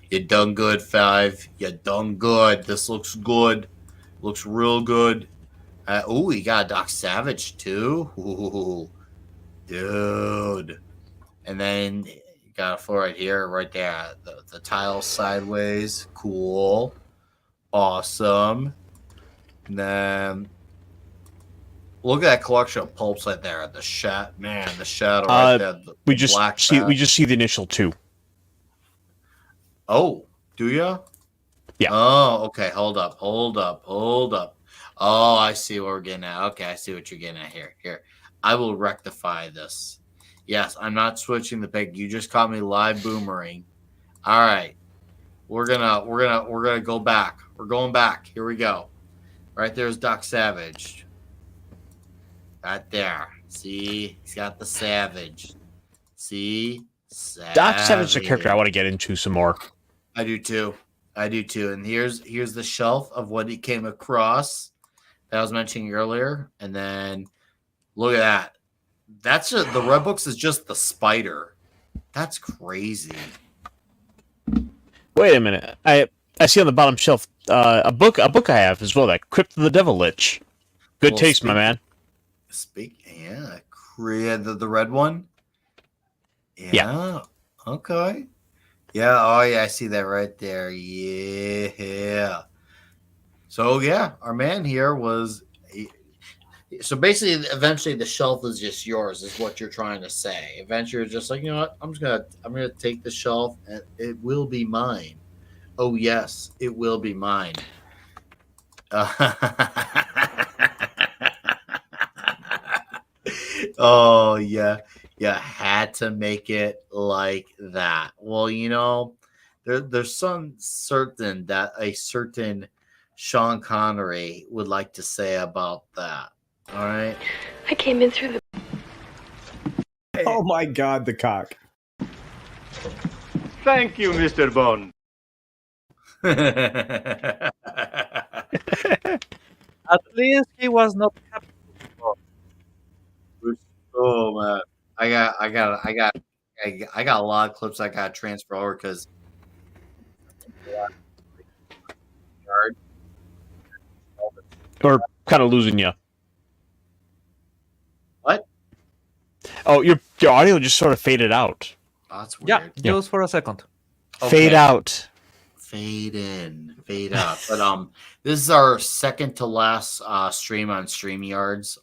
you done good, 5. You done good. This looks good. Looks real good. You got a Doc Savage too. Ooh, dude. And then you got a floor right here, right there. The tile sideways. Cool. Awesome. And then look at that collection of pulps right there. The shadow right there. We just see the initial 2. Oh, do you? Yeah. Oh, okay. Hold up. Oh, I see what we're getting at. Okay, I see what you're getting at here. Here, I will rectify this. Yes, I'm not switching the pick. You just caught me live boomerang. All right, we're gonna go back. We're going back. Here we go. Right there's Doc Savage. Right there. See, he's got the Savage. See, Doc Savage is a character I want to get into some more. I do too. And here's the shelf of what he came across that I was mentioning earlier. And then look at that. That's the Red Books is just the spider. That's crazy. Wait a minute. I see on the bottom shelf a book I have as well, that Crypt of the Devil Lich. Good taste, my man. The red one. Yeah. Okay. Yeah. Oh, yeah. I see that right there. Yeah. So, yeah, our man here was. So basically, eventually, the shelf is just yours, is what you're trying to say. Eventually, you're just like, you know what? I'm gonna take the shelf, and it will be mine. Oh yes, it will be mine. Oh yeah. Had to make it like that. Well, there's some certain that a certain Sean Connery would like to say about that. All right. I came in through the. Oh my God, the cock. Thank you, Mr. Bond. At least he was not happy. Oh man, I got a lot of clips I got to transfer over because Or kind of losing you. What? Oh, your audio just sort of faded out. Oh, that's Yeah, weird. just for a second. Fade Okay. out. Fade in, fade out. But this is our second to last stream on StreamYards.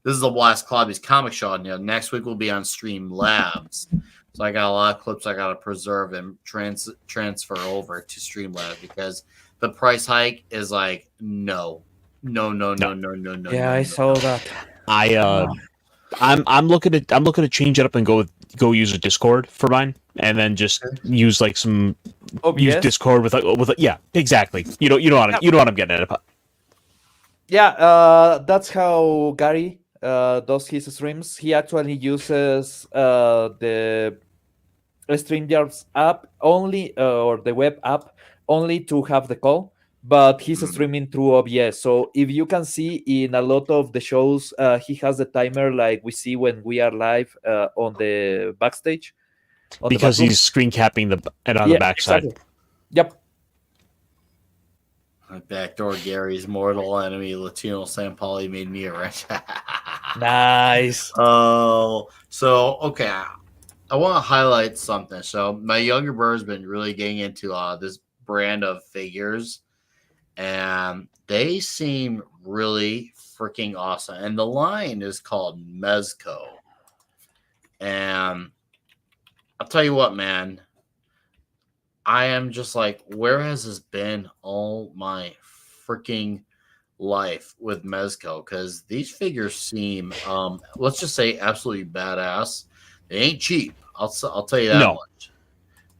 This is the last Clobby's comic show. And, next week we'll be on Streamlabs. So I got a lot of clips I got to preserve and transfer over to Streamlabs because the price hike is like no. Yeah, I saw that. I'm looking to change it up and go use a Discord for mine, and then just use like some use OBS? Discord with yeah, exactly. You know what I'm getting at. Yeah, that's how Gary does his streams. He actually uses the StreamYards app only, or the web app only to have the call, but he's streaming through OBS. So if you can see in a lot of the shows, he has the timer like we see when we are live on the backstage. Because he's screen capping the backside. Exactly. Yep. Backdoor Gary's mortal enemy, Latino San Paulo made me a wrench. Nice. Oh, so okay. I want to highlight something. So my younger brother's been really getting into this brand of figures, and they seem really freaking awesome. And the line is called Mezco. And I'll tell you what, man. I am just like, where has this been all my freaking life with Mezco? Because these figures seem, let's just say, absolutely badass. They ain't cheap. I'll tell you that much.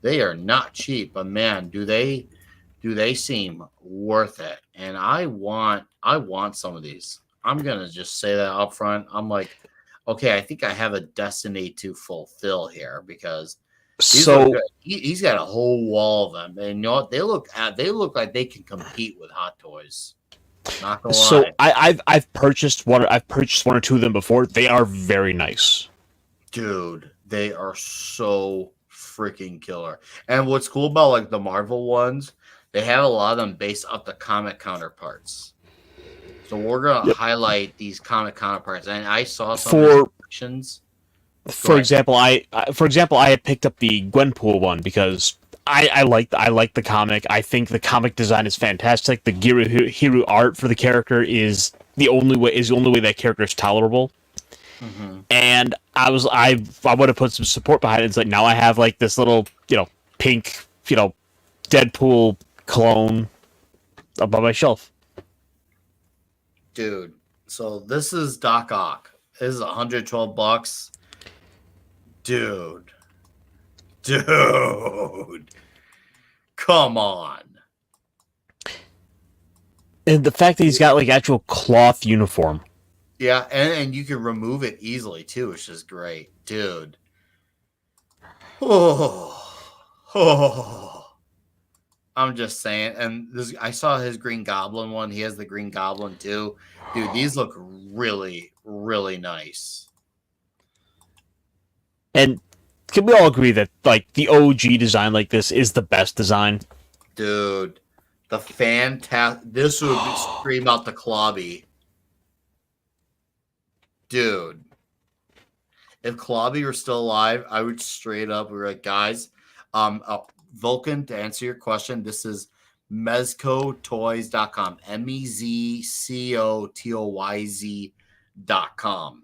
They are not cheap, but man, do they seem worth it? And I want some of these. I'm gonna just say that up front. I'm like, okay, I think I have a destiny to fulfill here because So he's got a whole wall of them, and you know what? They look like they can compete with Hot Toys. Not gonna so lie. I've purchased one or two of them before. They are very nice. Dude, they are so freaking killer. And what's cool about like the Marvel ones, they have a lot of them based off the comic counterparts. So we're gonna highlight these comic counterparts. And I saw some collections. For example, I had picked up the Gwenpool one because I like the comic. I think the comic design is fantastic. The Hiru art for the character is the only way that character is tolerable. Mm-hmm. And I would have put some support behind it. It's like now I have like this little pink Deadpool clone above my shelf. Dude, so this is Doc Ock. This is $112. Dude, come on. And the fact that he's got like actual cloth uniform. Yeah, and you can remove it easily too, which is great, dude. Oh, I'm just saying. And I saw his Green Goblin one. He has the Green Goblin too, dude. These look really, really nice. And can we all agree that like the OG design like this is the best design? Dude, the this would scream out the Clobby. Dude, if Clobby were still alive, I would straight up be like, guys, Vulcan, to answer your question, this is mezcotoys.com, mezcotoyz.com.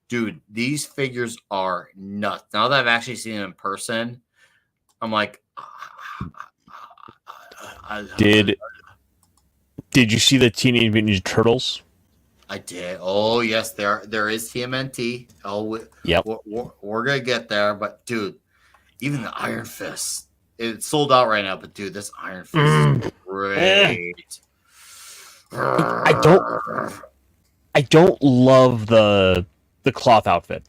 Dude, these figures are nuts. Now that I've actually seen them in person, I'm like, Did you see the Teenage Mutant Ninja Turtles? I did. Oh yes, there is TMNT. Oh, yep. We're gonna get there, but dude, even the Iron Fist, it's sold out right now. But dude, this Iron Fist is great. I don't love the cloth outfit.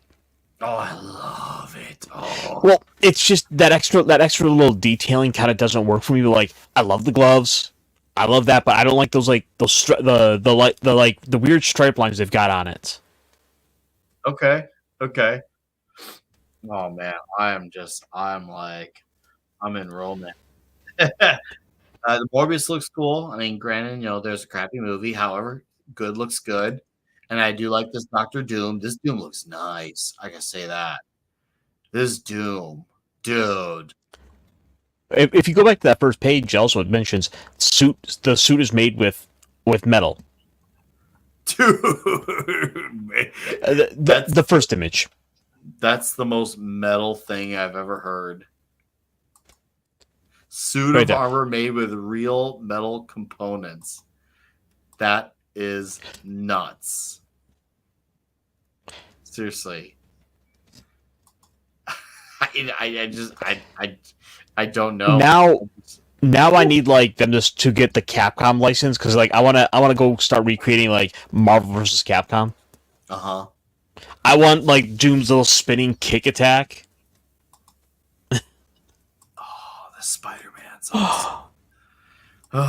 Oh, I love it. Oh. Well, it's just that extra little detailing kind of doesn't work for me. But like, I love the gloves, I love that, but I don't like those the weird stripe lines they've got on it. Okay. Oh man, I'm in Roman. The Morbius looks cool. I mean, granted, there's a crappy movie. However, good looks good. And I do like this Doctor Doom. This Doom looks nice. I can say that. This Doom, dude. If you go back to that first page, also it mentions the suit is made with metal. Dude, the first image. That's the most metal thing I've ever heard. Suit Right of there. armor made with real metal components. That is nuts. Seriously. I don't know. Now I need like them to get the Capcom license because like I wanna go start recreating like Marvel vs. Capcom. Uh-huh. I want like Doom's little spinning kick attack. Oh, the Spider-Man's awesome. Oh,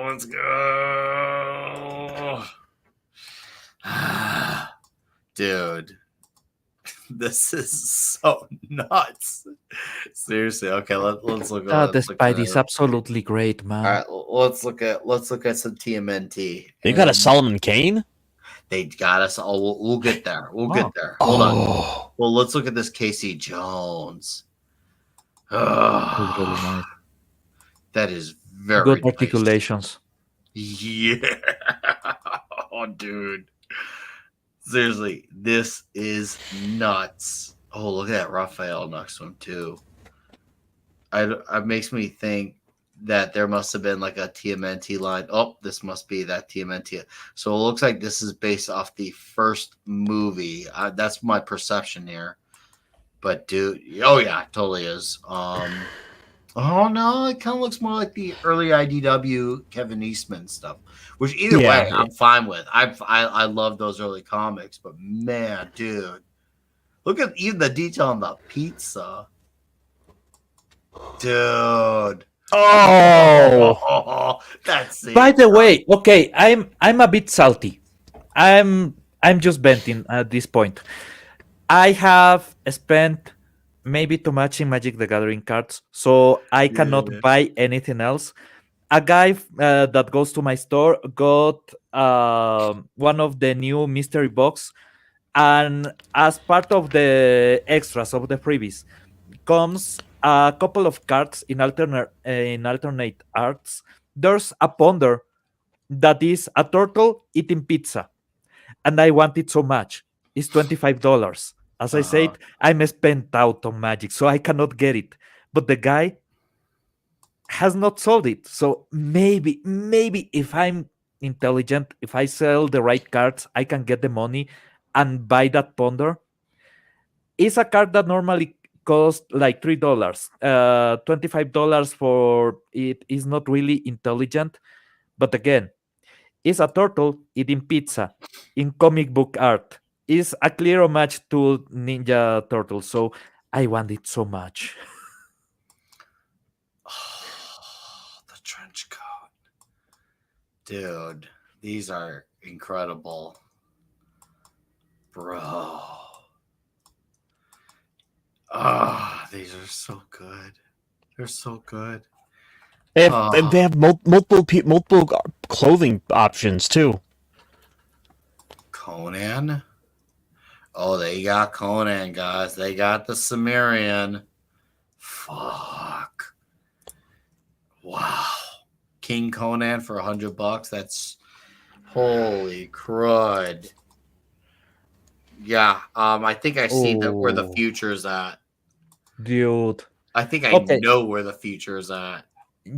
let's go. Dude. This is so nuts. Seriously. Okay, let's look at The Spidey is absolutely great, man. All right, let's look at some TMNT. They got a Solomon Kane? They got us. Oh, we'll get there. Get there. Hold on. Well, let's look at this Casey Jones. It's really nice. That is very Good nice. articulations. Yeah. Oh, dude. Seriously, this is nuts. Oh, look at that Raphael next to him too. It makes me think that there must have been like a TMNT line. Oh, this must be that TMNT. So it looks like this is based off the first movie. That's my perception here. But dude, oh yeah, it totally is. Oh no, it kind of looks more like the early IDW Kevin Eastman stuff. Which either way, I'm fine with. I love those early comics, but man, dude, look at even the detail on the pizza, dude. Oh, that's it. By the way, okay, I'm a bit salty. I'm just venting at this point. I have spent maybe too much in Magic the Gathering cards, so I cannot buy anything else. A guy that goes to my store got one of the new mystery box, and as part of the extras of the freebies comes a couple of cards in alternate arts. There's a ponder that is a turtle eating pizza, and I want it so much. It's $25. As I said, I'm spent out on Magic, so I cannot get it. But the guy has not sold it. So maybe if I'm intelligent, if I sell the right cards, I can get the money and buy that ponder. It's a card that normally costs like $3. $25 for it is not really intelligent. But again, it's a turtle eating pizza in comic book art. It's a clear homage to Ninja Turtle. So I want it so much. The trench coat, dude. These are incredible, bro. These are so good. They're so good. They have multiple clothing options too. Conan. Oh, they got Conan, guys. They got the Cimmerian. Fuck. Wow. King Conan for $100. That's holy crud. Yeah. I think I see where the future is at. Dude. I think I know where the future is at.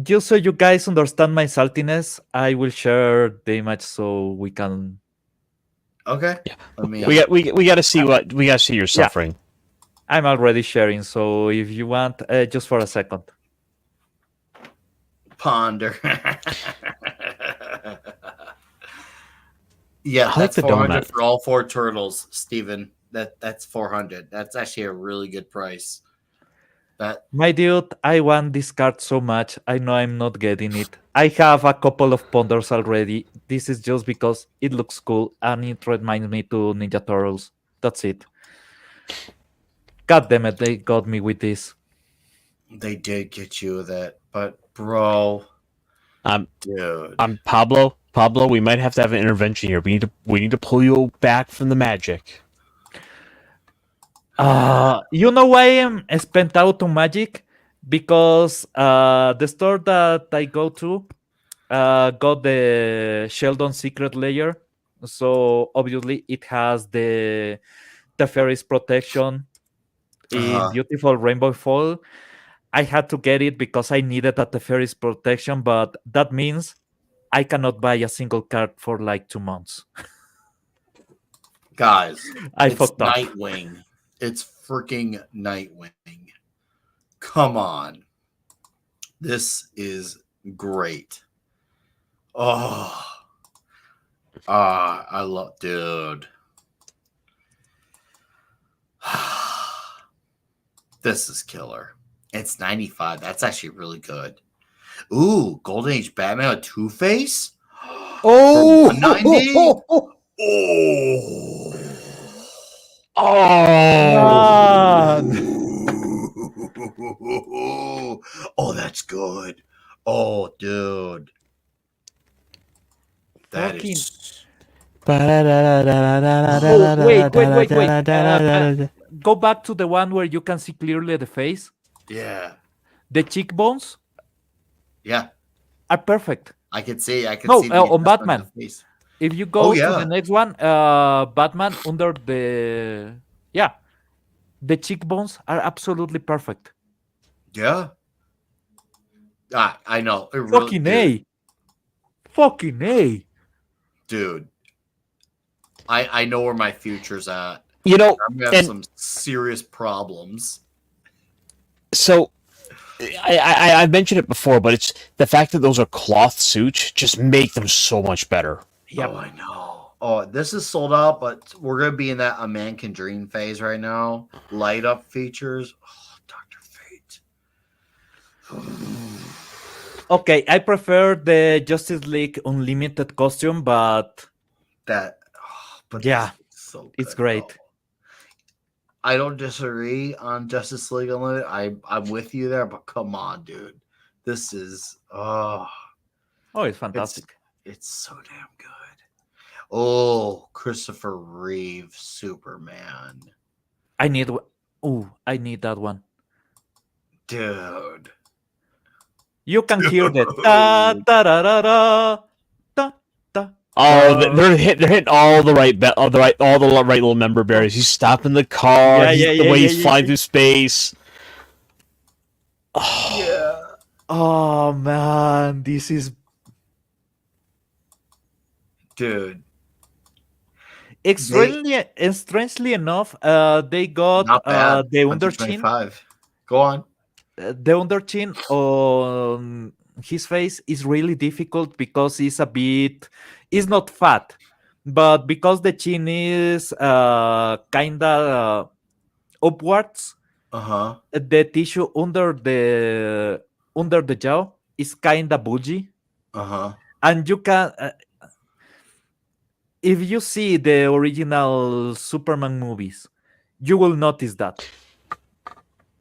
Just so you guys understand my saltiness, I will share the image so we can. Okay. Yeah. We got to see your suffering. Yeah. I'm already sharing, so if you want, just for a second. Ponder. Yeah, I that's like the 400 donut for all 4 turtles, Steven. that's 400. That's actually a really good price. That My dude, I want this card so much. I know I'm not getting it. I have a couple of ponders already. This is just because it looks cool and it reminds me to Ninja Turtles. That's it. God damn it, they got me with this. they did get you with it, but bro, dude, I'm Pablo. Pablo, we might have to have an intervention here. We need to pull you back from the magic. You know why I'm spent out on Magic? Because the store that I go to got the Sheldon Secret Layer. So obviously it has the Teferi's protection in beautiful Rainbow Foil. I had to get it because I needed a Teferi's protection, but that means I cannot buy a single card for like 2 months. guys, I it's fucked up. Nightwing. It's freaking Nightwing. Come on, this is great. Oh, I love, dude. This is killer. It's 95. That's actually really good. Ooh, Golden Age Batman with Two-Face? Oh, 190? Oh. Man. Oh, that's good. Oh, dude. That Fucking. is. Oh, wait. Go back to the one where you can see clearly the face. Yeah. The cheekbones Yeah. are perfect. I can see. No, the on adjustment Batman. of the face. If you Oh, go to yeah. the next one, Batman under the the cheekbones are absolutely perfect. Yeah. I know. It really, Fucking dude, A. Fucking A. dude. I know where my future's at. You know, I'm gonna have some serious problems. So I mentioned it before, but it's the fact that those are cloth suits just make them so much better. Yep. Oh, I know. Oh, this is sold out, but we're gonna be in that A Man Can Dream phase right now. Light up features. Oh, Dr. Fate. Okay, I prefer the Justice League Unlimited costume, but But yeah, this is so good, it's great. bro. I don't disagree on Justice League Unlimited. I'm with you there, but come on, dude. This is it's fantastic. It's so damn good. Oh, Christopher Reeve Superman. I need that one. Dude. You can hear the da da da da da da da. Oh, they're hitting all the right little member berries. He's stopping the car. The way he's flying through space. Oh. Yeah. Oh man, this is, dude. Strangely enough, they got the underchin. Go on. The underchin on his face is really difficult because it's not fat, but because the chin is kinda upwards, the tissue under the jaw is kinda bulgy, and you can. If you see the original Superman movies, you will notice that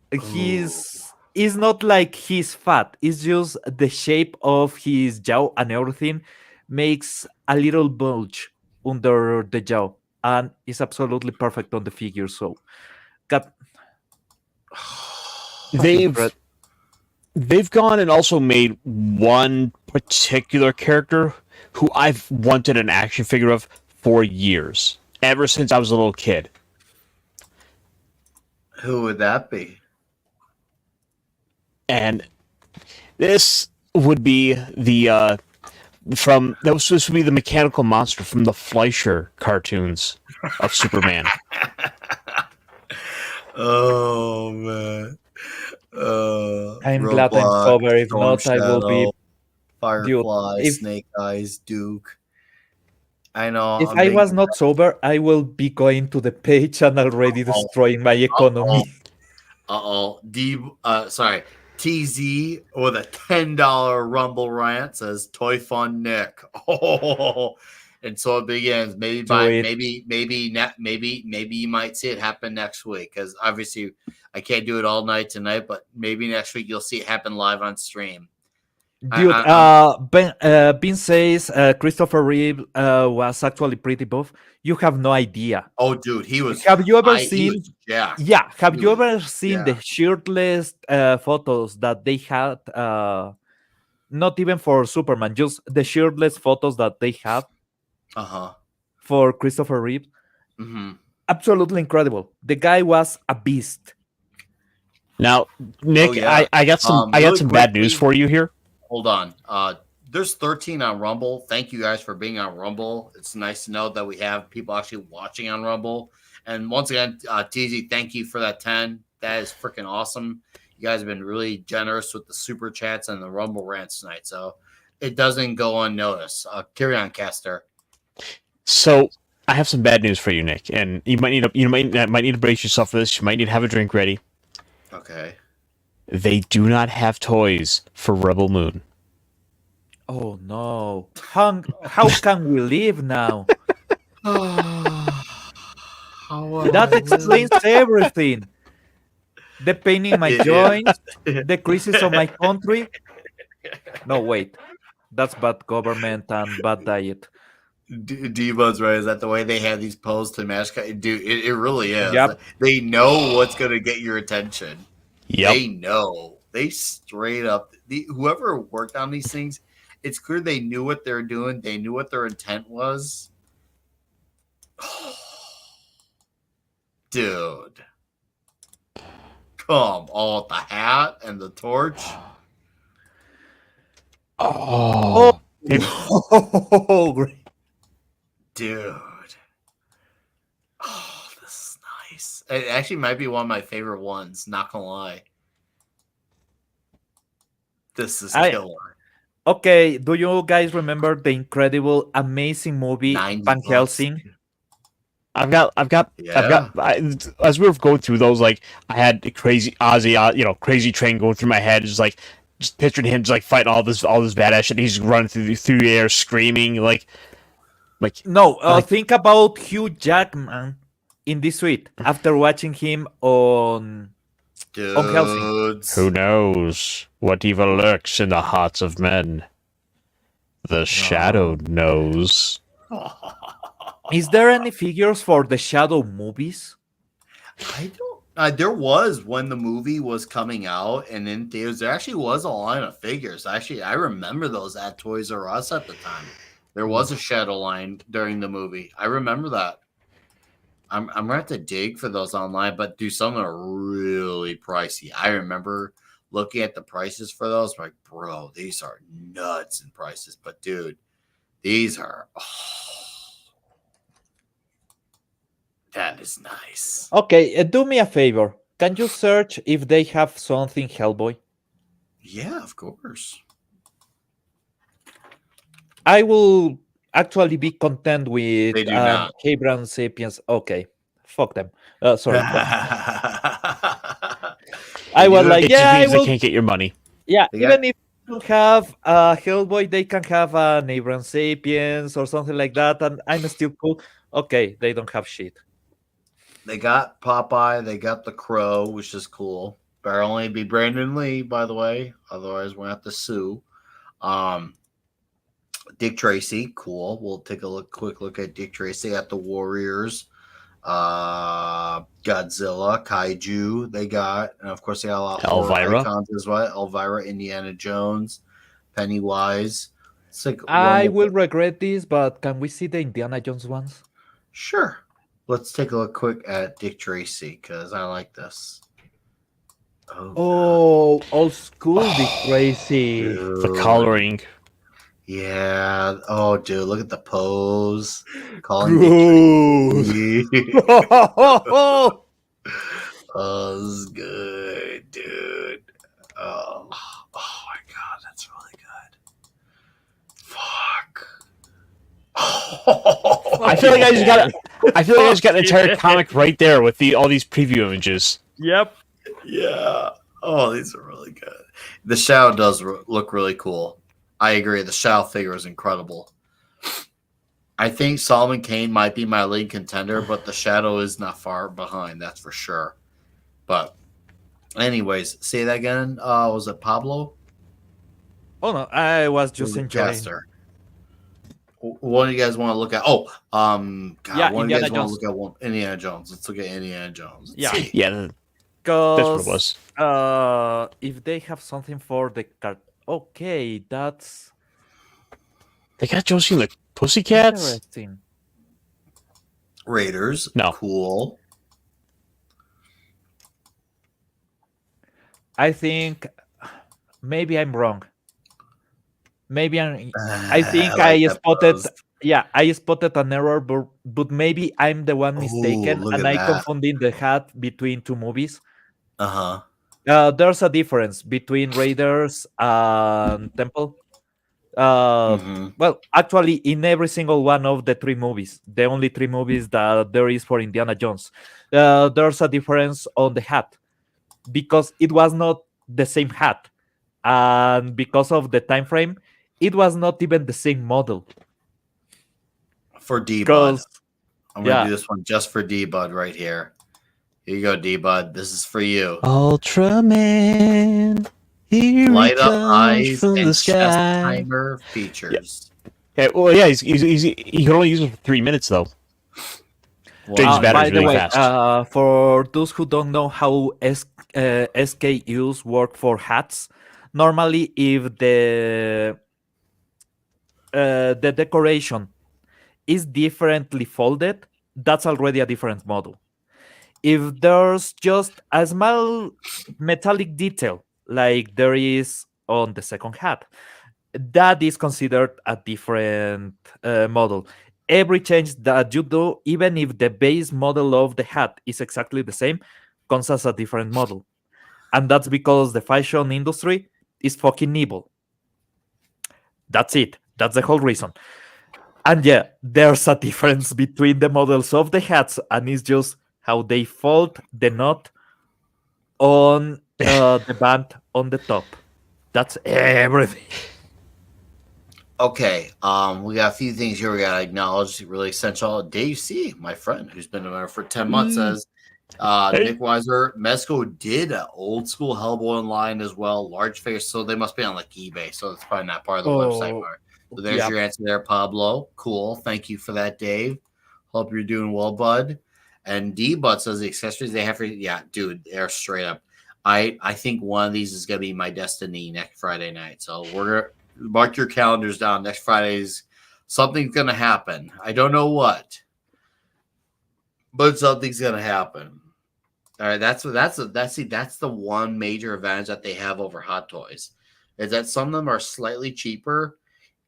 it's not like he's fat. It's just the shape of his jaw and everything makes a little bulge under the jaw, and it's absolutely perfect on the figure. So, they've gone and also made one particular character who I've wanted an action figure of for years, ever since I was a little kid. Who would that be? And this would be this would be the mechanical monster from the Fleischer cartoons of Superman. Oh man. I'm glad I'm covered. If not, I will be Firefly, Snake Eyes, Duke. I know. If I'm I was thinking. not sober, I will be going to the page and already destroying my economy. Sorry. TZ with a $10 Rumble rant says Toy Fun Nick. Oh, and so it begins. Maybe Do it. maybe you might see it happen next week, because obviously I can't do it all night tonight, but maybe next week you'll see it happen live on stream. Dude, Ben says Christopher Reeve was actually pretty buff. You have no idea. Oh, dude, he was. Have you ever He seen? was jacked. Yeah, have He you was ever seen the shirtless photos that they had? Not even for Superman, just the shirtless photos that they have for Christopher Reeve. Mm-hmm. Absolutely incredible. The guy was a beast. Now, Nick, Oh, yeah. I got some Really bad news for you here. Hold on. There's 13 on Rumble. Thank you guys for being on Rumble. It's nice to know that we have people actually watching on Rumble. And once again, TZ, thank you for that 10. That is freaking awesome. You guys have been really generous with the super chats and the Rumble rants tonight, so it doesn't go unnoticed. Carry on, Caster. So I have some bad news for you, Nick, and you might need to brace yourself for this. You might need to have a drink ready. Okay. They do not have toys for Rebel Moon. Oh no! How can we live now? That explains everything. The pain in my joints, the crisis of my country. No, wait. That's bad government and bad diet. Devo's right. Is that the way they have these polls to match? Dude, it really is. Yep. They know what's going to get your attention. Yep. They know. They straight up. Whoever worked on these things, it's clear they knew what they're doing. They knew what their intent was. Dude. Come on, the hat and the torch. Oh. Great. Dude. Oh, this is nice. It actually might be one of my favorite ones, not gonna lie. This is killer. Okay, do you guys remember the incredible, amazing movie Van Helsing? I've got, as we were going through those, like, I had crazy Ozzy, crazy train going through my head, just picturing him just like fighting all this badass shit. He's running through the air, screaming, think about Hugh Jackman in this suite after watching him on Helsing. Who knows what evil lurks in the hearts of men? The Shadow knows. Is there any figures for the Shadow movies? I don't. There was when the movie was coming out, and in theaters, there actually was a line of figures. Actually, I remember those at Toys R Us at the time. There was a Shadow line during the movie. I remember that. I'm gonna have to dig for those online, but some are really pricey. I remember looking at the prices for those, like, bro, these are nuts in prices. But dude, these are. That is nice. Okay, do me a favor. Can you search if they have something Hellboy? Yeah, of course. I will actually be content with They do not. Hebron Sapiens. Okay, fuck them. Sorry. I was like, I can't get your money. Yeah, even if they don't have Hellboy, they can have an Hebron Sapiens or something like that, and I'm still cool. Okay, they don't have shit. They got Popeye. They got the Crow, which is cool. Better only be Brandon Lee, by the way. Otherwise, we're going to have to sue. Dick Tracy, cool. We'll take a quick look at Dick Tracy. At the Warriors. Godzilla, Kaiju, they got. And, of course, they got a lot of Elvira icons as well. Elvira, Indiana Jones, Pennywise. It's like I will regret this, but can we see the Indiana Jones ones? Sure. Let's take a look quick at Dick Tracy, because I like this. Oh, old school Dick Tracy. Dude. The coloring. Yeah. Oh, dude, look at the pose. Calling Dick Tracy. Oh, this is good, dude. Oh my God, that's really good. Fuck. I feel like I just got. I feel like I just got an entire comic right there with all these preview images. Yep. Yeah. Oh, these are really good. The Shadow does look really cool. I agree. The Shadow figure is incredible. I think Solomon Kane might be my lead contender, but the Shadow is not far behind. That's for sure. But, anyways, say that again. Was it Pablo? Oh no, I was just Was it enjoying. Caster? What do you guys want to look at? Oh, God, Yeah, what do you guys Indiana want to look at? Indiana Jones. Let's look at Indiana Jones. Let's Yeah. see. Yeah, that's what it Because was. if they have something for the card, okay, that's They got Josie and the Pussycats. interesting. Raiders. No. Cool. I think maybe I'm wrong. Maybe I think like I that spotted. post. Yeah, I spotted an error, but maybe I'm the one mistaken, look and at I that. confunding the hat between two movies. Uh-huh. There's a difference between Raiders and Temple. Well, actually, in every single one of the three movies, the only three movies that there is for Indiana Jones, there's a difference on the hat because it was not the same hat, and because of the time frame, it was not even the same model. For D-Bud. Because I'm going to do this one just for D-Bud right here. Here you go, D-Bud. This is for you. Ultraman. Here Light he up comes eyes from and the chest sky. timer features. Yeah, well, yeah, he can only use it for 3 minutes though. Changes batteries by the really way, fast. for those who don't know how SKUs work for hats, normally if the decoration is differently folded, that's already a different model. If there's just a small metallic detail like there is on the second hat, that is considered a different model. Every change that you do, even if the base model of the hat is exactly the same, comes as a different model. And that's because the fashion industry is fucking evil. That's it. That's the whole reason. And yeah, there's a difference between the models of the hats, and it's just how they fold the knot on the band on the top. That's everything. Okay, we got a few things here we got to acknowledge. Really essential. Dave C., my friend, who's been there for 10 months, says, Nick Weiser, Mezco did an old school Hellboy line as well, large face, so they must be on like eBay, so it's probably not part of the website part. So there's your answer there, Pablo. Cool. Thank you for that, Dave. Hope you're doing well, bud. And D-Bud says the accessories they have for dude, they're straight up. I think one of these is gonna be my destiny next Friday night. So we're gonna mark your calendars down. Next Friday's something's gonna happen. I don't know what, but something's gonna happen. All right, that's the one major advantage that they have over Hot Toys, is that some of them are slightly cheaper,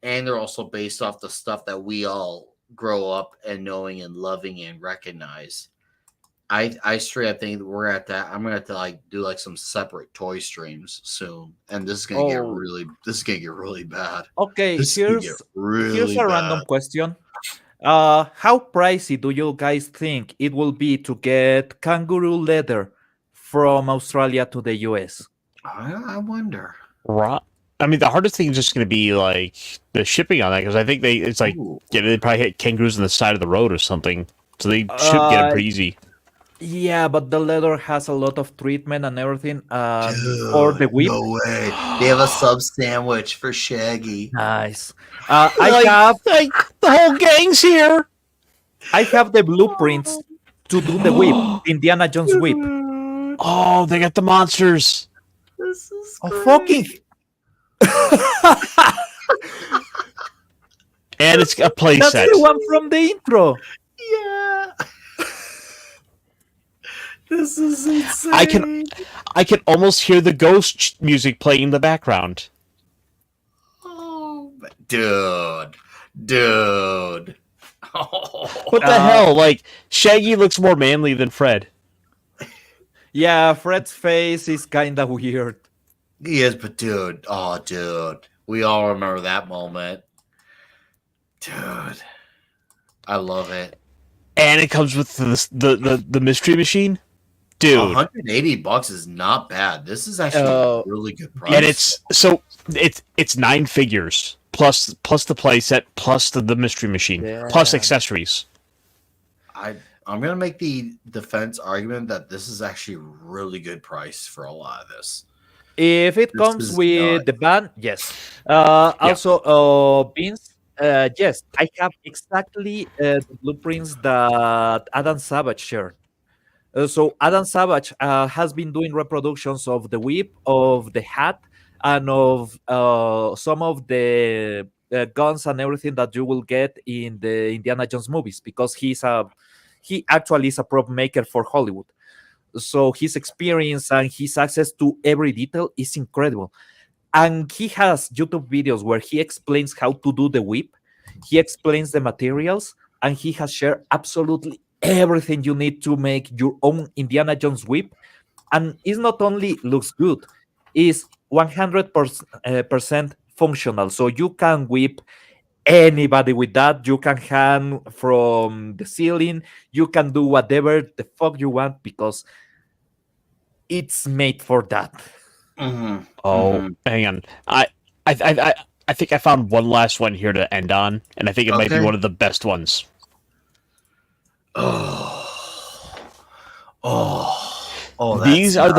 and they're also based off the stuff that we all grow up and knowing and loving and recognize. I straight up think we're at that. I'm gonna have to like do like some separate toy streams soon, and this is gonna get really bad. Okay, This here's really a random question. How pricey do you guys think it will be to get kangaroo leather from Australia to the US? I wonder. I mean, the hardest thing is just going to be like the shipping on that, because I think it's like they probably hit kangaroos on the side of the road or something, so they should get it pretty easy. Yeah, but the leather has a lot of treatment and everything. For the whip, no way. They have a sub sandwich for Shaggy. Nice. I have like the whole gang's here. I have the blueprints to do the whip, Indiana Jones whip. Oh, they got the monsters. This is fucking. And it's a play That's set. the one from the intro. Yeah. This is insane. I can almost hear the ghost music playing in the background. Oh, dude. Oh. What the hell? Like, Shaggy looks more manly than Fred. Yeah, Fred's face is kind of weird. He is, but dude. We all remember that moment. Dude. I love it. and it comes with the mystery machine, dude. $180 is not bad. This is actually a really good price. And it's 9 figures plus the playset plus the mystery machine plus accessories. I'm gonna make the defense argument that this is actually a really good price for a lot of this. If it This comes is with not- the band, yes. Also, Vince, yes, I have exactly the blueprints that Adam Savage shared. So Adam Savage has been doing reproductions of the whip, of the hat, and of some of the guns and everything that you will get in the Indiana Jones movies, because he actually is a prop maker for Hollywood. So his experience and his access to every detail is incredible. And he has YouTube videos where he explains how to do the whip, he explains the materials, and he has shared absolutely everything you need to make your own Indiana Jones whip. And it's not only looks good, it's 100% functional. So you can whip anybody with that. You can hang from the ceiling. You can do whatever the fuck you want because it's made for that. Mhm. Oh, Mhm. hang on. I think I found one last one here to end on, and I think it might be Okay. one of the best ones. These are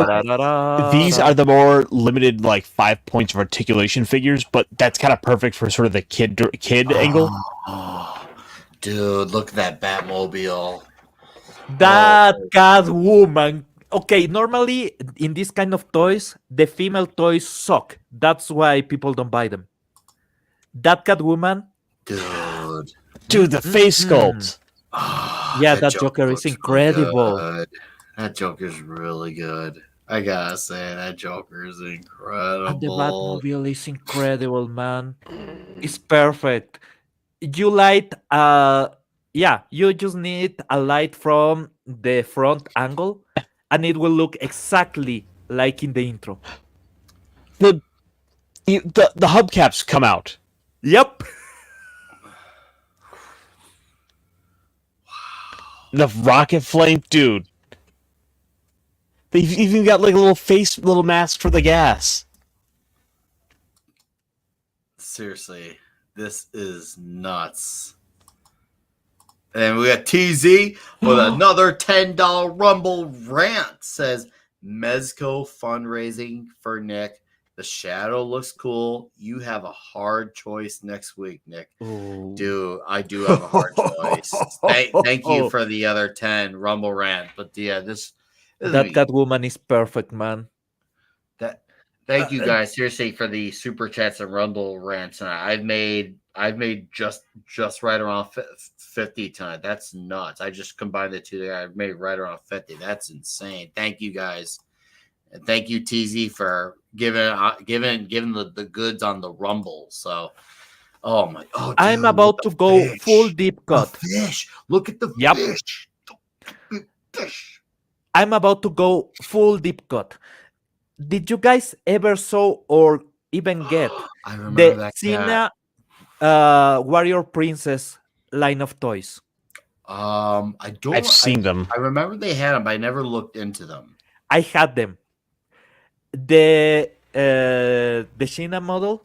the more limited, like 5 points of articulation figures, but that's kind of perfect for sort of the kid angle. Dude, look at that Batmobile. That Catwoman. Okay, normally in this kind of toys, the female toys suck. That's why people don't buy them. That Catwoman, Dude, the face sculpt. yeah, that Joker is looks really incredible. good. That Joker's really good. I gotta say, that Joker is incredible. And the Batmobile is incredible, man. It's perfect. You light, yeah, you just need a light from the front angle, and it will look exactly like in the intro. The hubcaps come out. Yep. The rocket flame, dude. They've even got like a little mask for the gas. Seriously, this is nuts. And we got TZ with another $10 Rumble rant. Says Mezco fundraising for Nick. The shadow looks cool. You have a hard choice next week, Nick. Ooh. Dude, I do have a hard choice. Thank you for the other 10 Rumble rant. But yeah, this That Catwoman is perfect, man. Thank you guys seriously for the super chats and Rumble rants tonight. I've made just right around 50 tonight. That's nuts. I just combined the two. I've made right around 50. That's insane. Thank you guys, and thank you TZ for giving the goods on the Rumble. So, dude, I'm about to go full deep cut. Fish. Look at the fish. The fish. I'm about to go full deep cut. Did you guys ever saw or even get I remember that Xena Warrior Princess line of toys? I don't. I've seen them. I remember they had them, but I never looked into them. I had them. The Xena model,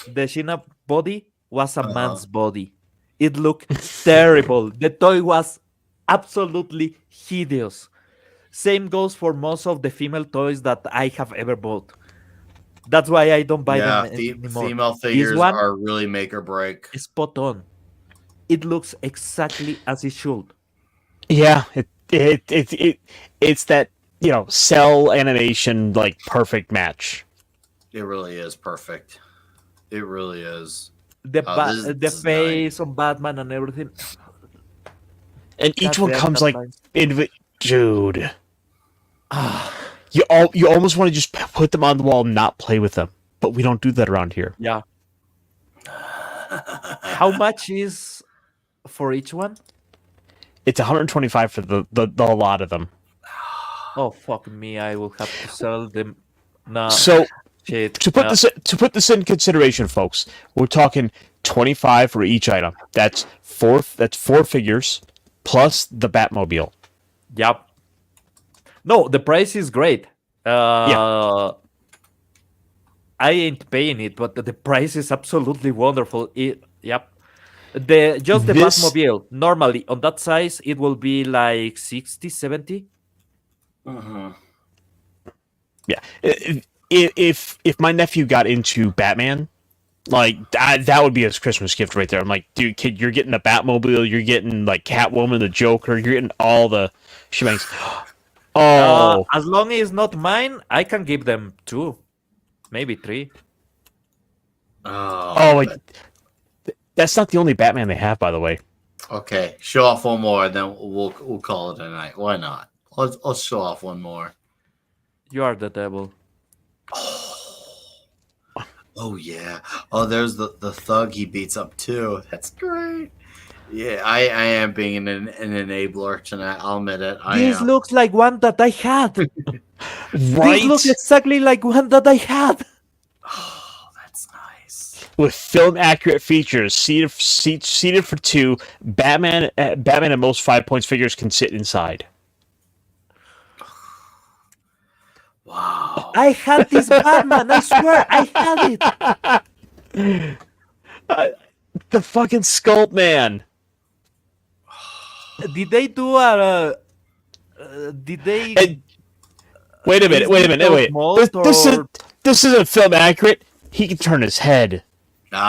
the Xena body was a man's body. It looked terrible. The toy was absolutely hideous. Same goes for most of the female toys that I have ever bought. That's why I don't buy them anymore. Female figures are really make or break. Spot on. It looks exactly as it should. Yeah, it's that, cell animation, like, perfect match. It really is perfect. It really is. The face on Batman and everything. And each one comes like dude. You almost want to just put them on the wall and not play with them, but we don't do that around here. Yeah. How much is for each one? It's 125 for the lot of them. Oh fuck me! I will have to sell them now. So Shit. To put this in consideration, folks, we're talking 25 for each item. That's four figures plus the Batmobile. Yep. No, the price is great. I ain't paying it, but the price is absolutely wonderful. Yep. The This Batmobile, normally on that size, it will be like 60, 70. yeah. If my nephew got into Batman, like that would be his Christmas gift right there. I'm like, dude, kid, you're getting a Batmobile, you're getting like Catwoman, the Joker, you're getting all the shebangs. Oh, As long as it's not mine, I can give them 2, maybe 3. like that's not the only Batman they have, by the way. Okay, show off one more, and then we'll call it a night. Why not? Let's show off one more. You are the devil. Oh yeah. Oh, there's the thug he beats up too. That's great. Yeah, I am being an enabler tonight. I'll admit it. This looks like one that I had. Right? This looks exactly like one that I had. Oh, that's nice. With film accurate features, seated for 2. Batman at most 5 points figures can sit inside. Wow. I had this Batman. I swear, I had it. The fucking Sculpt Man. Did they do a? Did they? And, wait a minute. This isn't film accurate. He can turn his head. And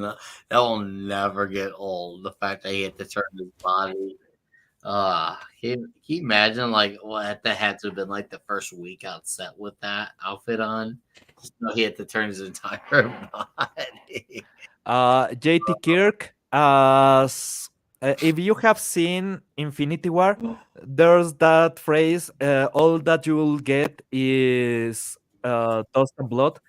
that will never get old. The fact that he had to turn his body. Can you imagine like what that had to have been like the first week out set with that outfit on? Just know he had to turn his entire body. JT Kirk, if you have seen Infinity War, there's that phrase, all that you will get is dust and blood.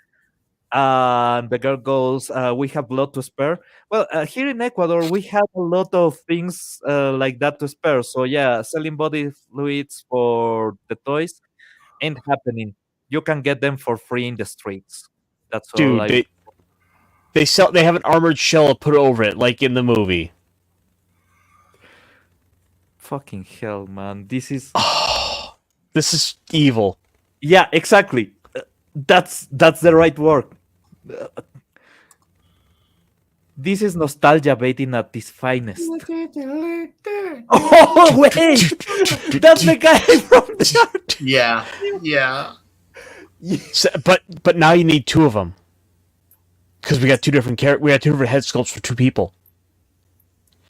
And the girl goes, we have blood to spare. Well, here in Ecuador, we have a lot of things like that to spare. So yeah, selling body fluids for the toys ain't happening. You can get them for free in the streets. That's all. Dude, they have an armored shell put over it, like in the movie. Fucking hell, man! This is evil. Yeah, exactly. That's the right word. This is nostalgia baiting at its finest. Oh wait, that's the guy from the art. Yeah. So, but now you need 2 of them because we got 2 different we got 2 different head sculpts for 2 people.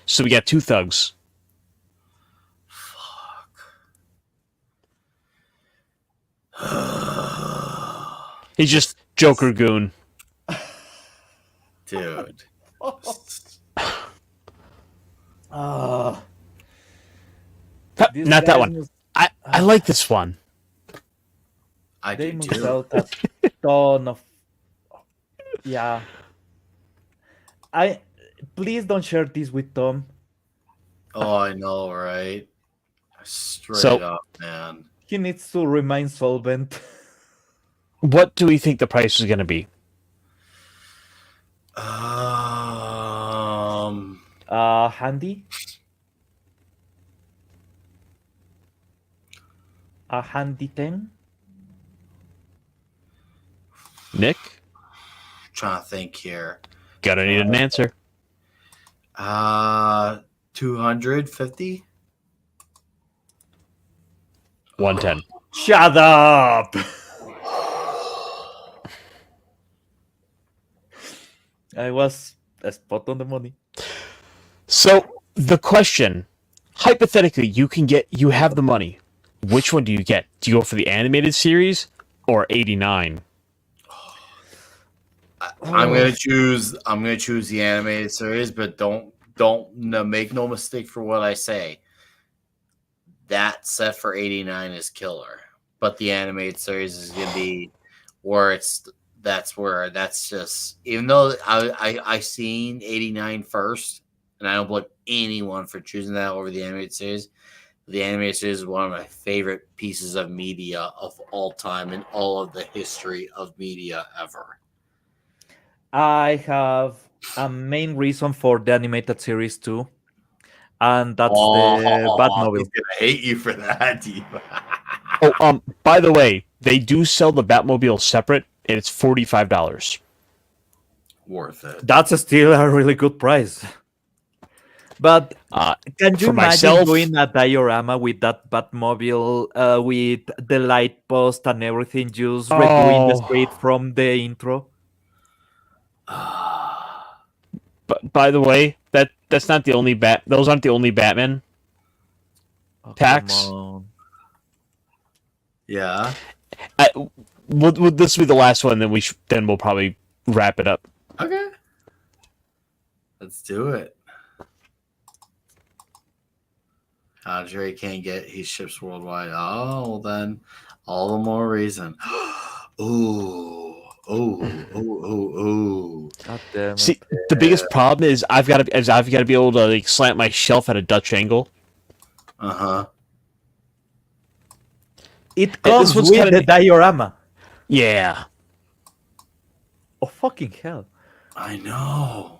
So we got 2 thugs. He's just Joker goon. Dude. Not that one. I like this one. I They do must too. out a ton of. Yeah. Please don't share this with Tom. Oh, I know, right? Straight So- up, man. He needs to remain solvent. What do we think the price is going to be? Handy. A handy 10. Nick? Trying to think here. Gotta need an answer. 250. 110. Shut up. I was a spot on the money. So the question, hypothetically, you have the money. Which one do you get? Do you go for the animated series or 89? I'm gonna choose the animated series, but don't make no mistake for what I say. That set for 89 is killer, but the animated series is gonna be where that's just, even though I seen 89 first, and I don't blame anyone for choosing that over the animated series. The animated series is one of my favorite pieces of media of all time in all of the history of media ever. I have a main reason for the animated series too, and that's the He's Batmobile. gonna hate you for that, Diva. Oh, by the way, they do sell the Batmobile separate, and it's $45. Worth it. That's still a really good price. But can you For imagine myself, doing a diorama with that Batmobile, with the light post and everything, just redoing the street oh, from the intro? but by the way, that's not the only Those aren't the only Batman Oh, come packs. on. Yeah. This will be the last one. Then we'll probably wrap it up. Okay. Let's do it. Andre can't get he ships worldwide. Oh, well then, all the more reason. Ooh. Ooh. God damn See, it. the biggest problem is I've got to be able to like slant my shelf at a Dutch angle. Uh-huh. It comes one's with kinda the diorama. Yeah. Oh, fucking hell. I know.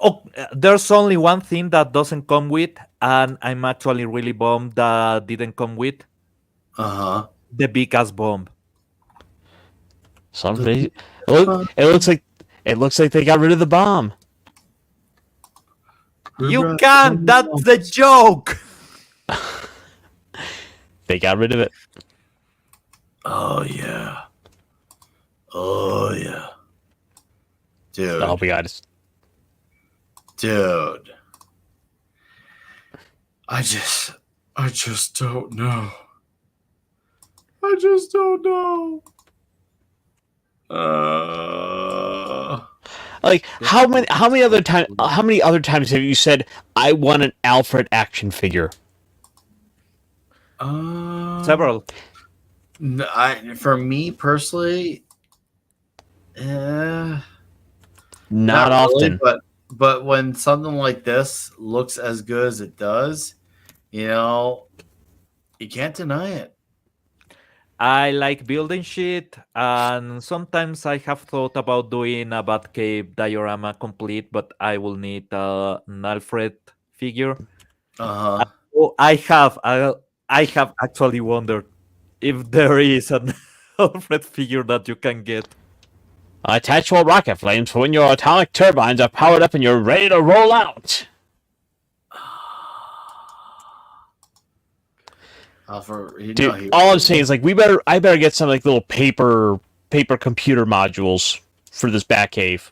Oh, there's only one thing that doesn't come with, and I'm actually really bummed that didn't come with Uh-huh. the big ass bomb. It looks like they got rid of the bomb. You can't. That's the joke. They got rid of it. Oh yeah. Oh yeah. Dude. Oh my god. Dude. I just don't know. I just don't know. Like how many other times have you said I want an Alfred action figure? Several. For me personally, Not not often. really, but when something like this looks as good as it does, you can't deny it. I like building shit, and sometimes I have thought about doing a Batcave diorama complete, but I will need an Alfred figure. Uh-huh. Oh, I have actually wondered if there is an Alfred figure that you can get. Attachable rocket flames for when your atomic turbines are powered up and you're ready to roll out. Dude, all I'm saying is like I better get some like little paper computer modules for this Batcave.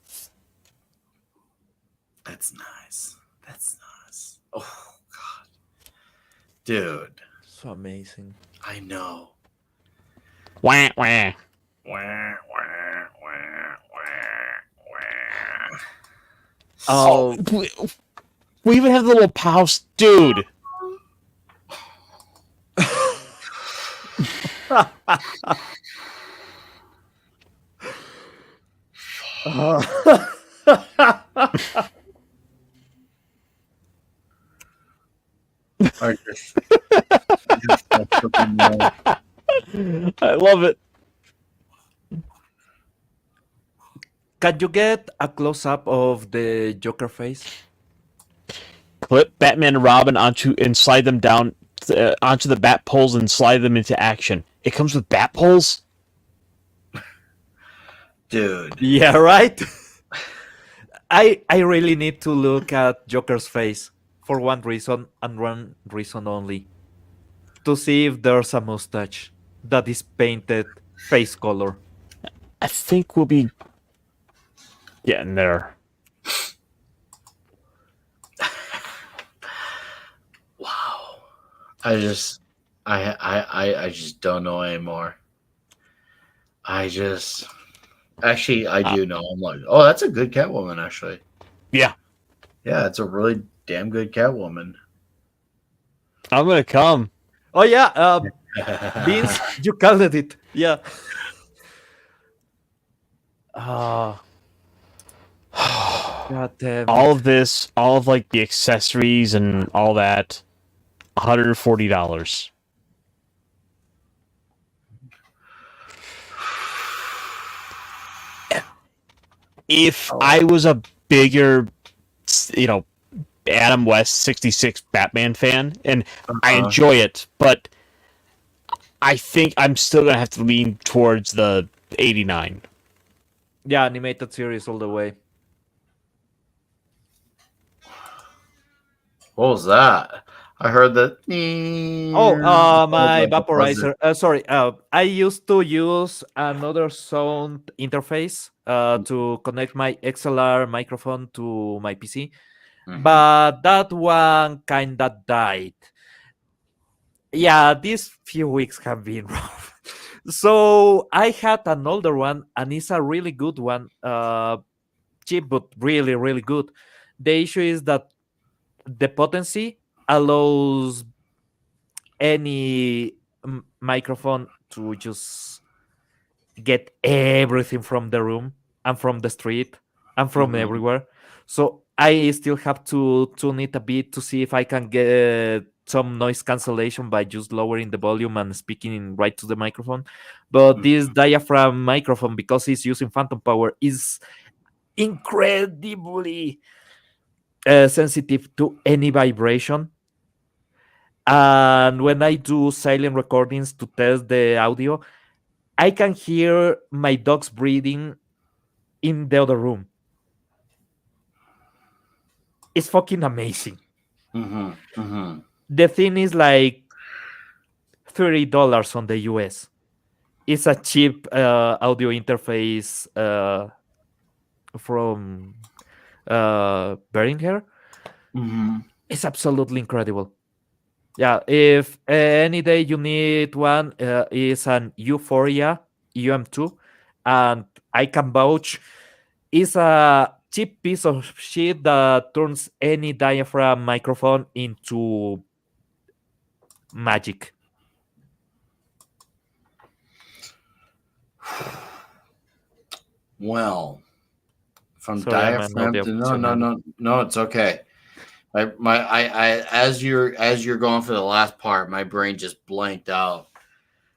That's nice. Oh god. Dude. So amazing. I know. Wah, wah. Oh, We even have the little house, dude. I love it. can you get a close up of the Joker face? Clip Batman and Robin and slide them down onto the bat poles and slide them into action. It comes with bat poles? Dude. Yeah, right? I really need to look at Joker's face for one reason and one reason only. To see if there's a mustache that is painted face color. I think we'll be getting there. Wow. I just don't know anymore. I do know. I'm like, oh, that's a good Catwoman, actually. Yeah. Yeah, it's a really damn good Catwoman. I'm gonna come. Oh yeah, Vince, you called it. Yeah. God damn. All of this, all of like the accessories and all that. $140. If I was a bigger, you know, Adam West 66 Batman fan, and I enjoy it, but I think I'm still gonna have to lean towards the 89. Yeah, animated series all the way. What was that? I heard that. Oh, What was my that? What was it? vaporizer. Sorry, I used to use another sound interface to connect my XLR microphone to my PC, but that one kinda died. Yeah, these few weeks have been rough. So I had an older one, and it's a really good one. Cheap, but really, really good. The issue is that the potency allows any microphone to just get everything from the room and from the street and from everywhere. So I still have to tune it a bit to see if I can get some noise cancellation by just lowering the volume and speaking right to the microphone. But this diaphragm microphone, because it's using phantom power, is incredibly sensitive to any vibration. And when I do silent recordings to test the audio, I can hear my dogs breathing in the other room. It's fucking amazing. The thing is like $30 on the US. It's a cheap audio interface from Behringer. It's absolutely incredible. Yeah, if any day you need one, is an Euphoria UM2, and I can vouch. It's a cheap piece of shit that turns any diaphragm microphone into magic. Well, from Sorry, I'm an diaphragm audio to aficionado. no, it's okay. I as you're going for the last part, my brain just blanked out.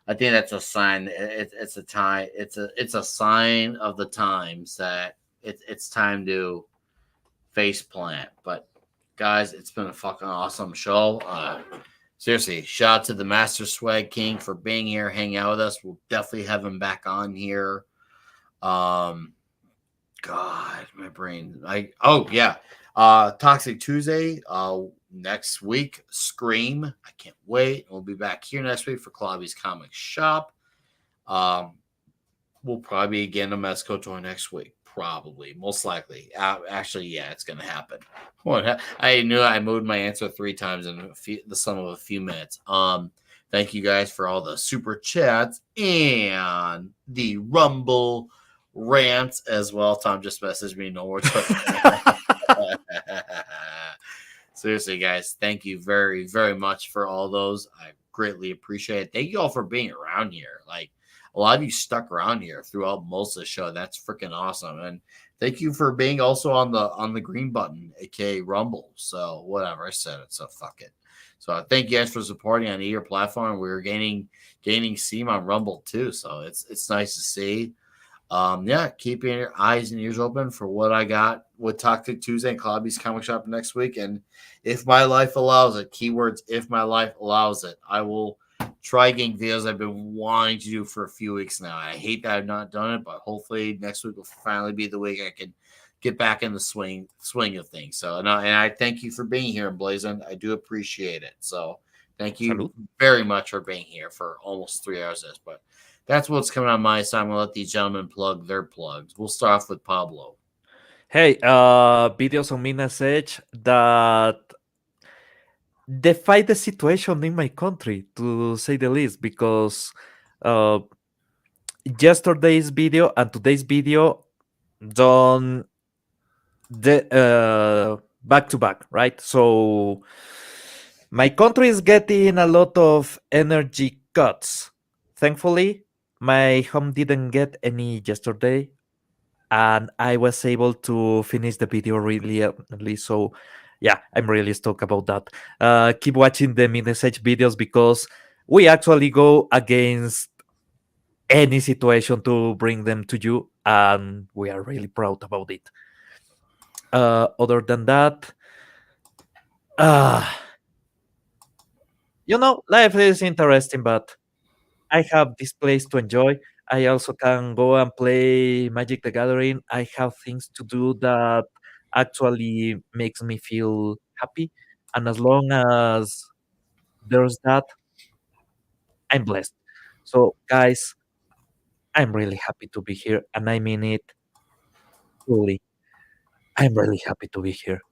I think that's a sign. It's a time. It's a sign of the times that it's time to face plant. But guys, it's been a fucking awesome show. Seriously, shout out to the Master Swag King for being here, hanging out with us. We'll definitely have him back on here. God, my brain. Toxic Tuesday. Next week, Scream. I can't wait. We'll be back here next week for Clobby's Comic Shop. We'll probably be again to Mexico tour next week. Probably, most likely. Actually, yeah, it's gonna happen. I knew I moved my answer 3 times in the sum of a few minutes. Thank you guys for all the super chats and the Rumble rants as well. Tom just messaged me. No words. Seriously, guys, thank you very, very much for all those. I greatly appreciate it. Thank you all for being around here. Like, a lot of you stuck around here throughout most of the show. That's freaking awesome. And thank you for being also on the green button, aka Rumble. So whatever, I said it. So fuck it. So thank you guys for supporting on either platform. We're gaining steam on Rumble too. So it's nice to see. Keep your eyes and ears open for what I got with Toxic Tuesday and Clobby's Comic Shop next week. And if my life allows it, keywords, if my life allows it, I will try getting videos I've been wanting to do for a few weeks now. I hate that I've not done it, but hopefully next week will finally be the week I can get back in the swing of things. So, and I thank you for being here, Blazin. I do appreciate it. So, thank you very much for being here for almost 3 hours. But that's what's coming on my side. I'm going to let these gentlemen plug their plugs. We'll start off with Pablo. Hey, videos on my message that defy the situation in my country, to say the least, because yesterday's video and today's video done back to back, right? So my country is getting a lot of energy cuts. Thankfully, my home didn't get any yesterday, and I was able to finish the video really early. So yeah, I'm really stoked about that. Keep watching the message videos because we actually go against any situation to bring them to you, and we are really proud about it. Other than that, uh, life is interesting, but I have this place to enjoy. I also can go and play Magic the Gathering. I have things to do that actually makes me feel happy. And as long as there's that, I'm blessed. So, guys, I'm really happy to be here. And I mean it truly. I'm really happy to be here.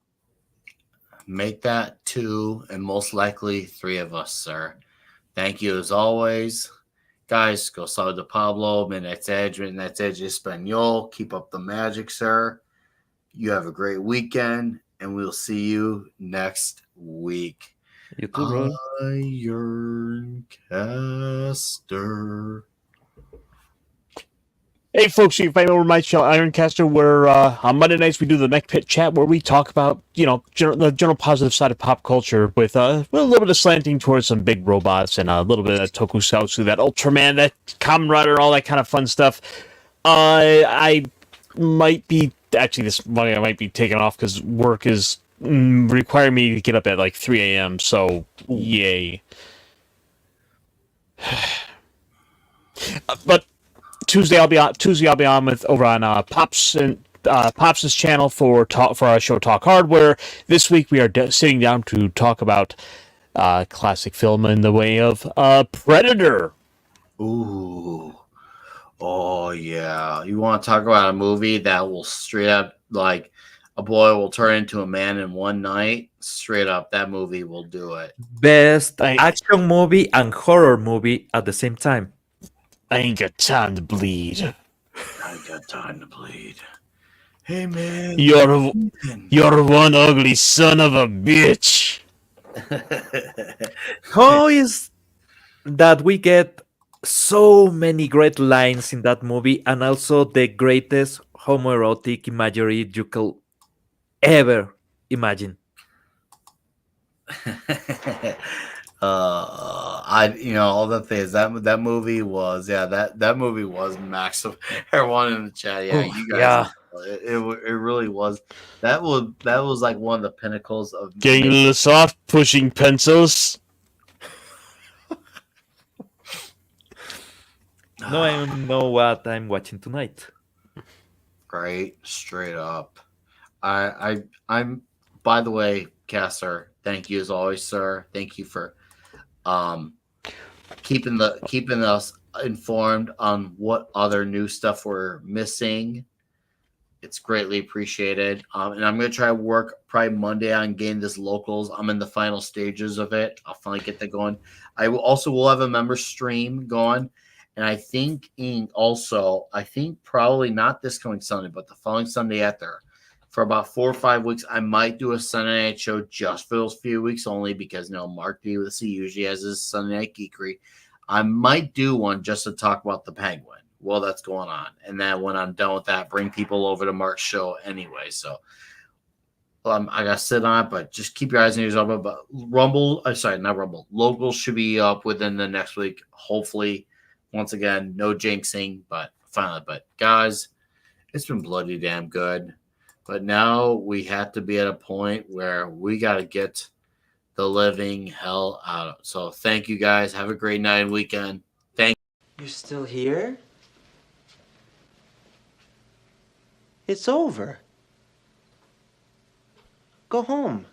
Make that 2 and most likely 3 of us, sir. Thank you as always. Guys, go saludo to Pablo, Midnight's Edge Espanol. Keep up the magic, sir. You have a great weekend, and we'll see you next week. You too, bro. Ironcaster. Hey folks, you can find me over my channel Ironcaster, where on Monday nights we do the Mech Pit Chat, where we talk about the general positive side of pop culture with a little bit of slanting towards some big robots and a little bit of Tokusatsu, that Ultraman, that Kamen Rider, all that kind of fun stuff. I might be actually this morning I might be taking off because work is requiring me to get up at like 3 a.m. So yay. But Tuesday I'll be on with over on Pops and Pops' channel for our show Talk Hardware. This week we are sitting down to talk about classic film in the way of Predator. Ooh. Oh, yeah. You want to talk about a movie that will straight up, like, a boy will turn into a man in one night? Straight up, that movie will do it. Best action movie and horror movie at the same time. I ain't got time to bleed. I ain't got time to bleed. Hey, man. You're one ugly son of a bitch. How is that we get so many great lines in that movie and also the greatest homoerotic imagery you could ever imagine? All the things that movie was, that movie was massive. Everyone in the chat, yeah, you guys, it really was. That was like one of the pinnacles of getting a little soft, pushing pencils. No, I don't know what I'm watching tonight. Great, straight up. I'm. By the way, Caster, thank you as always, sir. Thank you for keeping us informed on what other new stuff we're missing. It's greatly appreciated. And I'm going to try to work probably Monday on getting this locals. I'm in the final stages of it. I'll finally get that going. I will have a member stream going. And I think probably not this coming Sunday, but the following Sunday after, for about 4 or 5 weeks, I might do a Sunday night show just for those few weeks only because Mark D with C usually has his Sunday night geekery. I might do one just to talk about the Penguin while that's going on. And then when I'm done with that, bring people over to Mark's show anyway. So I got to sit on it, but just keep your eyes and ears open. But not Rumble. Locals should be up within the next week, hopefully. Once again, no jinxing, but finally. But guys, it's been bloody damn good. But now we have to be at a point where we got to get the living hell out of it. So thank you guys. Have a great night and weekend. You're still here? It's over. Go home.